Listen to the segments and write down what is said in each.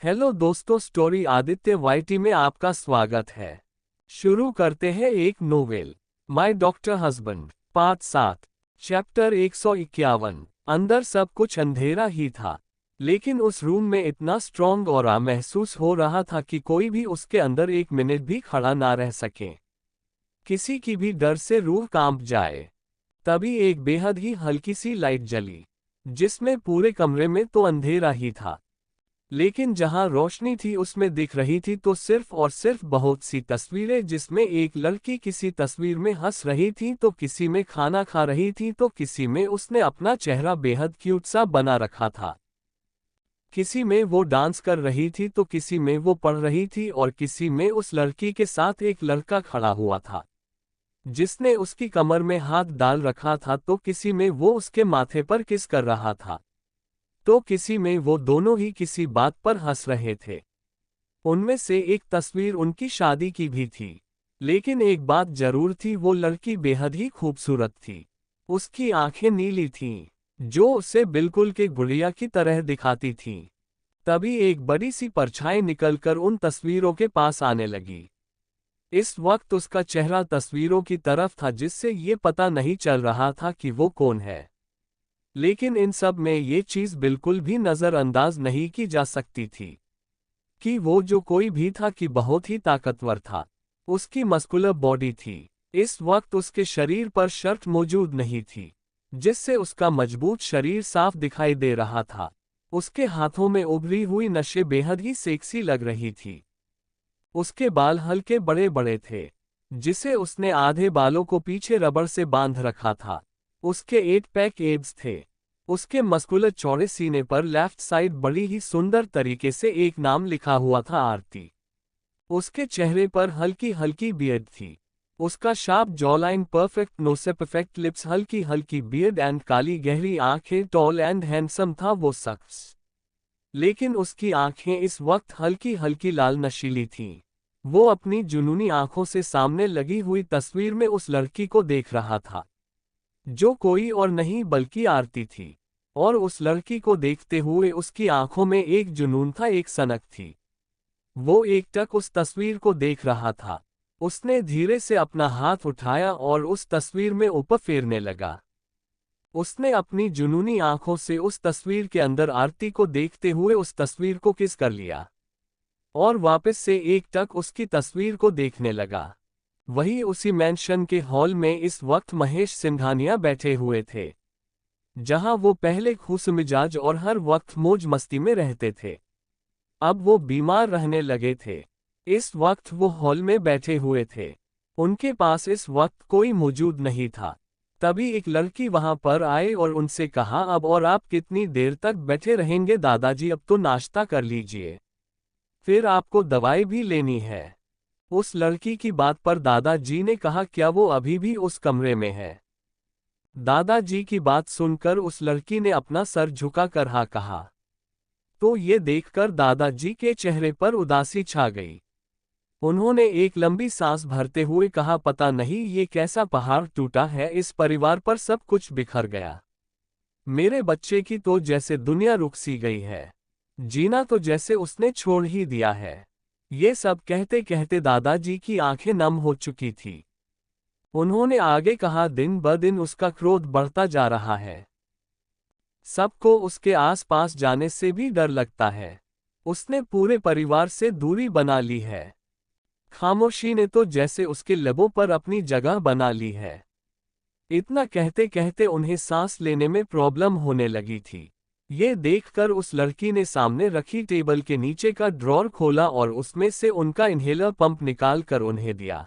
Hello दोस्तों, story Aditya YT में आपका स्वागत है। शुरू करते हैं एक novel, my doctor husband, part 7, chapter 151। अंदर सब कुछ अंधेरा ही था, लेकिन उस रूम में इतना स्ट्रॉन्ग ऑरा महसूस हो रहा था कि कोई भी उसके अंदर एक मिनट भी खड़ा ना रह सके। किसी की भी डर से रूह कांप जाए। तभी एक बेहद ही हल्की सी लाइट जली, जिसमें पूरे कमरे में तो अंधेरा ही था, लेकिन जहां रोशनी थी उसमें दिख रही थी तो सिर्फ और सिर्फ बहुत सी तस्वीरें, जिसमें एक लड़की किसी तस्वीर में हंस रही थी तो किसी में खाना खा रही थी तो किसी में उसने अपना चेहरा बेहद क्यूट सा बना रखा था। किसी में वो डांस कर रही थी तो किसी में वो पढ़ रही थी और किसी में उस लड़की के साथ एक लड़का खड़ा हुआ था जिसने उसकी कमर में हाथ डाल रखा था, तो किसी में वो उसके माथे पर किस कर रहा था, तो किसी में वो दोनों ही किसी बात पर हंस रहे थे। उनमें से एक तस्वीर उनकी शादी की भी थी, लेकिन एक बात जरूर थी, वो लड़की बेहद ही खूबसूरत थी। उसकी आंखें नीली थीं, जो उसे बिल्कुल के गुड़िया की तरह दिखाती थीं। तभी एक बड़ी सी परछाई निकलकर उन तस्वीरों के पास आने लगी। इस वक्त उसका चेहरा तस्वीरों की तरफ था, जिससे ये पता नहीं चल रहा था कि वो कौन है, लेकिन इन सब में ये चीज बिल्कुल भी नजरअंदाज नहीं की जा सकती थी कि वो जो कोई भी था कि बहुत ही ताकतवर था। उसकी मस्कुलर बॉडी थी। इस वक्त उसके शरीर पर शर्ट मौजूद नहीं थी, जिससे उसका मजबूत शरीर साफ दिखाई दे रहा था। उसके हाथों में उभरी हुई नसें बेहद ही सेक्सी लग रही थी। उसके बाल हल्के बड़े बड़े थे, जिसे उसने आधे बालों को पीछे रबड़ से बांध रखा था। उसके 8 पैक एब्स थे। उसके मस्कुलर चौड़े सीने पर लेफ्ट साइड बड़ी ही सुंदर तरीके से एक नाम लिखा हुआ था, आरती। उसके चेहरे पर हल्की हल्की बियर्ड थी। उसका sharp jawline, perfect nose, perfect lips, हल्की हल्की बियर्ड एंड काली गहरी आंखें, टॉल एंड हैंडसम था वो शख्स। लेकिन उसकी आंखें इस वक्त हल्की हल्की लाल नशीली थीं। वो अपनी जुनूनी आंखों से सामने लगी हुई तस्वीर में उस लड़की को देख रहा था, जो कोई और नहीं बल्कि आरती थी। और उस लड़की को देखते हुए उसकी आंखों में एक जुनून था, एक सनक थी। वो एकटक उस तस्वीर को देख रहा था। उसने धीरे से अपना हाथ उठाया और उस तस्वीर में ऊपर फेरने लगा। उसने अपनी जुनूनी आंखों से उस तस्वीर के अंदर आरती को देखते हुए उस तस्वीर को किस कर लिया और वापस से एकटक उसकी तस्वीर को देखने लगा। वही उसी मैंशन के हॉल में इस वक्त महेश सिंघानिया बैठे हुए थे, जहां वो पहले खुशमिजाज और हर वक्त मौज मस्ती में रहते थे। अब वो बीमार रहने लगे थे। इस वक्त वो हॉल में बैठे हुए थे। उनके पास इस वक्त कोई मौजूद नहीं था। तभी एक लड़की वहां पर आए और उनसे कहा, अब और आप कितनी देर तक बैठे रहेंगे दादाजी, अब तो नाश्ता कर लीजिए, फिर आपको दवाई भी लेनी है। उस लड़की की बात पर दादाजी ने कहा, क्या वो अभी भी उस कमरे में है? दादाजी की बात सुनकर उस लड़की ने अपना सर झुकाकर हाँ कहा। तो ये देखकर दादाजी के चेहरे पर उदासी छा गई। उन्होंने एक लंबी सांस भरते हुए कहा, पता नहीं ये कैसा पहाड़ टूटा है, इस परिवार पर सब कुछ बिखर गया। मेरे बच्चे की तो जैसे दुनिया रुक सी गई है, जीना तो जैसे उसने छोड़ ही दिया है। ये सब कहते कहते दादाजी की आंखें नम हो चुकी थी। उन्होंने आगे कहा, दिन ब दिन उसका क्रोध बढ़ता जा रहा है। सबको उसके आसपास जाने से भी डर लगता है। उसने पूरे परिवार से दूरी बना ली है। खामोशी ने तो जैसे उसके लबों पर अपनी जगह बना ली है। इतना कहते कहते उन्हें सांस लेने में प्रॉब्लम होने लगी थी। ये देखकर उस लड़की ने सामने रखी टेबल के नीचे का ड्रॉर खोला और उसमें से उनका इन्हेलर पंप निकाल कर उन्हें दिया,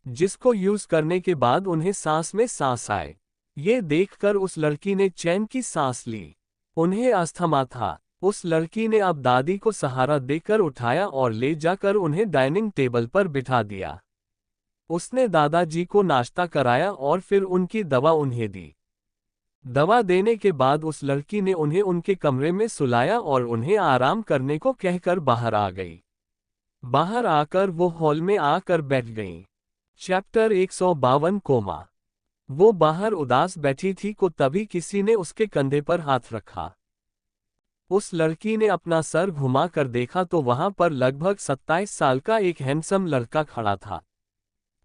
जिसको यूज करने के बाद उन्हें सांस में सांस आए। ये देखकर उस लड़की ने चैन की सांस ली। उन्हें अस्थमा था। उस लड़की ने अब दादी को सहारा देकर उठाया और ले जाकर उन्हें डाइनिंग टेबल पर बिठा दिया। उसने दादाजी को नाश्ता कराया और फिर उनकी दवा उन्हें दी। दवा देने के बाद उस लड़की ने उन्हें उनके कमरे में सुलाया और उन्हें आराम करने को कहकर बाहर आ गई। बाहर आकर वो हॉल में आकर बैठ गईं। Chapter 152 coma. वो बाहर उदास बैठी थी को तभी किसी ने उसके कंधे पर हाथ रखा। उस लड़की ने अपना सर घुमाकर देखा तो वहां पर लगभग 27 साल का एक हैंडसम लड़का खड़ा था।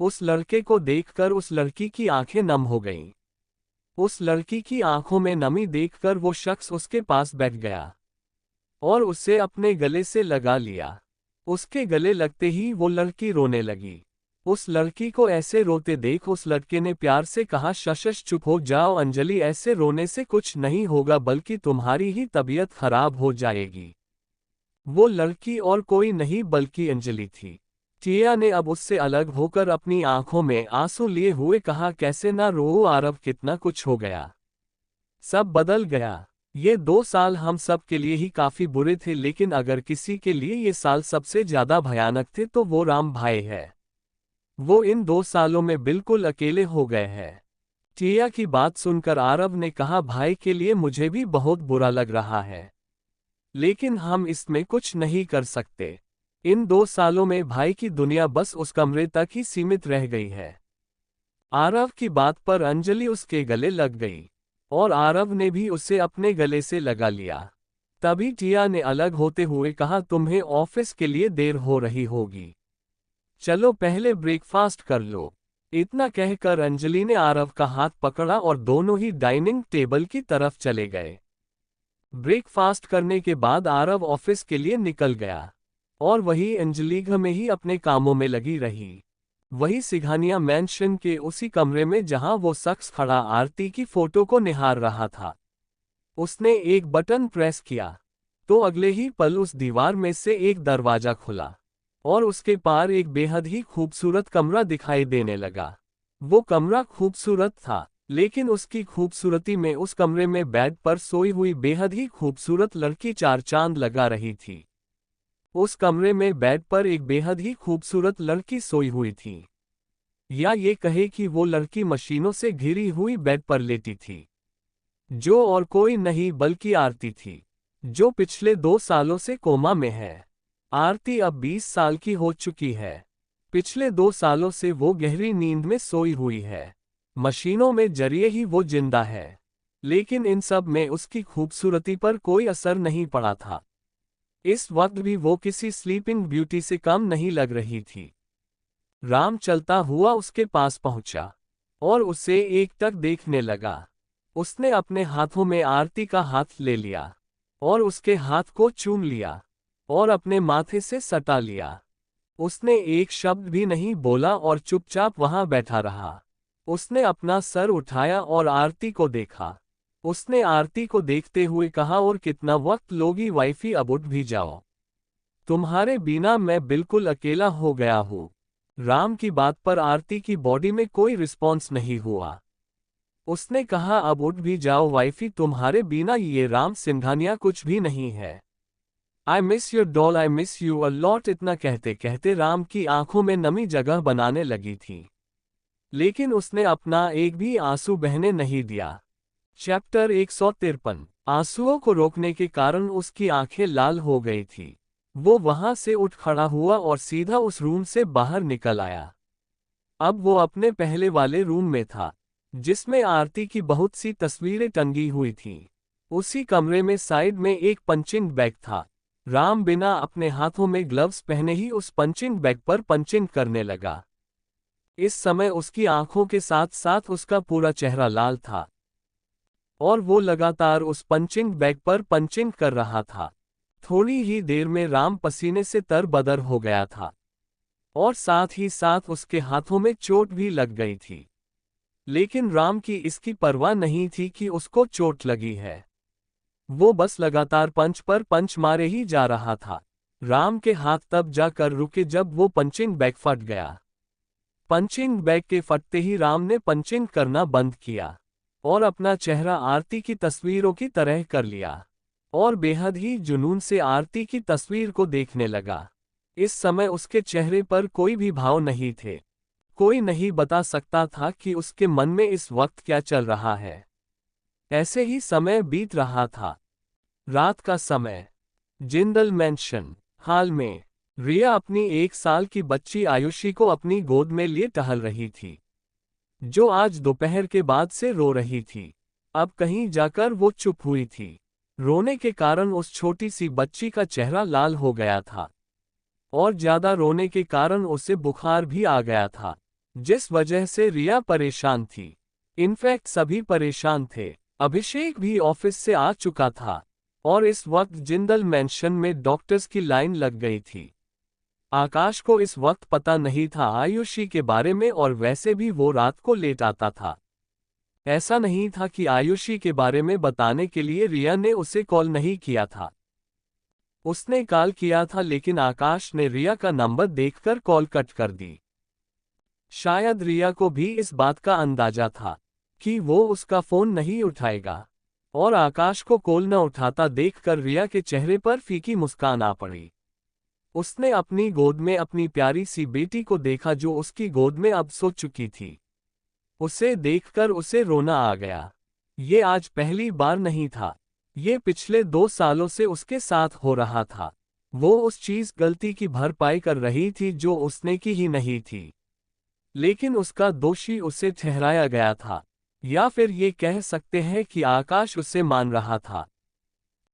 उस लड़के को देखकर उस लड़की की आंखें नम हो गईं। उस लड़की की आंखों में नमी देखकर वो शख्स उसके पास बैठ गया और उसे अपने गले से लगा लिया। उसके गले लगते ही वो लड़की रोने लगी। उस लड़की को ऐसे रोते देख उस लड़के ने प्यार से कहा, शश चुप हो जाओ अंजलि, ऐसे रोने से कुछ नहीं होगा बल्कि तुम्हारी ही तबीयत खराब हो जाएगी। वो लड़की और कोई नहीं बल्कि अंजलि थी। टिया ने अब उससे अलग होकर अपनी आंखों में आंसू लिए हुए कहा, कैसे ना रो आरव, कितना कुछ हो गया, सब बदल गया। ये 2 साल हम सब के लिए ही काफी बुरे थे, लेकिन अगर किसी के लिए ये साल सबसे ज्यादा भयानक थे तो वो राम भाई है। वो इन 2 सालों में बिल्कुल अकेले हो गए हैं। टिया की बात सुनकर आरव ने कहा, भाई के लिए मुझे भी बहुत बुरा लग रहा है, लेकिन हम इसमें कुछ नहीं कर सकते। इन 2 सालों में भाई की दुनिया बस उस कमरे तक ही सीमित रह गई है। आरव की बात पर अंजलि उसके गले लग गई और आरव ने भी उसे अपने गले से लगा लिया। तभी टिया ने अलग होते हुए कहा, तुम्हें ऑफिस के लिए देर हो रही होगी, चलो पहले ब्रेकफास्ट कर लो। इतना कहकर अंजलि ने आरव का हाथ पकड़ा और दोनों ही डाइनिंग टेबल की तरफ चले गए। ब्रेकफास्ट करने के बाद आरव ऑफिस के लिए निकल गया और वही अंजलि घर में ही अपने कामों में लगी रही। वही सिंघानिया मैंशन के उसी कमरे में जहां वो शख्स खड़ा आरती की फोटो को निहार रहा था। उसने एक बटन प्रेस किया तो अगले ही पल उस दीवार में से एक दरवाजा खुला और उसके पार एक बेहद ही खूबसूरत कमरा दिखाई देने लगा। वो कमरा खूबसूरत था, लेकिन उसकी खूबसूरती में उस कमरे में बेड पर सोई हुई बेहद ही खूबसूरत लड़की चार चांद लगा रही थी। उस कमरे में बेड पर एक बेहद ही खूबसूरत लड़की सोई हुई थी, या ये कहे कि वो लड़की मशीनों से घिरी हुई बेड पर लेटी थी, जो और कोई नहीं बल्कि आरती थी, जो पिछले 2 सालों से कोमा में है। आरती अब 20 साल की हो चुकी है। पिछले 2 सालों से वो गहरी नींद में सोई हुई है। मशीनों में जरिए ही वो जिंदा है, लेकिन इन सब में उसकी खूबसूरती पर कोई असर नहीं पड़ा था। इस वक्त भी वो किसी स्लीपिंग ब्यूटी से कम नहीं लग रही थी। राम चलता हुआ उसके पास पहुंचा और उसे एकटक देखने लगा। उसने अपने हाथों में आरती का हाथ ले लिया और उसके हाथ को चूम लिया और अपने माथे से सटा लिया। उसने एक शब्द भी नहीं बोला और चुपचाप वहां बैठा रहा। उसने अपना सर उठाया और आरती को देखा। उसने आरती को देखते हुए कहा, और कितना वक्त लोगी वाइफी, अब उठ भी जाओ, तुम्हारे बिना मैं बिल्कुल अकेला हो गया हूँ। राम की बात पर आरती की बॉडी में कोई रिस्पॉन्स नहीं हुआ। उसने कहा, अब उठ भी जाओ वाइफी, तुम्हारे बिना ये राम सिंघानिया कुछ भी नहीं है। I miss your doll, I miss you a lot. इतना कहते कहते राम की आंखों में नमी जगह बनाने लगी थी, लेकिन उसने अपना एक भी आंसू बहने नहीं दिया। चैप्टर 153। आंसुओं को रोकने के कारण उसकी आंखें लाल हो गई थी। वो वहां से उठ खड़ा हुआ और सीधा उस रूम से बाहर निकल आया। अब वो अपने पहले वाले रूम में था, जिसमें आरती की बहुत सी तस्वीरें टंगी हुई थीं। उसी कमरे में साइड में एक पंचिंग बैग था। राम बिना अपने हाथों में ग्लव्स पहने ही उस पंचिंग बैग पर पंचिंग करने लगा। इस समय उसकी आंखों के साथ साथ उसका पूरा चेहरा लाल था और वो लगातार उस पंचिंग बैग पर पंचिंग कर रहा था। थोड़ी ही देर में राम पसीने से तरबतर हो गया था और साथ ही साथ उसके हाथों में चोट भी लग गई थी, लेकिन राम की इसकी परवाह नहीं थी कि उसको चोट लगी है। वो बस लगातार पंच पर पंच मारे ही जा रहा था। राम के हाथ तब जाकर रुके जब वो पंचिंग बैग फट गया। पंचिंग बैग के फटते ही राम ने पंचिंग करना बंद किया और अपना चेहरा आरती की तस्वीरों की तरह कर लिया और बेहद ही जुनून से आरती की तस्वीर को देखने लगा। इस समय उसके चेहरे पर कोई भी भाव नहीं थे। कोई नहीं बता सकता था कि उसके मन में इस वक्त क्या चल रहा है। ऐसे ही समय बीत रहा था। रात का समय। जिंदल मैंशन। हाल में रिया अपनी 1 साल की बच्ची आयुषी को अपनी गोद में लिए टहल रही थी, जो आज दोपहर के बाद से रो रही थी। अब कहीं जाकर वो चुप हुई थी। रोने के कारण उस छोटी सी बच्ची का चेहरा लाल हो गया था और ज्यादा रोने के कारण उसे बुखार भी आ गया था, जिस वजह से रिया परेशान थी। इनफैक्ट सभी परेशान थे। अभिषेक भी ऑफिस से आ चुका था और इस वक्त जिंदल मेंशन में डॉक्टर्स की लाइन लग गई थी। आकाश को इस वक्त पता नहीं था आयुषी के बारे में और वैसे भी वो रात को लेट आता था। ऐसा नहीं था कि आयुषी के बारे में बताने के लिए रिया ने उसे कॉल नहीं किया था। उसने कॉल किया था लेकिन आकाश ने रिया का नंबर देखकर कॉल कट कर दी। शायद रिया को भी इस बात का अंदाजा था कि वो उसका फोन नहीं उठाएगा और आकाश को कॉल न उठाता देखकर रिया के चेहरे पर फीकी मुस्कान आ पड़ी। उसने अपनी गोद में अपनी प्यारी सी बेटी को देखा जो उसकी गोद में अब सो चुकी थी। उसे देखकर उसे रोना आ गया। ये आज पहली बार नहीं था, ये पिछले 2 सालों से उसके साथ हो रहा था। वो उस चीज गलती की भरपाई कर रही थी जो उसने की ही नहीं थी, लेकिन उसका दोषी उसे ठहराया गया था, या फिर ये कह सकते हैं कि आकाश उसे मान रहा था।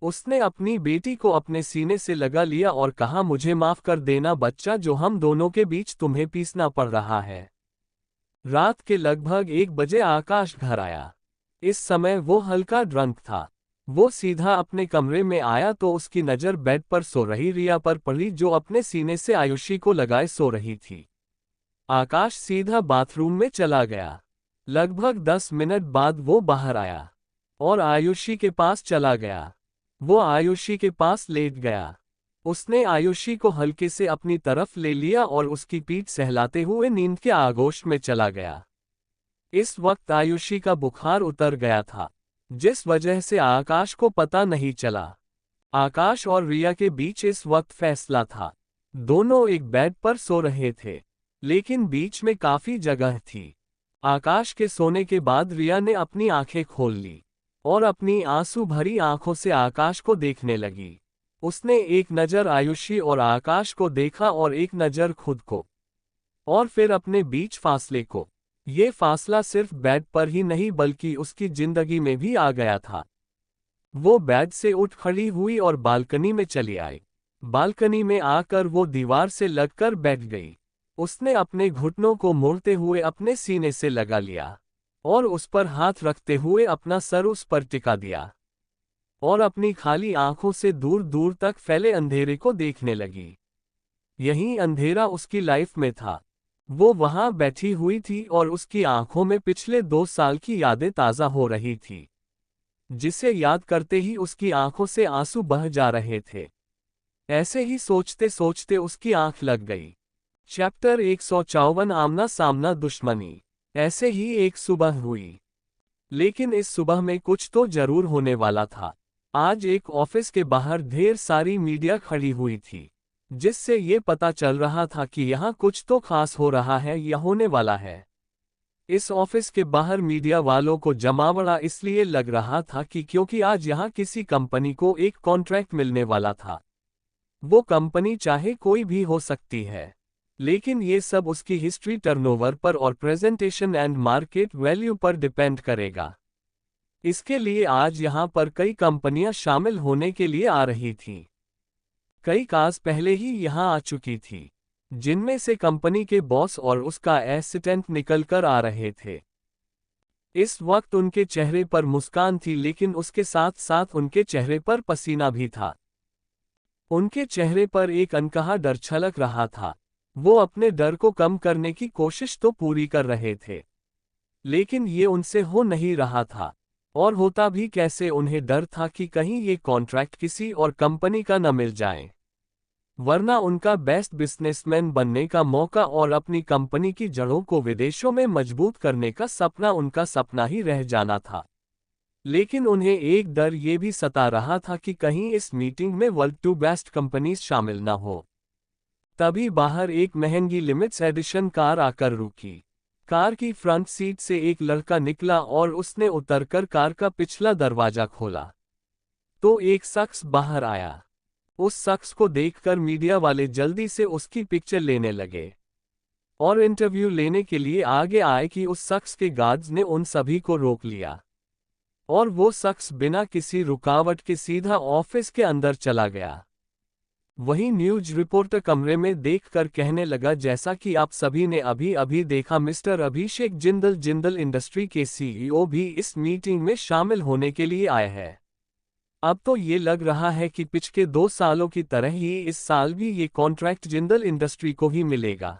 उसने अपनी बेटी को अपने सीने से लगा लिया और कहा, मुझे माफ कर देना बच्चा, जो हम दोनों के बीच तुम्हें पीसना पड़ रहा है। रात के लगभग 1 बजे आकाश घर आया। इस समय वो हल्का ड्रंक था। वो सीधा अपने कमरे में आया तो उसकी नज़र बेड पर सो रही रिया पर पड़ी जो अपने सीने से आयुषी को लगाए सो रही थी। आकाश सीधा बाथरूम में चला गया। लगभग 10 मिनट बाद वो बाहर आया और आयुषी के पास चला गया। वो आयुषी के पास लेट गया। उसने आयुषी को हल्के से अपनी तरफ ले लिया और उसकी पीठ सहलाते हुए नींद के आगोश में चला गया। इस वक्त आयुषी का बुखार उतर गया था, जिस वजह से आकाश को पता नहीं चला। आकाश और रिया के बीच इस वक्त फैसला था। दोनों एक बेड पर सो रहे थे, लेकिन बीच में काफी जगह थी। आकाश के सोने के बाद रिया ने अपनी आंखें खोल ली और अपनी आंसू भरी आंखों से आकाश को देखने लगी। उसने एक नज़र आयुषी और आकाश को देखा और एक नज़र खुद को, और फिर अपने बीच फासले को। ये फासला सिर्फ बेड पर ही नहीं बल्कि उसकी जिंदगी में भी आ गया था। वो बेड से उठ खड़ी हुई और बालकनी में चली आई। बालकनी में आकर वो दीवार से लगकर बैठ गई। उसने अपने घुटनों को मोड़ते हुए अपने सीने से लगा लिया और उस पर हाथ रखते हुए अपना सर उस पर टिका दिया और अपनी खाली आंखों से दूर दूर तक फैले अंधेरे को देखने लगी। यही अंधेरा उसकी लाइफ में था। वो वहां बैठी हुई थी और उसकी आंखों में पिछले 2 साल की यादें ताज़ा हो रही थी, जिसे याद करते ही उसकी आंखों से आंसू बह जा रहे थे। ऐसे ही सोचते सोचते उसकी आंख लग गई। चैप्टर 154 आमना सामना दुश्मनी। ऐसे ही एक सुबह हुई, लेकिन इस सुबह में कुछ तो जरूर होने वाला था। आज एक ऑफिस के बाहर ढेर सारी मीडिया खड़ी हुई थी, जिससे ये पता चल रहा था कि यहाँ कुछ तो खास हो रहा है या होने वाला है। इस ऑफिस के बाहर मीडिया वालों को जमावड़ा इसलिए लग रहा था कि क्योंकि आज यहाँ किसी कंपनी को एक कॉन्ट्रैक्ट मिलने वाला था। वो कंपनी चाहे कोई भी हो सकती है, लेकिन ये सब उसकी हिस्ट्री, टर्नओवर पर और प्रेजेंटेशन एंड मार्केट वैल्यू पर डिपेंड करेगा। इसके लिए आज यहाँ पर कई कंपनियां शामिल होने के लिए आ रही थीं। कई काज पहले ही यहाँ आ चुकी थी, जिनमें से कंपनी के बॉस और उसका असिस्टेंट निकल कर आ रहे थे। इस वक्त उनके चेहरे पर मुस्कान थी, लेकिन उसके साथ साथ उनके चेहरे पर पसीना भी था। उनके चेहरे पर एक अनकहा डर छलक रहा था। वो अपने डर को कम करने की कोशिश तो पूरी कर रहे थे, लेकिन ये उनसे हो नहीं रहा था। और होता भी कैसे? उन्हें डर था कि कहीं ये कॉन्ट्रैक्ट किसी और कंपनी का न मिल जाए, वरना उनका बेस्ट बिजनेसमैन बनने का मौका और अपनी कंपनी की जड़ों को विदेशों में मजबूत करने का सपना उनका सपना ही रह जाना था। लेकिन उन्हें एक डर ये भी सता रहा था कि कहीं इस मीटिंग में वर्ल्ड 2 बेस्ट कंपनीज शामिल न हो। तभी बाहर एक महंगी लिमिट्स एडिशन कार आकर रुकी। कार की फ्रंट सीट से एक लड़का निकला और उसने उतरकर कार का पिछला दरवाजा खोला तो एक शख्स बाहर आया। उस शख्स को देखकर मीडिया वाले जल्दी से उसकी पिक्चर लेने लगे और इंटरव्यू लेने के लिए आगे आए कि उस शख्स के गार्ड्स ने उन सभी को रोक लिया और वो शख्स बिना किसी रुकावट के सीधा ऑफिस के अंदर चला गया। वहीं न्यूज रिपोर्टर कमरे में देखकर कहने लगा, जैसा कि आप सभी ने अभी अभी देखा, मिस्टर अभिषेक जिंदल जिंदल इंडस्ट्री के सीईओ भी इस मीटिंग में शामिल होने के लिए आए हैं। अब तो ये लग रहा है कि पिछले 2 सालों की तरह ही इस साल भी ये कॉन्ट्रैक्ट जिंदल इंडस्ट्री को ही मिलेगा।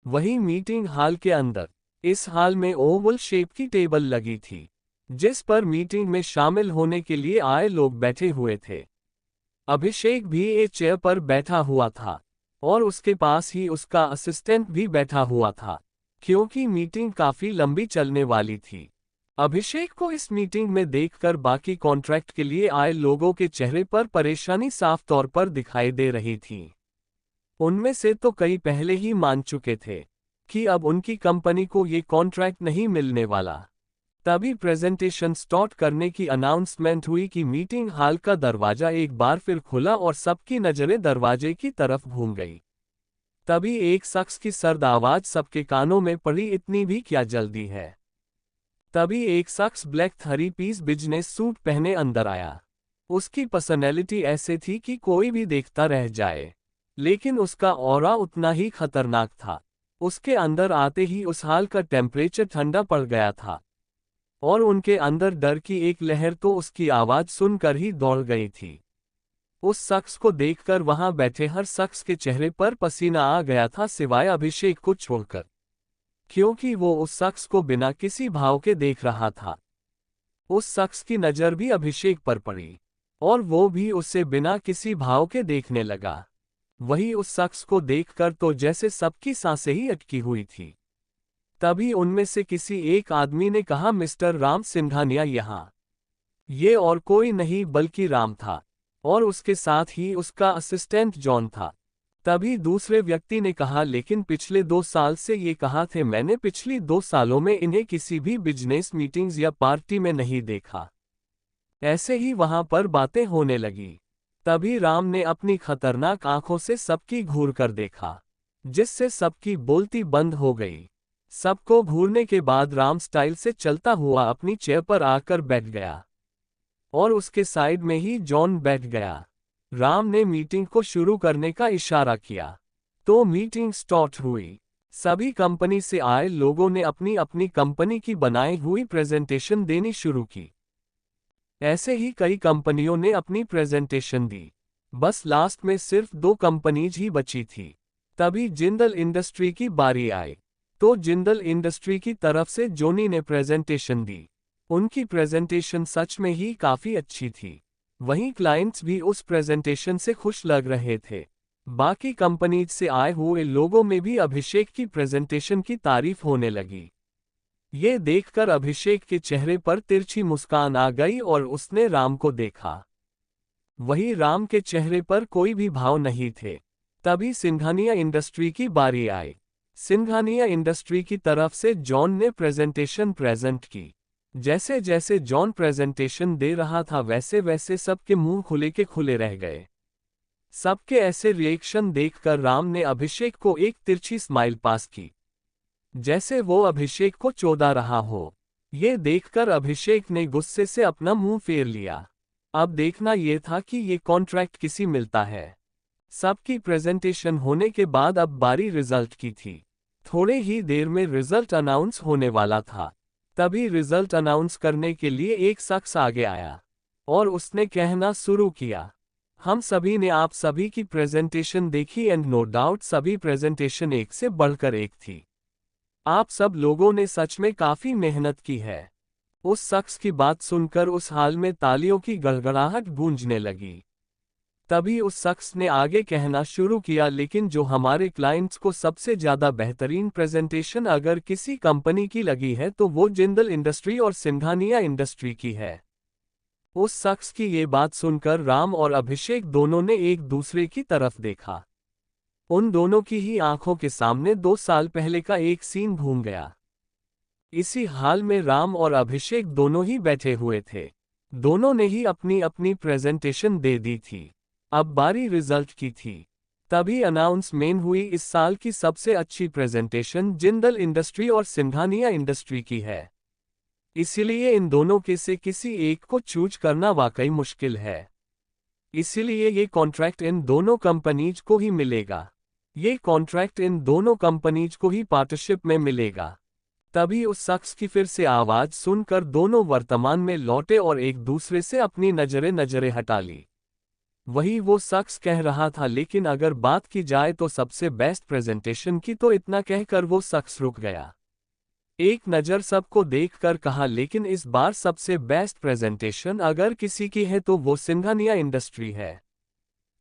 वहीं मीटिंग हॉल के अंदर, इस हॉल में ओवल शेप की टेबल लगी थी, जिस पर मीटिंग में शामिल होने के लिए आए लोग बैठे हुए थे। अभिषेक भी एक चेयर पर बैठा हुआ था और उसके पास ही उसका असिस्टेंट भी बैठा हुआ था, क्योंकि मीटिंग काफी लंबी चलने वाली थी। अभिषेक को इस मीटिंग में देखकर बाकी कॉन्ट्रैक्ट के लिए आए लोगों के चेहरे पर परेशानी साफ तौर पर दिखाई दे रही थी। उनमें से तो कई पहले ही मान चुके थे कि अब उनकी कंपनी को ये कॉन्ट्रैक्ट नहीं मिलने वाला। तभी प्रेजेंटेशन स्टार्ट करने की अनाउंसमेंट हुई कि मीटिंग हॉल का दरवाजा एक बार फिर खुला और सबकी नजरें दरवाजे की तरफ घूम गई। तभी एक शख्स की सर्द आवाज सबके कानों में पड़ी, इतनी भी क्या जल्दी है। तभी एक शख्स ब्लैक 3 पीस बिजनेस सूट पहने अंदर आया। उसकी पर्सनैलिटी ऐसे थी कि कोई भी देखता रह जाए, लेकिन उसका ऑरा उतना ही खतरनाक था। उसके अंदर आते ही उस हाल का टेम्परेचर ठंडा पड़ गया था और उनके अंदर डर की एक लहर तो उसकी आवाज सुनकर ही दौड़ गई थी। उस शख्स को देखकर वहां बैठे हर शख्स के चेहरे पर पसीना आ गया था, सिवाय अभिषेक को छोड़कर, क्योंकि वो उस शख्स को बिना किसी भाव के देख रहा था। उस शख्स की नज़र भी अभिषेक पर पड़ी और वो भी उसे बिना किसी भाव के देखने लगा। वही उस शख्स को देखकर तो जैसे सबकी सांसें ही अटकी हुई थी। तभी उनमें से किसी एक आदमी ने कहा, मिस्टर राम सिंघानिया यहाँ। ये और कोई नहीं बल्कि राम था और उसके साथ ही उसका असिस्टेंट जॉन था। तभी दूसरे व्यक्ति ने कहा, लेकिन पिछले 2 साल से ये कहा थे, मैंने पिछली 2 सालों में इन्हें किसी भी बिजनेस मीटिंग्स या पार्टी में नहीं देखा। ऐसे ही वहां पर बातें होने लगी। तभी राम ने अपनी खतरनाक आंखों से सबकी घूर कर देखा, जिससे सबकी बोलती बंद हो गई। सबको घूरने के बाद राम स्टाइल से चलता हुआ अपनी चेयर पर आकर बैठ गया और उसके साइड में ही जॉन बैठ गया। राम ने मीटिंग को शुरू करने का इशारा किया तो मीटिंग स्टार्ट हुई। सभी कंपनी से आए लोगों ने अपनी अपनी कंपनी की बनाई हुई प्रेजेंटेशन देनी शुरू की। ऐसे ही कई कंपनियों ने अपनी प्रेजेंटेशन दी। बस लास्ट में सिर्फ 2 कंपनीज ही बची थी। तभी जिंदल इंडस्ट्री की बारी आई तो जिंदल इंडस्ट्री की तरफ से जोनी ने प्रेजेंटेशन दी। उनकी प्रेजेंटेशन सच में ही काफी अच्छी थी। वहीं क्लाइंट्स भी उस प्रेजेंटेशन से खुश लग रहे थे। बाकी कंपनीज से आए हुए लोगों में भी अभिषेक की प्रेजेंटेशन की तारीफ होने लगी। ये देखकर अभिषेक के चेहरे पर तिरछी मुस्कान आ गई और उसने राम को देखा। वहीं राम के चेहरे पर कोई भी भाव नहीं थे। तभी सिंघानिया इंडस्ट्री की बारी आई। सिंघानिया इंडस्ट्री की तरफ से जॉन ने प्रेजेंटेशन प्रेजेंट की। जैसे जैसे जॉन प्रेजेंटेशन दे रहा था वैसे वैसे सबके मुंह खुले के खुले रह गए। सबके ऐसे रिएक्शन देखकर राम ने अभिषेक को एक तिरछी स्माइल पास की, जैसे वो अभिषेक को चौंका रहा हो। ये देखकर अभिषेक ने गुस्से से अपना मुंह फेर लिया। अब देखना ये था कि ये कॉन्ट्रैक्ट किसी मिलता है। सबकी प्रेजेंटेशन होने के बाद अब बारी रिजल्ट की थी। थोड़े ही देर में रिजल्ट अनाउंस होने वाला था। तभी रिजल्ट अनाउंस करने के लिए एक शख्स आगे आया और उसने कहना शुरू किया, हम सभी ने आप सभी की प्रेजेंटेशन देखी एंड नो डाउट सभी प्रेजेंटेशन एक से बढ़कर एक थी। आप सब लोगों ने सच में काफी मेहनत की है। उस शख्स की बात सुनकर उस हाल में तालियों की गड़गड़ाहट गूंजने लगी। तभी उस शख्स ने आगे कहना शुरू किया, लेकिन जो हमारे क्लाइंट्स को सबसे ज्यादा बेहतरीन प्रेजेंटेशन अगर किसी कंपनी की लगी है तो वो जिंदल इंडस्ट्री और सिंघानिया इंडस्ट्री की है। उस शख्स की ये बात सुनकर राम और अभिषेक दोनों ने एक दूसरे की तरफ देखा। उन दोनों की ही आंखों के सामने 2 साल पहले का एक सीन घूम गया। इसी हाल में राम और अभिषेक दोनों ही बैठे हुए थे। दोनों ने ही अपनी अपनी प्रेजेंटेशन दे दी थी। अब बारी रिजल्ट की थी। तभी अनाउंसमेंट हुई, इस साल की सबसे अच्छी प्रेजेंटेशन जिंदल इंडस्ट्री और सिंघानिया इंडस्ट्री की है। इसलिए इन दोनों के से किसी एक को चूज करना वाकई मुश्किल है। इसलिए ये कॉन्ट्रैक्ट इन दोनों कंपनीज को ही मिलेगा। ये कॉन्ट्रैक्ट इन दोनों कंपनीज को ही पार्टनरशिप में मिलेगा। तभी उस शख्स की फिर से आवाज सुनकर दोनों वर्तमान में लौटे और एक दूसरे से अपनी नजरें हटा ली। वही वो शख्स कह रहा था, लेकिन अगर बात की जाए तो सबसे बेस्ट प्रेजेंटेशन की, तो इतना कहकर वो शख्स रुक गया। एक नज़र सबको देखकर कहा, लेकिन इस बार सबसे बेस्ट प्रेजेंटेशन अगर किसी की है तो वो सिंघानिया इंडस्ट्री है।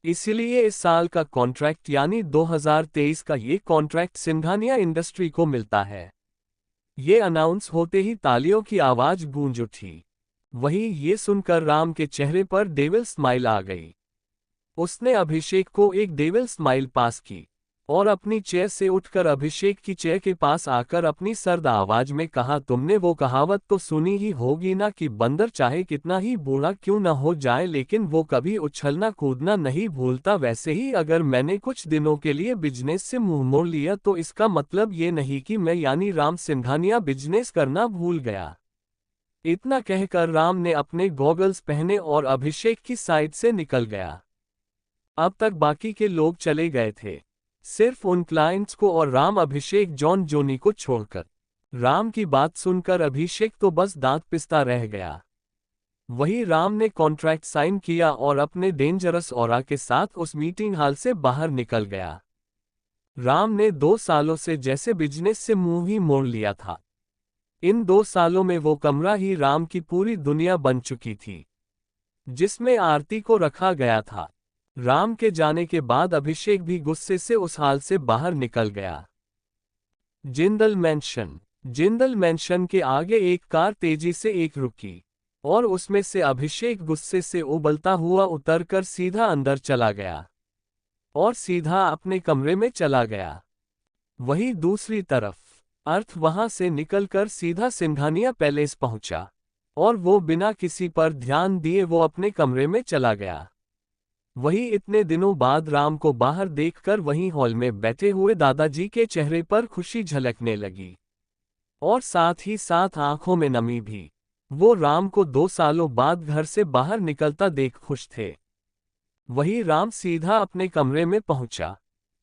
इसलिए इस साल का कॉन्ट्रैक्ट यानी 2023 का ये कॉन्ट्रैक्ट सिंघानिया इंडस्ट्री को मिलता है। ये अनाउंस होते ही तालियों की आवाज गूंज उठी। वही ये सुनकर राम के चेहरे पर डेविल स्माइल आ गई। उसने अभिषेक को एक डेविल स्माइल पास की और अपनी चेयर से उठकर अभिषेक की चेयर के पास आकर अपनी सर्द आवाज में कहा, तुमने वो कहावत तो सुनी ही होगी ना कि बंदर चाहे कितना ही बूढ़ा क्यों न हो जाए लेकिन वो कभी उछलना कूदना नहीं भूलता। वैसे ही अगर मैंने कुछ दिनों के लिए बिजनेस से मुंह मोड़ लिया तो इसका मतलब ये नहीं कि मैं यानी राम सिंघानिया बिजनेस करना भूल गया। इतना कहकर राम ने अपने गॉगल्स पहने और अभिषेक की साइड से निकल गया। अब तक बाकी के लोग चले गए थे, सिर्फ उन क्लाइंट्स को और राम, अभिषेक, जॉन, जोनी को छोड़कर। राम की बात सुनकर अभिषेक तो बस दांत पिसता रह गया। वही राम ने कॉन्ट्रैक्ट साइन किया और अपने डेंजरस ऑरा के साथ उस मीटिंग हॉल से बाहर निकल गया। राम ने 2 सालों से जैसे बिजनेस से मुंह ही मोड़ लिया था। इन 2 सालों में वो कमरा ही राम की पूरी दुनिया बन चुकी थी, जिसमें आरती को रखा गया था। राम के जाने के बाद अभिषेक भी गुस्से से उस हाल से बाहर निकल गया। जिंदल मैंशन के आगे एक कार तेजी से एक रुकी और उसमें से अभिषेक गुस्से से उबलता हुआ उतरकर सीधा अंदर चला गया और सीधा अपने कमरे में चला गया। वही दूसरी तरफ अर्थ वहां से निकलकर सीधा सिंघानिया पैलेस पहुंचा और वो बिना किसी पर ध्यान दिए वो अपने कमरे में चला गया। वही इतने दिनों बाद राम को बाहर देखकर वहीं हॉल में बैठे हुए दादाजी के चेहरे पर खुशी झलकने लगी और साथ ही साथ आंखों में नमी भी। वो राम को 2 सालों बाद घर से बाहर निकलता देख खुश थे। वही राम सीधा अपने कमरे में पहुंचा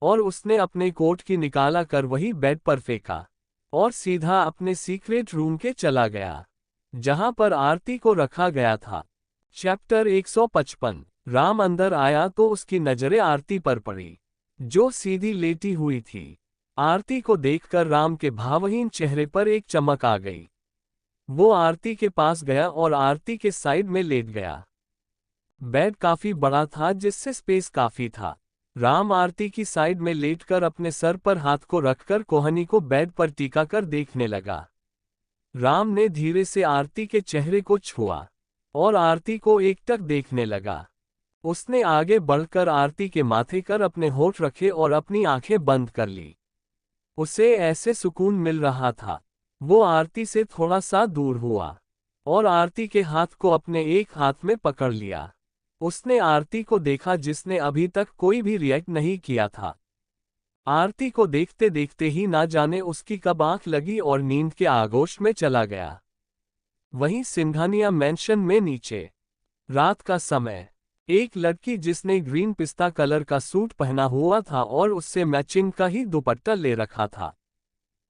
और उसने अपने कोट की निकाला कर वही बेड पर फेंका और सीधा अपने सीक्रेट रूम के चला गया, जहां पर आरती को रखा गया था। चैप्टर 155। राम अंदर आया तो उसकी नजरें आरती पर पड़ी, जो सीधी लेटी हुई थी। आरती को देखकर राम के भावहीन चेहरे पर एक चमक आ गई। वो आरती के पास गया और आरती के साइड में लेट गया। बेड काफी बड़ा था, जिससे स्पेस काफी था। राम आरती की साइड में लेटकर अपने सर पर हाथ को रखकर कोहनी को बेड पर टिका कर देखने लगा। राम ने धीरे से आरती के चेहरे को छुआ और आरती को एकटक देखने लगा। उसने आगे बढ़कर आरती के माथे पर अपने होठ रखे और अपनी आंखें बंद कर ली। उसे ऐसे सुकून मिल रहा था। वो आरती से थोड़ा सा दूर हुआ और आरती के हाथ को अपने एक हाथ में पकड़ लिया। उसने आरती को देखा, जिसने अभी तक कोई भी रिएक्ट नहीं किया था। आरती को देखते देखते ही ना जाने उसकी कब आंख लगी और नींद के आगोश में चला गया। वहीं सिंघानिया मैंशन में नीचे रात का समय, एक लड़की जिसने ग्रीन पिस्ता कलर का सूट पहना हुआ था और उससे मैचिंग का ही दुपट्टा ले रखा था,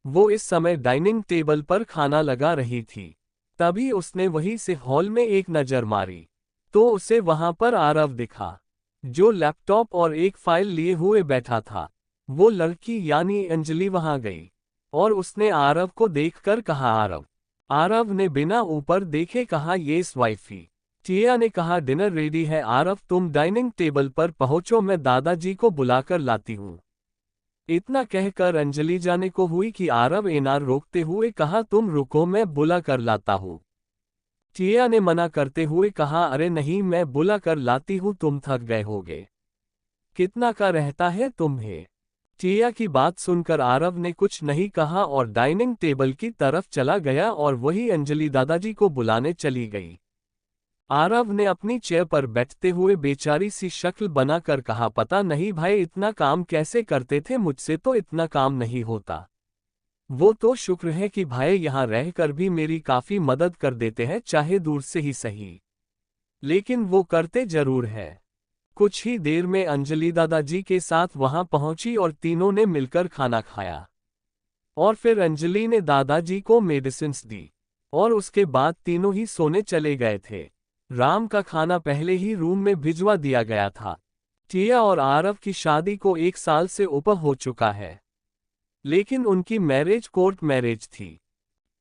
वो इस समय डाइनिंग टेबल पर खाना लगा रही थी। तभी उसने वहीं से हॉल में एक नज़र मारी तो उसे वहां पर आरव दिखा, जो लैपटॉप और एक फाइल लिए हुए बैठा था। वो लड़की यानी अंजलि वहां गई और उसने आरव को देखकर कहा, आरव। आरव ने बिना ऊपर देखे कहा, येस वाइफी। टिया ने कहा, डिनर रेडी है आरव, तुम डाइनिंग टेबल पर पहुंचो, मैं दादाजी को बुलाकर लाती हूँ। इतना कहकर अंजलि जाने को हुई कि आरव एनार रोकते हुए कहा, तुम रुको, मैं बुला कर लाता हूँ। टिया ने मना करते हुए कहा, अरे नहीं, मैं बुला कर लाती हूँ, तुम थक गए होगे। कितना का रहता है तुम्हें? टिया की बात सुनकर आरव ने कुछ नहीं कहा और डाइनिंग टेबल की तरफ चला गया और वही अंजलि दादाजी को बुलाने चली गई। आरव ने अपनी चेयर पर बैठते हुए बेचारी सी शक्ल बनाकर कहा, पता नहीं भाई इतना काम कैसे करते थे, मुझसे तो इतना काम नहीं होता। वो तो शुक्र है कि भाई यहाँ रहकर भी मेरी काफी मदद कर देते हैं, चाहे दूर से ही सही, लेकिन वो करते जरूर है। कुछ ही देर में अंजलि दादाजी के साथ वहां पहुंची और तीनों ने मिलकर खाना खाया। और फिर अंजलि ने दादाजी को मेडिसिन्स दी और उसके बाद तीनों ही सोने चले गए थे। राम का खाना पहले ही रूम में भिजवा दिया गया था। टिया और आरव की शादी को 1 साल से ऊपर हो चुका है, लेकिन उनकी मैरिज कोर्ट मैरिज थी।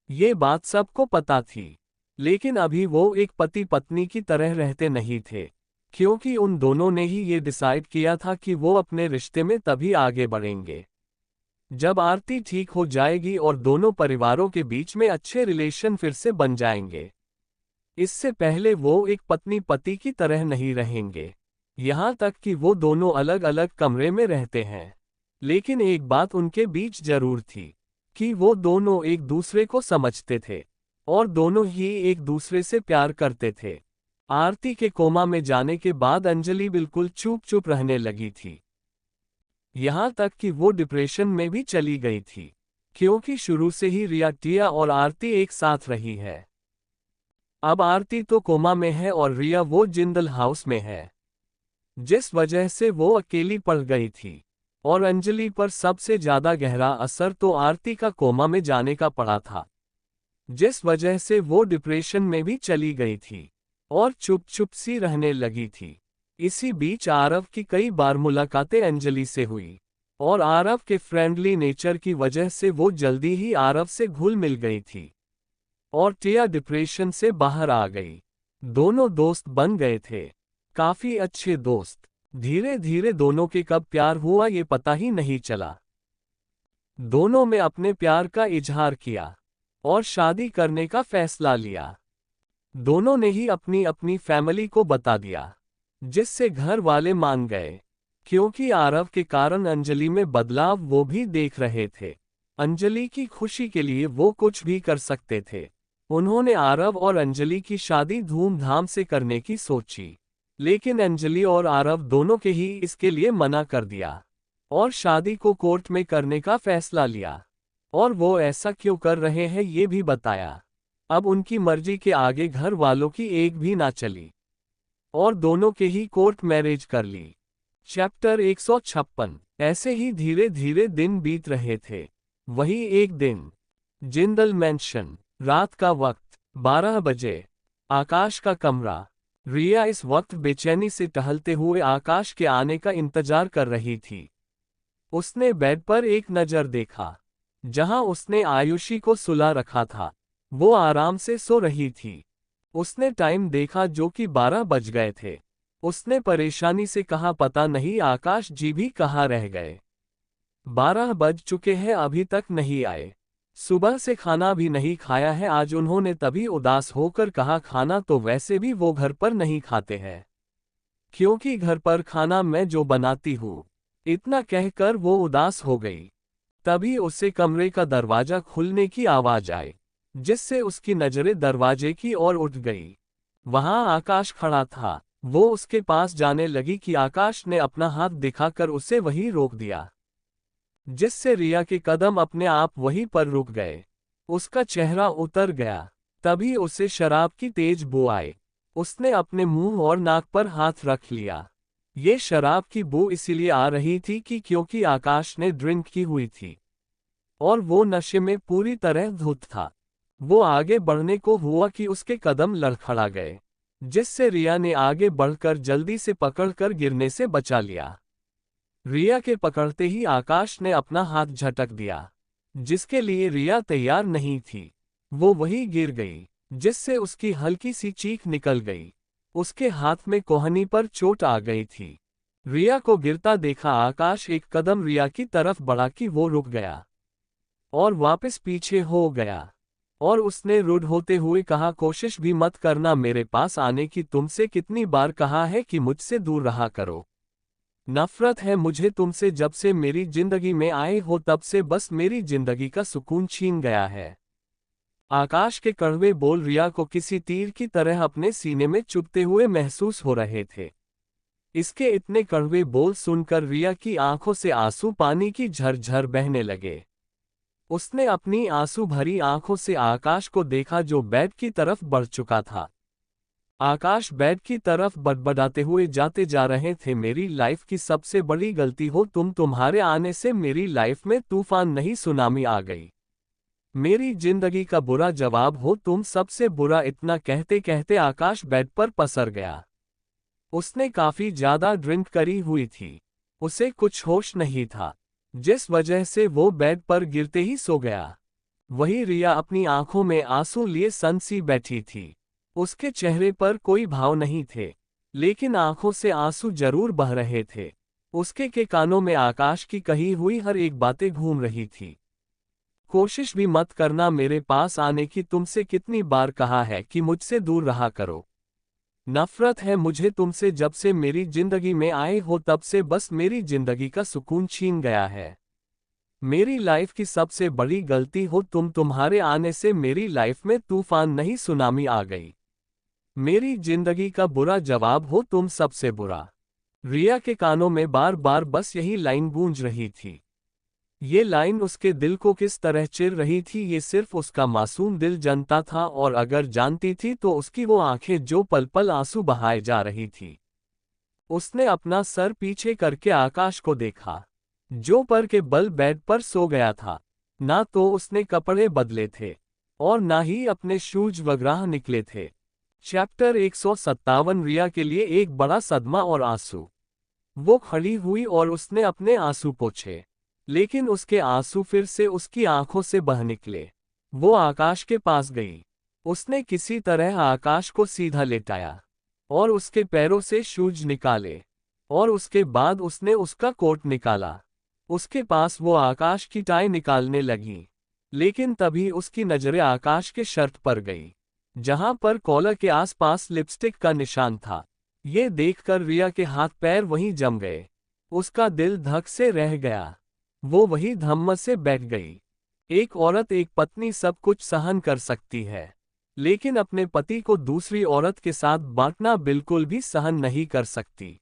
ये बात सबको पता थी, लेकिन अभी वो एक पति पत्नी की तरह रहते नहीं थे, क्योंकि उन दोनों ने ही ये डिसाइड किया था कि वो अपने रिश्ते में तभी आगे बढ़ेंगे जब आरती ठीक हो जाएगी और दोनों परिवारों के बीच में अच्छे रिलेशन फिर से बन जाएंगे। इससे पहले वो एक पत्नी पति की तरह नहीं रहेंगे। यहाँ तक कि वो दोनों अलग अलग कमरे में रहते हैं, लेकिन एक बात उनके बीच जरूर थी कि वो दोनों एक दूसरे को समझते थे और दोनों ही एक दूसरे से प्यार करते थे। आरती के कोमा में जाने के बाद अंजलि बिल्कुल चुप चुप रहने लगी थी। यहाँ तक कि वो डिप्रेशन में भी चली गई थी, क्योंकि शुरू से ही रिया, टिया और आरती एक साथ रही है। अब आरती तो कोमा में है और रिया वो जिंदल हाउस में है, जिस वजह से वो अकेली पड़ गई थी। और अंजलि पर सबसे ज्यादा गहरा असर तो आरती का कोमा में जाने का पड़ा था, जिस वजह से वो डिप्रेशन में भी चली गई थी और चुप चुप सी रहने लगी थी। इसी बीच आरव की कई बार मुलाकातें अंजलि से हुई और आरव के फ्रेंडली नेचर की वजह से वो जल्दी ही आरव से घुल मिल गई थी और टिया डिप्रेशन से बाहर आ गई। दोनों दोस्त बन गए थे, काफी अच्छे दोस्त। धीरे धीरे दोनों के कब प्यार हुआ ये पता ही नहीं चला। दोनों में अपने प्यार का इजहार किया और शादी करने का फैसला लिया। दोनों ने ही अपनी अपनी फैमिली को बता दिया, जिससे घर वाले मान गए, क्योंकि आरव के कारण अंजलि में बदलाव वो भी देख रहे थे। अंजलि की खुशी के लिए वो कुछ भी कर सकते थे। उन्होंने आरव और अंजलि की शादी धूमधाम से करने की सोची, लेकिन अंजलि और आरव दोनों के ही इसके लिए मना कर दिया और शादी को कोर्ट में करने का फैसला लिया। और वो ऐसा क्यों कर रहे हैं ये भी बताया। अब उनकी मर्जी के आगे घर वालों की एक भी ना चली और दोनों के ही कोर्ट मैरिज कर ली। चैप्टर 156। ऐसे ही धीरे धीरे दिन बीत रहे थे। वही एक दिन, जिंदल मैंशन, रात का वक्त 12 बजे। आकाश का कमरा। रिया इस वक्त बेचैनी से टहलते हुए आकाश के आने का इंतजार कर रही थी। उसने बेड पर एक नजर देखा, जहां उसने आयुषी को सुला रखा था। वो आराम से सो रही थी। उसने टाइम देखा जो कि 12 बज गए थे। उसने परेशानी से कहा, पता नहीं आकाश जी भी कहाँ रह गए। 12 बज चुके हैं, अभी तक नहीं आए। सुबह से खाना भी नहीं खाया है आज उन्होंने तभी उदास होकर कहा, खाना तो वैसे भी वो घर पर नहीं खाते हैं, क्योंकि घर पर खाना मैं जो बनाती हूँ। इतना कहकर वो उदास हो गई। तभी उसे कमरे का दरवाजा खुलने की आवाज आई, जिससे उसकी नजरें दरवाजे की ओर उठ गई। वहां आकाश खड़ा था। वो उसके पास जाने लगी कि आकाश ने अपना हाथ दिखाकर उसे वहीं रोक दिया, जिससे रिया के कदम अपने आप वहीं पर रुक गए। उसका चेहरा उतर गया। तभी उसे शराब की तेज बू आई। उसने अपने मुंह और नाक पर हाथ रख लिया। ये शराब की बू इसीलिए आ रही थी कि क्योंकि आकाश ने ड्रिंक की हुई थी और वो नशे में पूरी तरह धुत था। वो आगे बढ़ने को हुआ कि उसके कदम लड़खड़ा गए, जिससे रिया ने आगे बढ़कर जल्दी से पकड़कर गिरने से बचा लिया। रिया के पकड़ते ही आकाश ने अपना हाथ झटक दिया, जिसके लिए रिया तैयार नहीं थी। वो वहीं गिर गई, जिससे उसकी हल्की सी चीख निकल गई। उसके हाथ में कोहनी पर चोट आ गई थी। रिया को गिरता देखा आकाश एक कदम रिया की तरफ बढ़ा कि वो रुक गया और वापस पीछे हो गया। और उसने रूड होते हुए कहा, कोशिश भी मत करना मेरे पास आने की। तुमसे कितनी बार कहा है कि मुझसे दूर रहा करो। नफरत है मुझे तुमसे। जब से मेरी जिंदगी में आए हो तब से बस मेरी जिंदगी का सुकून छीन गया है। आकाश के कड़वे बोल रिया को किसी तीर की तरह अपने सीने में चुभते हुए महसूस हो रहे थे। इसके इतने कड़वे बोल सुनकर रिया की आंखों से आंसू पानी की झरझर बहने लगे। उसने अपनी आंसू भरी आंखों से आकाश को देखा जो बेड की तरफ बढ़ चुका था। आकाश बेड की तरफ बड़बड़ाते हुए जाते जा रहे थे, मेरी लाइफ की सबसे बड़ी गलती हो तुम, तुम्हारे आने से मेरी लाइफ में तूफान नहीं सुनामी आ गई। मेरी जिंदगी का बुरा जवाब हो तुम, सबसे बुरा। इतना कहते कहते आकाश बेड पर पसर गया। उसने काफी ज्यादा ड्रिंक करी हुई थी। उसे कुछ होश नहीं था, जिस वजह से वो बेड पर गिरते ही सो गया। वही रिया अपनी आंखों में आंसू लिए सनसी बैठी थी। उसके चेहरे पर कोई भाव नहीं थे, लेकिन आंखों से आंसू जरूर बह रहे थे। उसके के कानों में आकाश की कही हुई हर एक बातें घूम रही थी। कोशिश भी मत करना मेरे पास आने की, तुमसे कितनी बार कहा है कि मुझसे दूर रहा करो। नफरत है मुझे तुमसे, जब से मेरी जिंदगी में आए हो तब से बस मेरी जिंदगी का सुकून छीन गया है। मेरी लाइफ की सबसे बड़ी गलती हो तुम, तुम्हारे आने से मेरी लाइफ में तूफान नहीं सुनामी आ गई। मेरी जिंदगी का बुरा जवाब हो तुम, सबसे बुरा। रिया के कानों में बार बार बस यही लाइन गूंज रही थी। ये लाइन उसके दिल को किस तरह चिर रही थी ये सिर्फ उसका मासूम दिल जानता था, और अगर जानती थी तो उसकी वो आंखें जो पल पल आंसू बहाए जा रही थी। उसने अपना सर पीछे करके आकाश को देखा, जो पर के बल बेड पर सो गया था। ना तो उसने कपड़े बदले थे और ना ही अपने शूज वगैरह निकले थे। चैप्टर 157 रिया के लिए एक बड़ा सदमा और आंसू। वो खड़ी हुई और उसने अपने आंसू पोंछे, लेकिन उसके आंसू फिर से उसकी आंखों से बह निकले। वो आकाश के पास गई। उसने किसी तरह आकाश को सीधा लेटाया और उसके पैरों से शूज निकाले, और उसके बाद उसने उसका कोट निकाला। उसके पास वो आकाश की टाई निकालने लगी, लेकिन तभी उसकी नजरें आकाश के शर्ट पर गई, जहां पर कॉलर के आसपास लिपस्टिक का निशान था। ये देखकर रिया के हाथ पैर वहीं जम गए। उसका दिल धक से रह गया। वो वही धम्म से बैठ गई। एक औरत, एक पत्नी सब कुछ सहन कर सकती है, लेकिन अपने पति को दूसरी औरत के साथ बांटना बिल्कुल भी सहन नहीं कर सकती।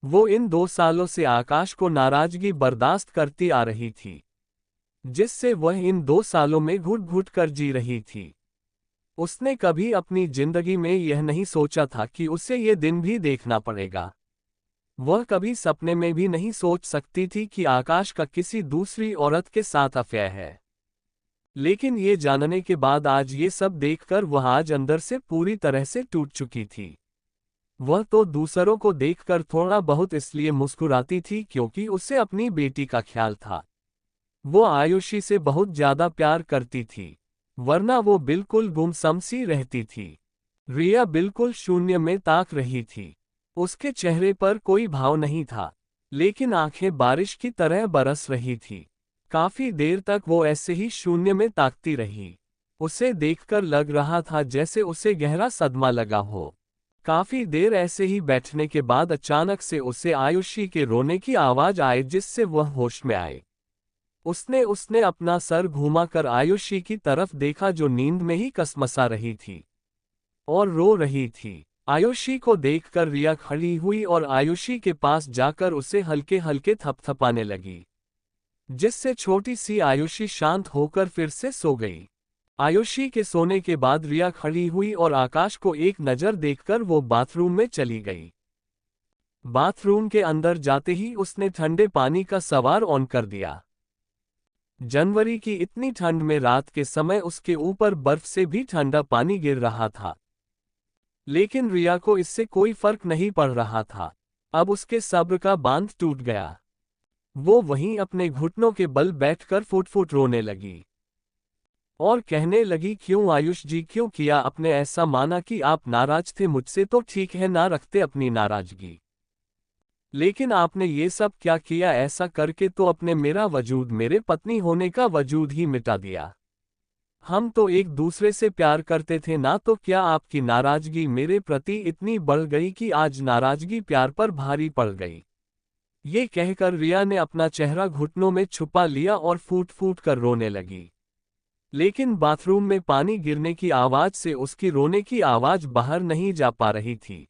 वो इन 2 सालों से आकाश को नाराजगी बर्दाश्त करती आ रही थी, जिससे वह इन 2 सालों में घुट घुट कर जी रही थी। उसने कभी अपनी जिंदगी में यह नहीं सोचा था कि उसे ये दिन भी देखना पड़ेगा। वह कभी सपने में भी नहीं सोच सकती थी कि आकाश का किसी दूसरी औरत के साथ अफेयर है। लेकिन ये जानने के बाद आज ये सब देखकर वह आज अंदर से पूरी तरह से टूट चुकी थी। वह तो दूसरों को देखकर थोड़ा बहुत इसलिए मुस्कुराती थी क्योंकि उसे अपनी बेटी का ख्याल था। वो आयुषी से बहुत ज्यादा प्यार करती थी, वरना वो बिल्कुल गुमसुम सी रहती थी। रिया बिल्कुल शून्य में ताक रही थी। उसके चेहरे पर कोई भाव नहीं था, लेकिन आंखें बारिश की तरह बरस रही थी। काफी देर तक वो ऐसे ही शून्य में ताकती रही। उसे देखकर लग रहा था जैसे उसे गहरा सदमा लगा हो। काफी देर ऐसे ही बैठने के बाद अचानक से उसे आयुषी के रोने की आवाज आई, जिससे वह होश में आए। उसने उसने अपना सर घुमाकर आयुषी की तरफ देखा, जो नींद में ही कसमसा रही थी और रो रही थी। आयुषी को देखकर रिया खड़ी हुई और आयुषी के पास जाकर उसे हल्के हल्के थपथपाने लगी, जिससे छोटी सी आयुषी शांत होकर फिर से सो गई। आयुषी के सोने के बाद रिया खड़ी हुई और आकाश को एक नज़र देखकर वो बाथरूम में चली गई। बाथरूम के अंदर जाते ही उसने ठंडे पानी का सवार ऑन कर दिया। जनवरी की इतनी ठंड में रात के समय उसके ऊपर बर्फ से भी ठंडा पानी गिर रहा था, लेकिन रिया को इससे कोई फर्क नहीं पड़ रहा था। अब उसके सब्र का बांध टूट गया। वो वहीं अपने घुटनों के बल बैठकर फुट फुट रोने लगी और कहने लगी, क्यों आयुष जी, क्यों किया आपने ऐसा? माना कि आप नाराज थे मुझसे तो ठीक है, ना रखते अपनी नाराजगी, लेकिन आपने ये सब क्या किया? ऐसा करके तो अपने मेरा वजूद, मेरे पत्नी होने का वजूद ही मिटा दिया। हम तो एक दूसरे से प्यार करते थे ना, तो क्या आपकी नाराजगी मेरे प्रति इतनी बढ़ गई कि आज नाराजगी प्यार पर भारी पड़ गई? ये कहकर रिया ने अपना चेहरा घुटनों में छुपा लिया और फूट फूट कर रोने लगी। लेकिन बाथरूम में पानी गिरने की आवाज से उसकी रोने की आवाज बाहर नहीं जा पा रही थी।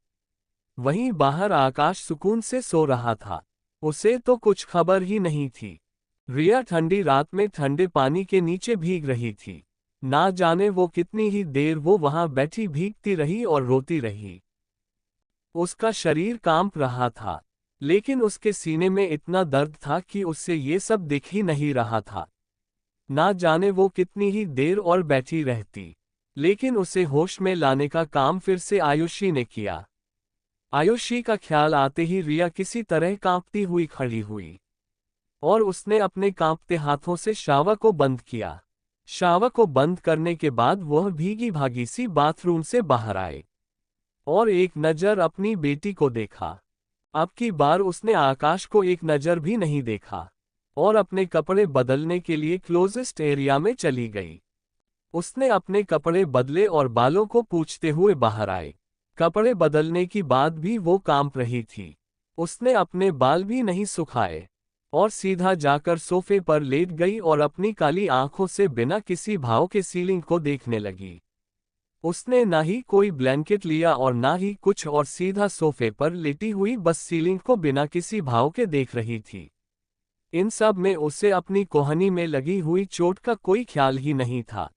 वहीं बाहर आकाश सुकून से सो रहा था। उसे तो कुछ खबर ही नहीं थी। रिया ठंडी रात में ठंडे पानी के नीचे भीग रही थी। ना जाने वो कितनी ही देर वो वहां बैठी भीगती रही और रोती रही। उसका शरीर कांप रहा था, लेकिन उसके सीने में इतना दर्द था कि उससे ये सब दिख ही नहीं रहा था। ना जाने वो कितनी ही देर और बैठी रहती, लेकिन उसे होश में लाने का काम फिर से आयुषी ने किया। आयुषी का ख्याल आते ही रिया किसी तरह कांपती हुई खड़ी हुई और उसने अपने कांपते हाथों से शावर को बंद किया। शावर को बंद करने के बाद वह भीगी भागी सी बाथरूम से बाहर आए और एक नज़र अपनी बेटी को देखा। अब की बार उसने आकाश को एक नज़र भी नहीं देखा और अपने कपड़े बदलने के लिए क्लोजेस्ट एरिया में चली गई। उसने अपने कपड़े बदले और बालों को पूछते हुए बाहर आए। कपड़े बदलने की बाद भी वो कांप रही थी। उसने अपने बाल भी नहीं सुखाए और सीधा जाकर सोफे पर लेट गई और अपनी काली आंखों से बिना किसी भाव के सीलिंग को देखने लगी। उसने ना ही कोई ब्लैंकेट लिया और ना ही कुछ और सीधा सोफे पर लेटी हुई बस सीलिंग को बिना किसी भाव के देख रही थी। इन सब में उसे अपनी कोहनी में लगी हुई चोट का कोई ख्याल ही नहीं था।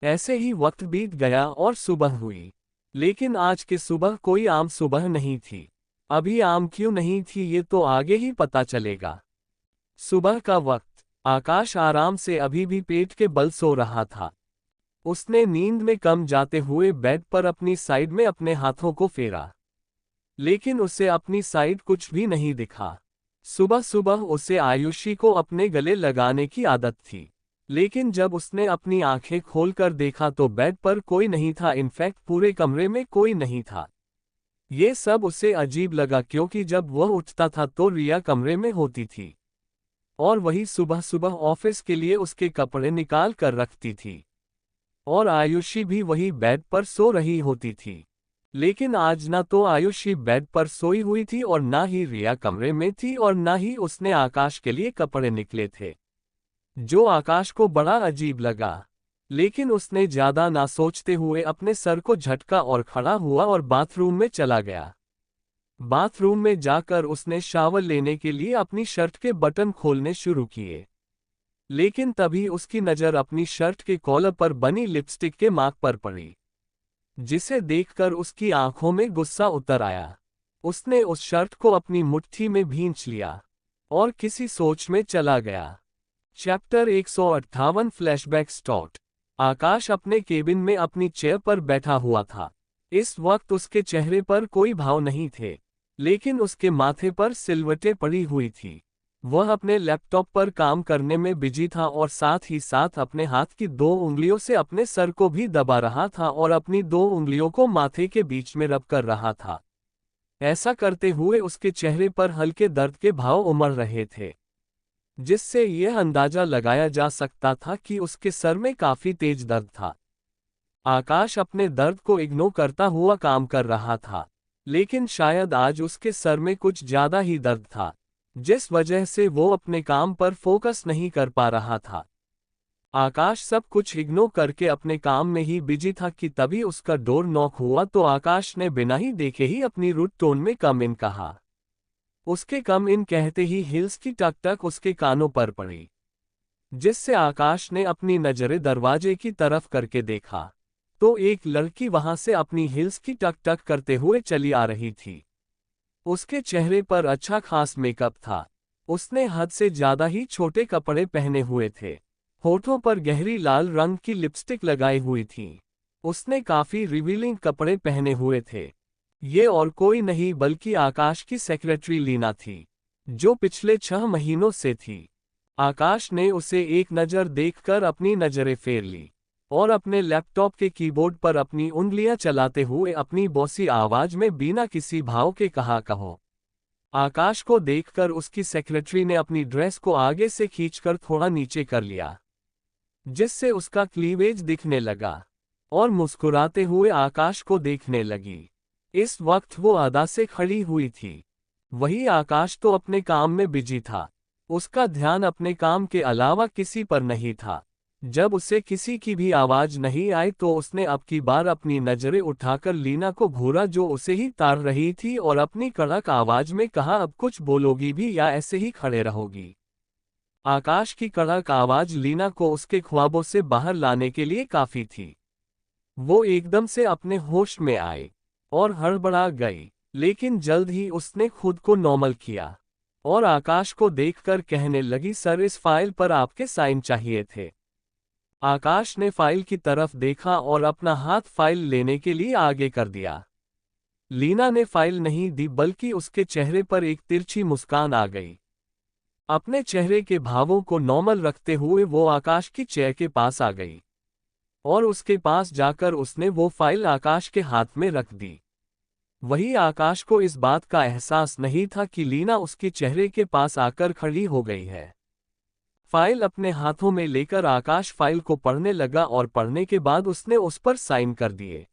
ऐसे ही वक्त बीत गया और सुबह हुई, लेकिन आज की सुबह कोई आम सुबह नहीं थी। अभी आम क्यों नहीं थी ये तो आगे ही पता चलेगा। सुबह का वक्त, आकाश आराम से अभी भी पेट के बल सो रहा था। उसने नींद में कम जाते हुए बेड पर अपनी साइड में अपने हाथों को फेरा, लेकिन उसे अपनी साइड कुछ भी नहीं दिखा। सुबह सुबह उसे आयुषी को अपने गले लगाने की आदत थी, लेकिन जब उसने अपनी आंखें खोलकर देखा तो बेड पर कोई नहीं था। इनफैक्ट पूरे कमरे में कोई नहीं था। ये सब उसे अजीब लगा क्योंकि जब वह उठता था तो रिया कमरे में होती थी और वही सुबह सुबह ऑफिस के लिए उसके कपड़े निकाल कर रखती थी और आयुषी भी वही बेड पर सो रही होती थी। लेकिन आज ना तो आयुषी बेड पर सोई हुई थी और ना ही रिया कमरे में थी और ना ही उसने आकाश के लिए कपड़े निकले थे, जो आकाश को बड़ा अजीब लगा। लेकिन उसने ज्यादा ना सोचते हुए अपने सर को झटका और खड़ा हुआ और बाथरूम में चला गया। बाथरूम में जाकर उसने शावर लेने के लिए अपनी शर्ट के बटन खोलने शुरू किए, लेकिन तभी उसकी नज़र अपनी शर्ट के कॉलर पर बनी लिपस्टिक के मार्क पर पड़ी, जिसे देखकर उसकी आंखों में गुस्सा उतर आया। उसने उस शर्ट को अपनी मुट्ठी में भींच लिया और किसी सोच में चला गया। Chapter 158 flashback start. आकाश अपने केबिन में अपनी चेयर पर बैठा हुआ था। इस वक्त उसके चेहरे पर कोई भाव नहीं थे, लेकिन उसके माथे पर सिलवटें पड़ी हुई थी। वह अपने लैपटॉप पर काम करने में बिजी था और साथ ही साथ अपने हाथ की 2 उंगलियों से अपने सर को भी दबा रहा था और अपनी 2 उंगलियों को माथे के बीच में रब कर रहा था। ऐसा करते हुए उसके चेहरे पर हल्के दर्द के भाव उमड़ रहे थे, जिससे यह अंदाजा लगाया जा सकता था कि उसके सर में काफी तेज दर्द था। आकाश अपने दर्द को इग्नोर करता हुआ काम कर रहा था, लेकिन शायद आज उसके सर में कुछ ज्यादा ही दर्द था, जिस वजह से वो अपने काम पर फोकस नहीं कर पा रहा था। आकाश सब कुछ इग्नोर करके अपने काम में ही बिजी था कि तभी उसका डोर नॉक हुआ तो आकाश ने बिना ही देखे ही अपनी रूट टोन में कम इन कहा। उसके कम इन कहते ही हिल्स की टक टक उसके कानों पर पड़ी, जिससे आकाश ने अपनी नजरें दरवाजे की तरफ करके देखा तो एक लड़की वहां से अपनी हिल्स की टक टक करते हुए चली आ रही थी। उसके चेहरे पर अच्छा खास मेकअप था। उसने हद से ज्यादा ही छोटे कपड़े पहने हुए थे। होठों पर गहरी लाल रंग की लिपस्टिक लगाई हुई थी। उसने काफी रिवीलिंग कपड़े पहने हुए थे। ये और कोई नहीं बल्कि आकाश की सेक्रेटरी लीना थी, जो पिछले 6 महीनों से थी। आकाश ने उसे एक नज़र देखकर अपनी नजरें फेर ली और अपने लैपटॉप के कीबोर्ड पर अपनी उंगलियां चलाते हुए अपनी बॉसी आवाज में बिना किसी भाव के कहा, कहो। आकाश को देखकर उसकी सेक्रेटरी ने अपनी ड्रेस को आगे से खींचकर थोड़ा नीचे कर लिया, जिससे उसका क्लीवेज दिखने लगा और मुस्कुराते हुए आकाश को देखने लगी। इस वक्त वो अदा से खड़ी हुई थी। वही आकाश तो अपने काम में बिजी था। उसका ध्यान अपने काम के अलावा किसी पर नहीं था। जब उसे किसी की भी आवाज नहीं आई तो उसने अब की बार अपनी नजरें उठाकर लीना को घूरा, जो उसे ही ताड़ रही थी, और अपनी कड़क आवाज में कहा, अब कुछ बोलोगी भी या ऐसे ही खड़े रहोगी। आकाश की कड़क आवाज लीना को उसके ख्वाबों से बाहर लाने के लिए काफी थी। वो एकदम से अपने होश में आई और हड़बड़ा गई, लेकिन जल्द ही उसने खुद को नॉर्मल किया और आकाश को देखकर कहने लगी, सर इस फाइल पर आपके साइन चाहिए थे। आकाश ने फाइल की तरफ देखा और अपना हाथ फाइल लेने के लिए आगे कर दिया। लीना ने फाइल नहीं दी, बल्कि उसके चेहरे पर एक तिरछी मुस्कान आ गई। अपने चेहरे के भावों को नॉर्मल रखते हुए वो आकाश की चेयर के पास आ गई और उसके पास जाकर उसने वो फाइल आकाश के हाथ में रख दी। वही आकाश को इस बात का एहसास नहीं था कि लीना उसके चेहरे के पास आकर खड़ी हो गई है। फाइल अपने हाथों में लेकर आकाश फाइल को पढ़ने लगा और पढ़ने के बाद उसने उस पर साइन कर दिए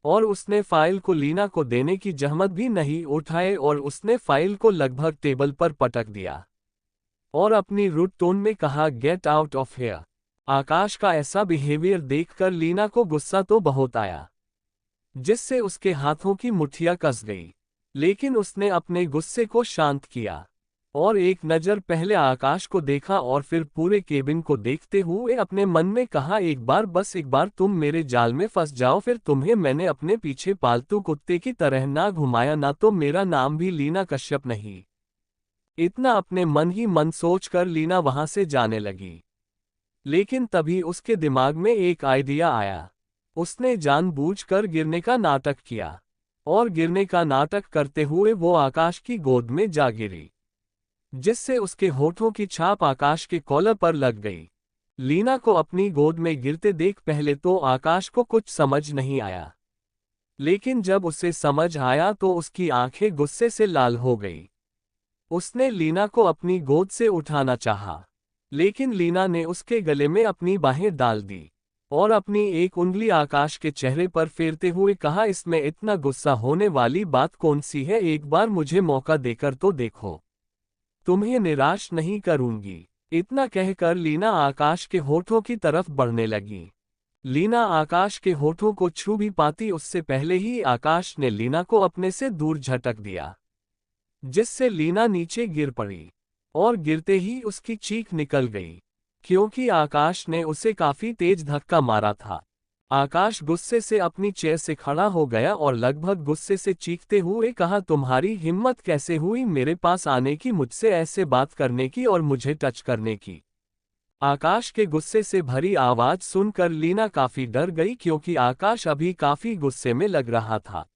और उसने फाइल को लीना को देने की जहमत भी नहीं उठाए और उसने फाइल को लगभग टेबल पर पटक दिया और अपनी रूड टोन में कहा, गेट आउट ऑफ हियर। आकाश का ऐसा बिहेवियर देखकर लीना को गुस्सा तो बहुत आया, जिससे उसके हाथों की मुट्ठियां कस गई, लेकिन उसने अपने गुस्से को शांत किया और एक नज़र पहले आकाश को देखा और फिर पूरे केबिन को देखते हुए अपने मन में कहा, एक बार बस एक बार तुम मेरे जाल में फंस जाओ, फिर तुम्हें मैंने अपने पीछे पालतू कुत्ते की तरह ना घुमाया ना तो मेरा नाम भी लीना कश्यप नहीं। इतना अपने मन ही मन सोचकर लीना वहां से जाने लगी, लेकिन तभी उसके दिमाग में एक आइडिया आया। उसने जानबूझकर गिरने का नाटक किया और गिरने का नाटक करते हुए वो आकाश की गोद में जा गिरी, जिससे उसके होठों की छाप आकाश के कॉलर पर लग गई। लीना को अपनी गोद में गिरते देख पहले तो आकाश को कुछ समझ नहीं आया, लेकिन जब उसे समझ आया तो उसकी आंखें गुस्से से लाल हो गई। उसने लीना को अपनी गोद से उठाना चाहा, लेकिन लीना ने उसके गले में अपनी बाहें डाल दी और अपनी एक उंगली आकाश के चेहरे पर फेरते हुए कहा, इसमें इतना गुस्सा होने वाली बात कौन सी है, एक बार मुझे मौका देकर तो देखो, तुम्हें निराश नहीं करूंगी। इतना कहकर लीना आकाश के होठों की तरफ बढ़ने लगी। लीना आकाश के होठों को छू भी पाती उससे पहले ही आकाश ने लीना को अपने से दूर झटक दिया, जिससे लीना नीचे गिर पड़ी और गिरते ही उसकी चीख निकल गई, क्योंकि आकाश ने उसे काफी तेज धक्का मारा था। आकाश गुस्से से अपनी चेयर से खड़ा हो गया और लगभग गुस्से से चीखते हुए कहा, तुम्हारी हिम्मत कैसे हुई मेरे पास आने की, मुझसे ऐसे बात करने की और मुझे टच करने की। आकाश के गुस्से से भरी आवाज सुनकर लीना काफी डर गई, क्योंकि आकाश अभी काफी गुस्से में लग रहा था।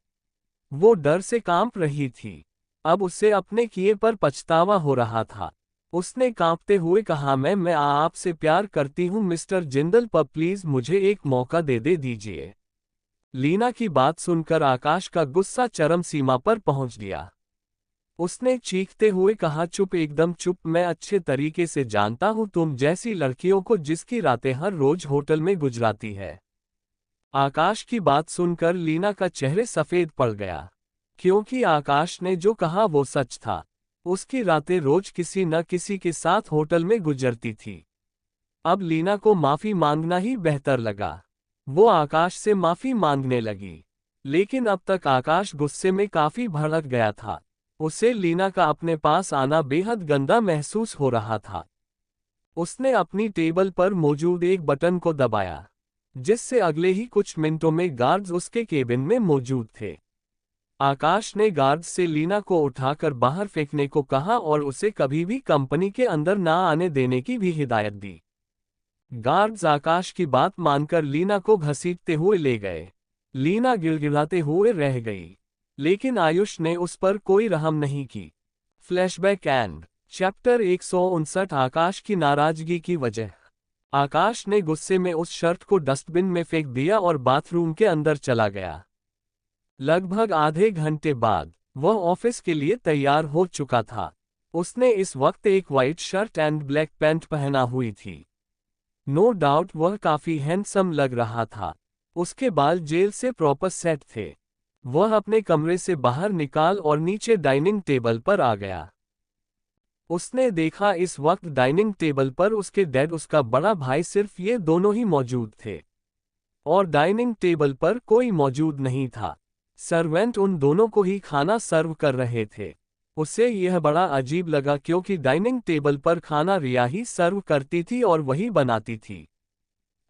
वो डर से कांप रही थी। अब उसे अपने किए पर पछतावा हो रहा था। उसने कांपते हुए कहा, मैं आपसे प्यार करती हूँ मिस्टर जिंदल, पर प्लीज मुझे एक मौका दे दीजिए। लीना की बात सुनकर आकाश का गुस्सा चरम सीमा पर पहुंच गया। उसने चीखते हुए कहा, चुप, एकदम चुप, मैं अच्छे तरीके से जानता हूं तुम जैसी लड़कियों को जिसकी रातें हर रोज होटल में गुजराती है। आकाश की बात सुनकर लीना का चेहरे सफेद पड़ गया, क्योंकि आकाश ने जो कहा वो सच था। उसकी रातें रोज किसी न किसी के साथ होटल में गुजरती थी। अब लीना को माफी मांगना ही बेहतर लगा। वो आकाश से माफी मांगने लगी, लेकिन अब तक आकाश गुस्से में काफी भड़क गया था। उसे लीना का अपने पास आना बेहद गंदा महसूस हो रहा था। उसने अपनी टेबल पर मौजूद एक बटन को दबाया, जिससे अगले ही कुछ मिनटों में गार्ड्स उसके केबिन में मौजूद थे। आकाश ने गार्ड से लीना को उठाकर बाहर फेंकने को कहा और उसे कभी भी कंपनी के अंदर ना आने देने की भी हिदायत दी। गार्ड्स आकाश की बात मानकर लीना को घसीटते हुए ले गए। लीना गिड़गिड़ाते हुए रह गई, लेकिन आयुष ने उस पर कोई रहम नहीं की। फ्लैशबैक एंड चैप्टर 159 आकाश की नाराजगी की वजह। आकाश ने गुस्से में उस शर्ट को डस्टबिन में फेंक दिया और बाथरूम के अंदर चला गया। लगभग आधे घंटे बाद वह ऑफिस के लिए तैयार हो चुका था। उसने इस वक्त एक white shirt and black pant पहना हुई थी। नो डाउट वह काफी हैंडसम लग रहा था। उसके बाल जेल से प्रॉपर सेट थे। वह अपने कमरे से बाहर निकाल और नीचे डाइनिंग टेबल पर आ गया। उसने देखा इस वक्त डाइनिंग टेबल पर उसके डैड, उसका बड़ा भाई, सिर्फ ये दोनों ही मौजूद थे और डाइनिंग टेबल पर कोई मौजूद नहीं था। सर्वेंट उन दोनों को ही खाना सर्व कर रहे थे। उसे यह बड़ा अजीब लगा क्योंकि डाइनिंग टेबल पर खाना रिया ही सर्व करती थी और वही बनाती थी।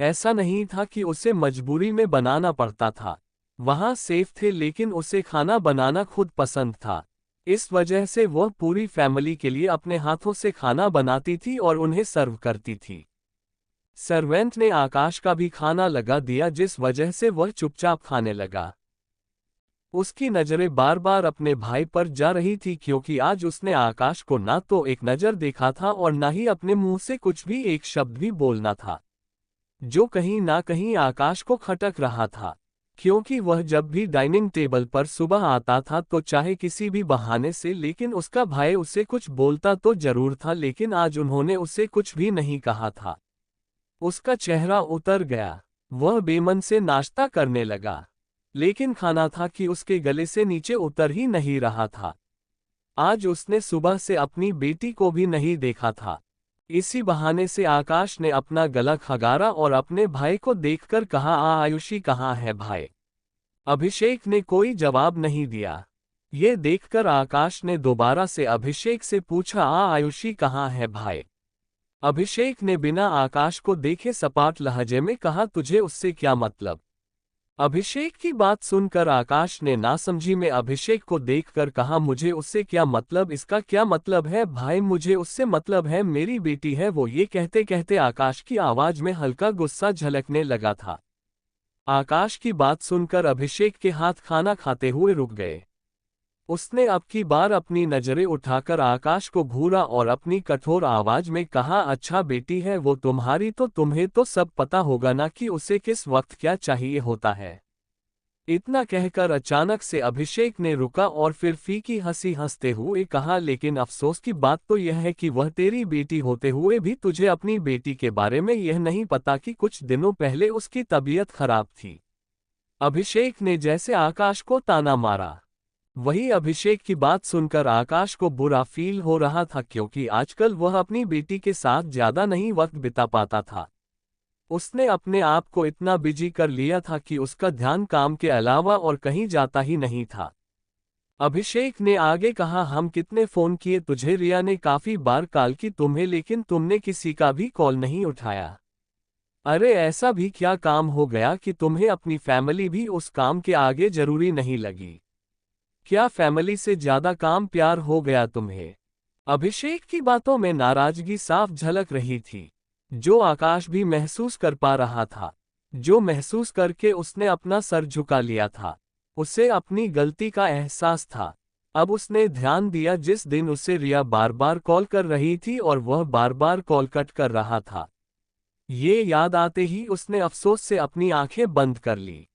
ऐसा नहीं था कि उसे मजबूरी में बनाना पड़ता था। वहाँ सेफ थे लेकिन उसे खाना बनाना खुद पसंद था। इस वजह से वह पूरी फैमिली के लिए अपने हाथों से खाना बनाती थी और उन्हें सर्व करती थी। सर्वेंट ने आकाश का भी खाना लगा दिया जिस वजह से वह चुपचाप खाने लगा। उसकी नजरें बार बार अपने भाई पर जा रही थी क्योंकि आज उसने आकाश को ना तो एक नजर देखा था और ना ही अपने मुंह से कुछ भी एक शब्द भी बोलना था, जो कहीं ना कहीं आकाश को खटक रहा था। क्योंकि वह जब भी डाइनिंग टेबल पर सुबह आता था तो चाहे किसी भी बहाने से, लेकिन उसका भाई उसे कुछ बोलता तो जरूर था, लेकिन आज उन्होंने उसे कुछ भी नहीं कहा था। उसका चेहरा उतर गया। वह बेमन से नाश्ता करने लगा, लेकिन खाना था कि उसके गले से नीचे उतर ही नहीं रहा था। आज उसने सुबह से अपनी बेटी को भी नहीं देखा था। इसी बहाने से आकाश ने अपना गला खगारा और अपने भाई को देखकर कहा, आयुषी कहाँ है भाई? अभिषेक ने कोई जवाब नहीं दिया। ये देखकर आकाश ने दोबारा से अभिषेक से पूछा, आयुषी कहाँ है भाई? अभिषेक ने बिना आकाश को देखे सपाट लहजे में कहा, तुझे उससे क्या मतलब? अभिषेक की बात सुनकर आकाश ने नासमझी में अभिषेक को देखकर कहा, मुझे उससे क्या मतलब? इसका क्या मतलब है भाई? मुझे उससे मतलब है, मेरी बेटी है वो। ये कहते कहते आकाश की आवाज में हल्का गुस्सा झलकने लगा था। आकाश की बात सुनकर अभिषेक के हाथ खाना खाते हुए रुक गए। उसने अब की बार अपनी नजरें उठाकर आकाश को घूरा और अपनी कठोर आवाज में कहा, अच्छा बेटी है वो तुम्हारी तो तुम्हें तो सब पता होगा ना कि उसे किस वक्त क्या चाहिए होता है। इतना कहकर अचानक से अभिषेक ने रुका और फिर फीकी हंसी हंसते हुए कहा, लेकिन अफसोस की बात तो यह है कि वह तेरी बेटी होते हुए भी तुझे अपनी बेटी के बारे में यह नहीं पता कि कुछ दिनों पहले उसकी तबीयत खराब थी। अभिषेक ने जैसे आकाश को ताना मारा। वही अभिषेक की बात सुनकर आकाश को बुरा फील हो रहा था क्योंकि आजकल वह अपनी बेटी के साथ ज्यादा नहीं वक्त बिता पाता था। उसने अपने आप को इतना बिजी कर लिया था कि उसका ध्यान काम के अलावा और कहीं जाता ही नहीं था। अभिषेक ने आगे कहा, हम कितने फोन किए तुझे, रिया ने काफी बार कॉल की तुम्हें, लेकिन तुमने किसी का भी कॉल नहीं उठाया। अरे ऐसा भी क्या काम हो गया कि तुम्हें अपनी फैमिली भी उस काम के आगे जरूरी नहीं लगी? क्या फैमिली से ज्यादा काम प्यार हो गया तुम्हें? अभिषेक की बातों में नाराजगी साफ झलक रही थी, जो आकाश भी महसूस कर पा रहा था। जो महसूस करके उसने अपना सर झुका लिया था। उसे अपनी गलती का एहसास था। अब उसने ध्यान दिया जिस दिन उसे रिया बार बार कॉल कर रही थी और वह बार बार कॉल कट कर रहा था। ये याद आते ही उसने अफसोस से अपनी आंखें बंद कर ली।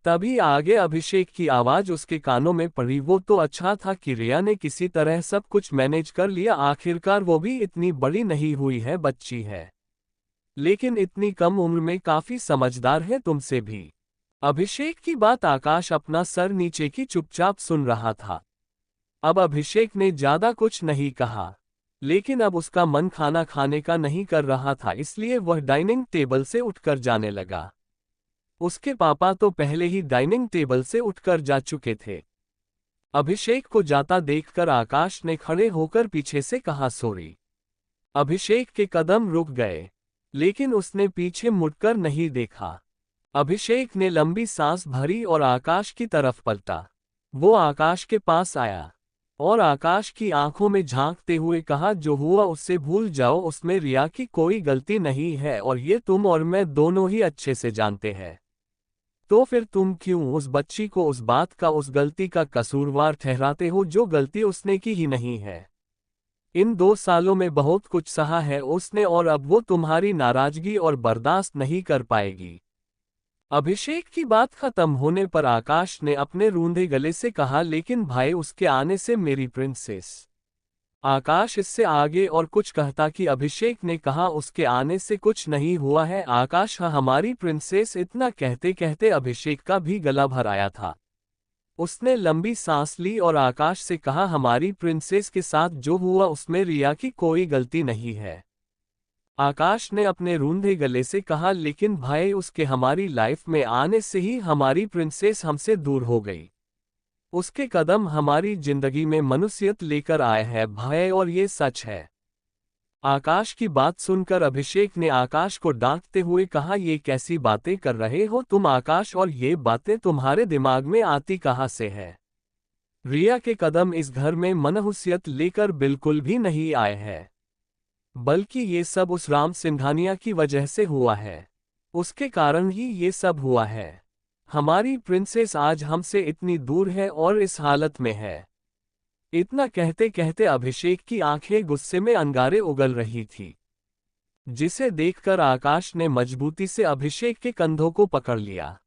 तभी आगे अभिषेक की आवाज उसके कानों में पड़ी, वो तो अच्छा था कि रिया ने किसी तरह सब कुछ मैनेज कर लिया, आखिरकार वो भी इतनी बड़ी नहीं हुई है, बच्ची है, लेकिन इतनी कम उम्र में काफी समझदार है तुमसे भी। अभिषेक की बात आकाश अपना सर नीचे की चुपचाप सुन रहा था। अब अभिषेक ने ज्यादा कुछ नहीं कहा, लेकिन अब उसका मन खाना खाने का नहीं कर रहा था, इसलिए वह डाइनिंग टेबल से उठकर जाने लगा। उसके पापा तो पहले ही डाइनिंग टेबल से उठकर जा चुके थे। अभिषेक को जाता देखकर आकाश ने खड़े होकर पीछे से कहा, सॉरी। अभिषेक के कदम रुक गए, लेकिन उसने पीछे मुड़कर नहीं देखा। अभिषेक ने लंबी सांस भरी और आकाश की तरफ पलटा। वो आकाश के पास आया और आकाश की आंखों में झांकते हुए कहा, जो हुआ उससे भूल जाओ, उसमें रिया की कोई गलती नहीं है और ये तुम और मैं दोनों ही अच्छे से जानते हैं। तो फिर तुम क्यों उस बच्ची को उस बात का, उस गलती का कसूरवार ठहराते हो जो गलती उसने की ही नहीं है? इन 2 सालों में बहुत कुछ सहा है उसने और अब वो तुम्हारी नाराजगी और बर्दाश्त नहीं कर पाएगी। अभिषेक की बात खत्म होने पर आकाश ने अपने रूंधे गले से कहा, लेकिन भाई उसके आने से मेरी प्रिंसेस। आकाश इससे आगे और कुछ कहता कि अभिषेक ने कहा, उसके आने से कुछ नहीं हुआ है आकाश, हाँ हमारी प्रिंसेस। इतना कहते कहते अभिषेक का भी गला भर आया था। उसने लंबी सांस ली और आकाश से कहा, हमारी प्रिंसेस के साथ जो हुआ उसमें रिया की कोई गलती नहीं है। आकाश ने अपने रूंधे गले से कहा, लेकिन भाई उसके हमारी लाइफ में आने से ही हमारी प्रिंसेस हमसे दूर हो गई। उसके कदम हमारी जिंदगी में मनुष्यत लेकर आए हैं भय, और ये सच है। आकाश की बात सुनकर अभिषेक ने आकाश को डांटते हुए कहा, ये कैसी बातें कर रहे हो तुम आकाश, और ये बातें तुम्हारे दिमाग में आती कहाँ से है? रिया के कदम इस घर में मनहूसियत लेकर बिल्कुल भी नहीं आए हैं, बल्कि ये सब उस राम सिंघानिया की वजह से हुआ है। उसके कारण ही ये सब हुआ है। हमारी प्रिंसेस आज हमसे इतनी दूर है और इस हालत में है। इतना कहते कहते अभिषेक की आंखें गुस्से में अंगारे उगल रही थी, जिसे देखकर आकाश ने मजबूती से अभिषेक के कंधों को पकड़ लिया,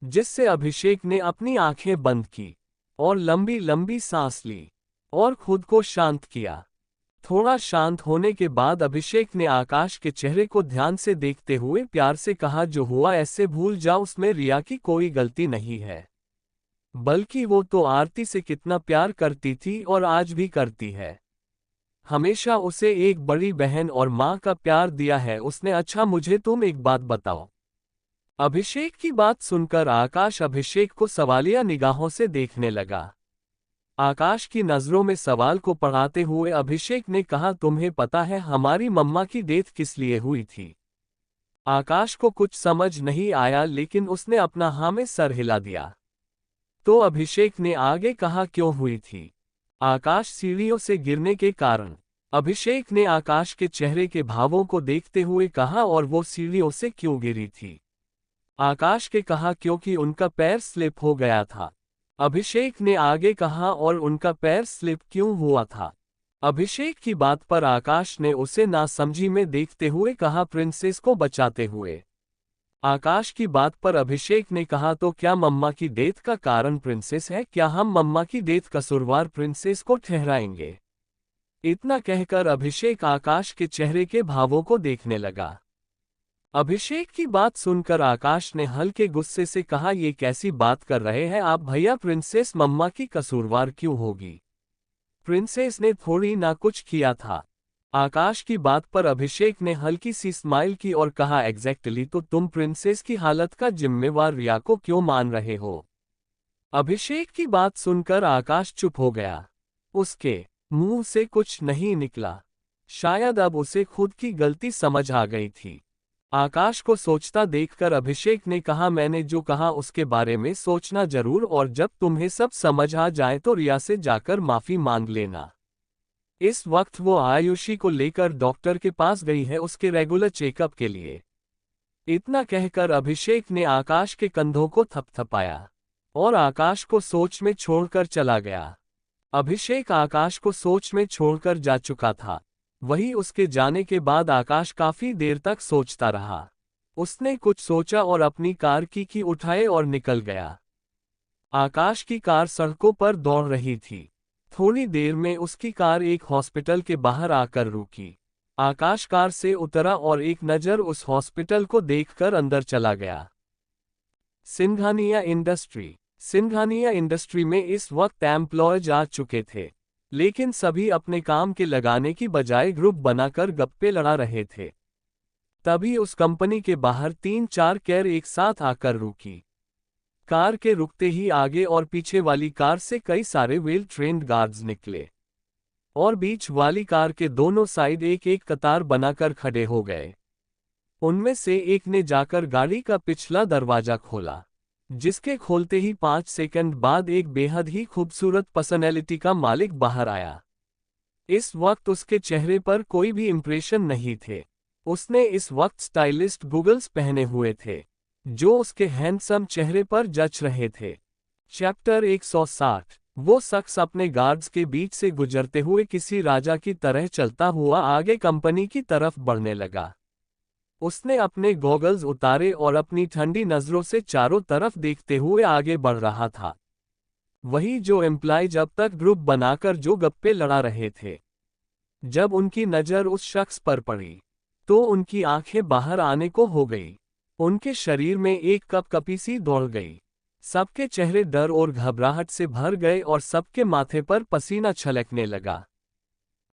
जिससे अभिषेक ने अपनी आंखें बंद की और लंबी लंबी सांस ली और खुद को शांत किया। थोड़ा शांत होने के बाद अभिषेक ने आकाश के चेहरे को ध्यान से देखते हुए प्यार से कहा, जो हुआ ऐसे भूल जाओ, उसमें रिया की कोई गलती नहीं है, बल्कि वो तो आरती से कितना प्यार करती थी और आज भी करती है। हमेशा उसे एक बड़ी बहन और माँ का प्यार दिया है उसने। अच्छा मुझे तुम एक बात बताओ। अभिषेक की बात सुनकर आकाश अभिषेक को सवालिया निगाहों से देखने लगा। आकाश की नजरों में सवाल को पढ़ाते हुए अभिषेक ने कहा, तुम्हें पता है हमारी मम्मा की डेथ किस लिए हुई थी? आकाश को कुछ समझ नहीं आया, लेकिन उसने अपना हाँ में सर हिला दिया। तो अभिषेक ने आगे कहा, क्यों हुई थी? आकाश सीढ़ियों से गिरने के कारण। अभिषेक ने आकाश के चेहरे के भावों को देखते हुए कहा, और वो सीढ़ियों से क्यों गिरी थी? आकाश के कहा, क्योंकि उनका पैर स्लिप हो गया था। अभिषेक ने आगे कहा, और उनका पैर स्लिप क्यों हुआ था? अभिषेक की बात पर आकाश ने उसे नासमझी में देखते हुए कहा, प्रिंसेस को बचाते हुए। आकाश की बात पर अभिषेक ने कहा, तो क्या मम्मा की डेथ का कारण प्रिंसेस है? क्या हम मम्मा की डेथ कसूरवार प्रिंसेस को ठहराएंगे? इतना कहकर अभिषेक आकाश के चेहरे के भावों को देखने लगा। अभिषेक की बात सुनकर आकाश ने हल्के गुस्से से कहा, ये कैसी बात कर रहे हैं आप भैया? प्रिंसेस मम्मा की कसूरवार क्यों होगी? प्रिंसेस ने थोड़ी ना कुछ किया था। आकाश की बात पर अभिषेक ने हल्की सी स्माइल की और कहा, एग्जैक्टली, तो तुम प्रिंसेस की हालत का जिम्मेवार रिया को क्यों मान रहे हो? अभिषेक की बात सुनकर आकाश चुप हो गया। उसके मुंह से कुछ नहीं निकला। शायद अब उसे खुद की गलती समझ आ गई थी। आकाश को सोचता देखकर अभिषेक ने कहा, मैंने जो कहा उसके बारे में सोचना जरूर, और जब तुम्हें सब समझ आ जाए तो रिया से जाकर माफी मांग लेना। इस वक्त वो आयुषी को लेकर डॉक्टर के पास गई है, उसके रेगुलर चेकअप के लिए। इतना कहकर अभिषेक ने आकाश के कंधों को थपथपाया और आकाश को सोच में छोड़कर चला गया। अभिषेक आकाश को सोच में छोड़कर जा चुका था। वही उसके जाने के बाद आकाश काफी देर तक सोचता रहा। उसने कुछ सोचा और अपनी कार की उठाए और निकल गया। आकाश की कार सड़कों पर दौड़ रही थी। थोड़ी देर में उसकी कार एक हॉस्पिटल के बाहर आकर रुकी। आकाश कार से उतरा और एक नज़र उस हॉस्पिटल को देखकर अंदर चला गया। सिंघानिया इंडस्ट्री में इस वक्त एम्प्लॉयज आ चुके थे, लेकिन सभी अपने काम के लगाने की बजाय ग्रुप बनाकर गप्पे लड़ा रहे थे। तभी उस कंपनी के बाहर 3-4 कार एक साथ आकर रुकी। कार के रुकते ही आगे और पीछे वाली कार से कई सारे वेल ट्रेन्ड गार्ड्स निकले और बीच वाली कार के दोनों साइड एक एक कतार बनाकर खड़े हो गए। उनमें से एक ने जाकर गाड़ी का पिछला दरवाजा खोला, जिसके खोलते ही 5 सेकंड बाद एक बेहद ही खूबसूरत पर्सनैलिटी का मालिक बाहर आया। इस वक्त उसके चेहरे पर कोई भी इंप्रेशन नहीं थे। उसने इस वक्त स्टाइलिस्ट गूगल्स पहने हुए थे, जो उसके हैंडसम चेहरे पर जच रहे थे। चैप्टर 160। वो शख्स अपने गार्ड्स के बीच से गुजरते हुए किसी राजा की तरह चलता हुआ आगे कंपनी की तरफ बढ़ने लगा। उसने अपने गॉगल्स उतारे और अपनी ठंडी नजरों से चारों तरफ देखते हुए आगे बढ़ रहा था। वही जो एम्प्लॉय अब तक ग्रुप बनाकर जो गप्पे लड़ा रहे थे। जब उनकी नज़र उस शख्स पर पड़ी, तो उनकी आंखें बाहर आने को हो गई। उनके शरीर में एक कपकपी सी दौड़ गई। सबके चेहरे डर और घबराहट से भर गए और सबके माथे पर पसीना छलकने लगा।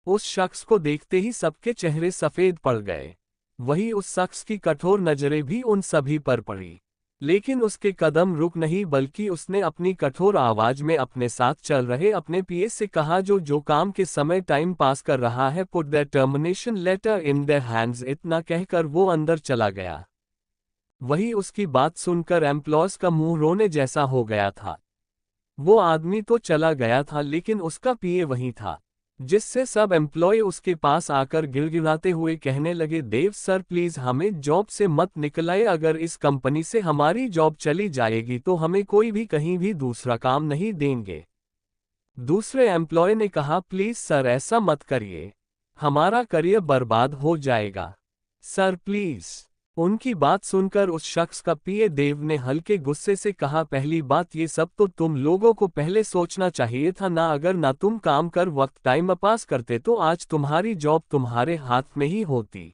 उस शख्स को देखते ही सबके चेहरे सफेद पड़ गए। वही उस शख्स की कठोर नजरें भी उन सभी पर पड़ी। लेकिन उसके कदम रुक नहीं, बल्कि उसने अपनी कठोर आवाज में अपने साथ चल रहे अपने पीए से कहा जो काम के समय टाइम पास कर रहा है, put that termination letter in their hands. इतना कहकर वो अंदर चला गया। वही उसकी बात सुनकर एम्प्लॉयज का मुंह रोने जैसा हो गया था। वो आदमी तो चला गया था, लेकिन उसका पीए वहीं था, जिससे सब एम्प्लॉय उसके पास आकर गिड़गिड़ाते हुए कहने लगे, देव सर प्लीज हमें जॉब से मत निकलाए, अगर इस कंपनी से हमारी जॉब चली जाएगी तो हमें कोई भी कहीं भी दूसरा काम नहीं देंगे। दूसरे एम्प्लॉय ने कहा, प्लीज सर ऐसा मत करिए, हमारा करियर बर्बाद हो जाएगा, सर प्लीज। उनकी बात सुनकर उस शख्स का पीए देव ने हल्के गुस्से से कहा, पहली बात ये सब तो तुम लोगों को पहले सोचना चाहिए था ना, अगर ना तुम काम कर वक्त टाइम पास करते तो आज तुम्हारी जॉब तुम्हारे हाथ में ही होती।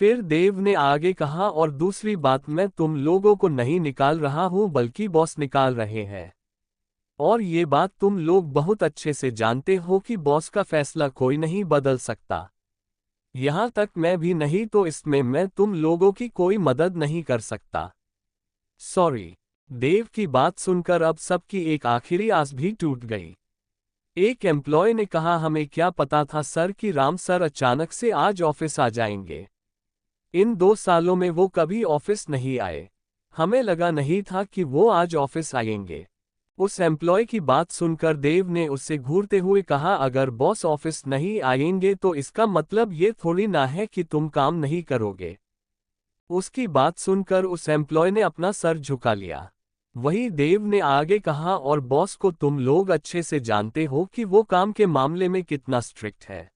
फिर देव ने आगे कहा, और दूसरी बात, मैं तुम लोगों को नहीं निकाल रहा हूं बल्कि बॉस निकाल रहे हैं, और ये बात तुम लोग बहुत अच्छे से जानते हो कि बॉस का फैसला कोई नहीं बदल सकता, यहां तक मैं भी नहीं, तो इसमें मैं तुम लोगों की कोई मदद नहीं कर सकता, सॉरी। देव की बात सुनकर अब सबकी एक आखिरी आस भी टूट गई। एक एम्प्लॉय ने कहा, हमें क्या पता था सर कि राम सर अचानक से आज ऑफिस आ जाएंगे। इन 2 सालों में वो कभी ऑफिस नहीं आए, हमें लगा नहीं था कि वो आज ऑफिस आएंगे। उस एम्प्लॉय की बात सुनकर देव ने उससे घूरते हुए कहा, अगर बॉस ऑफिस नहीं आएंगे तो इसका मतलब ये थोड़ी ना है कि तुम काम नहीं करोगे। उसकी बात सुनकर उस एम्प्लॉय ने अपना सर झुका लिया। वही देव ने आगे कहा, और बॉस को तुम लोग अच्छे से जानते हो कि वो काम के मामले में कितना स्ट्रिक्ट है,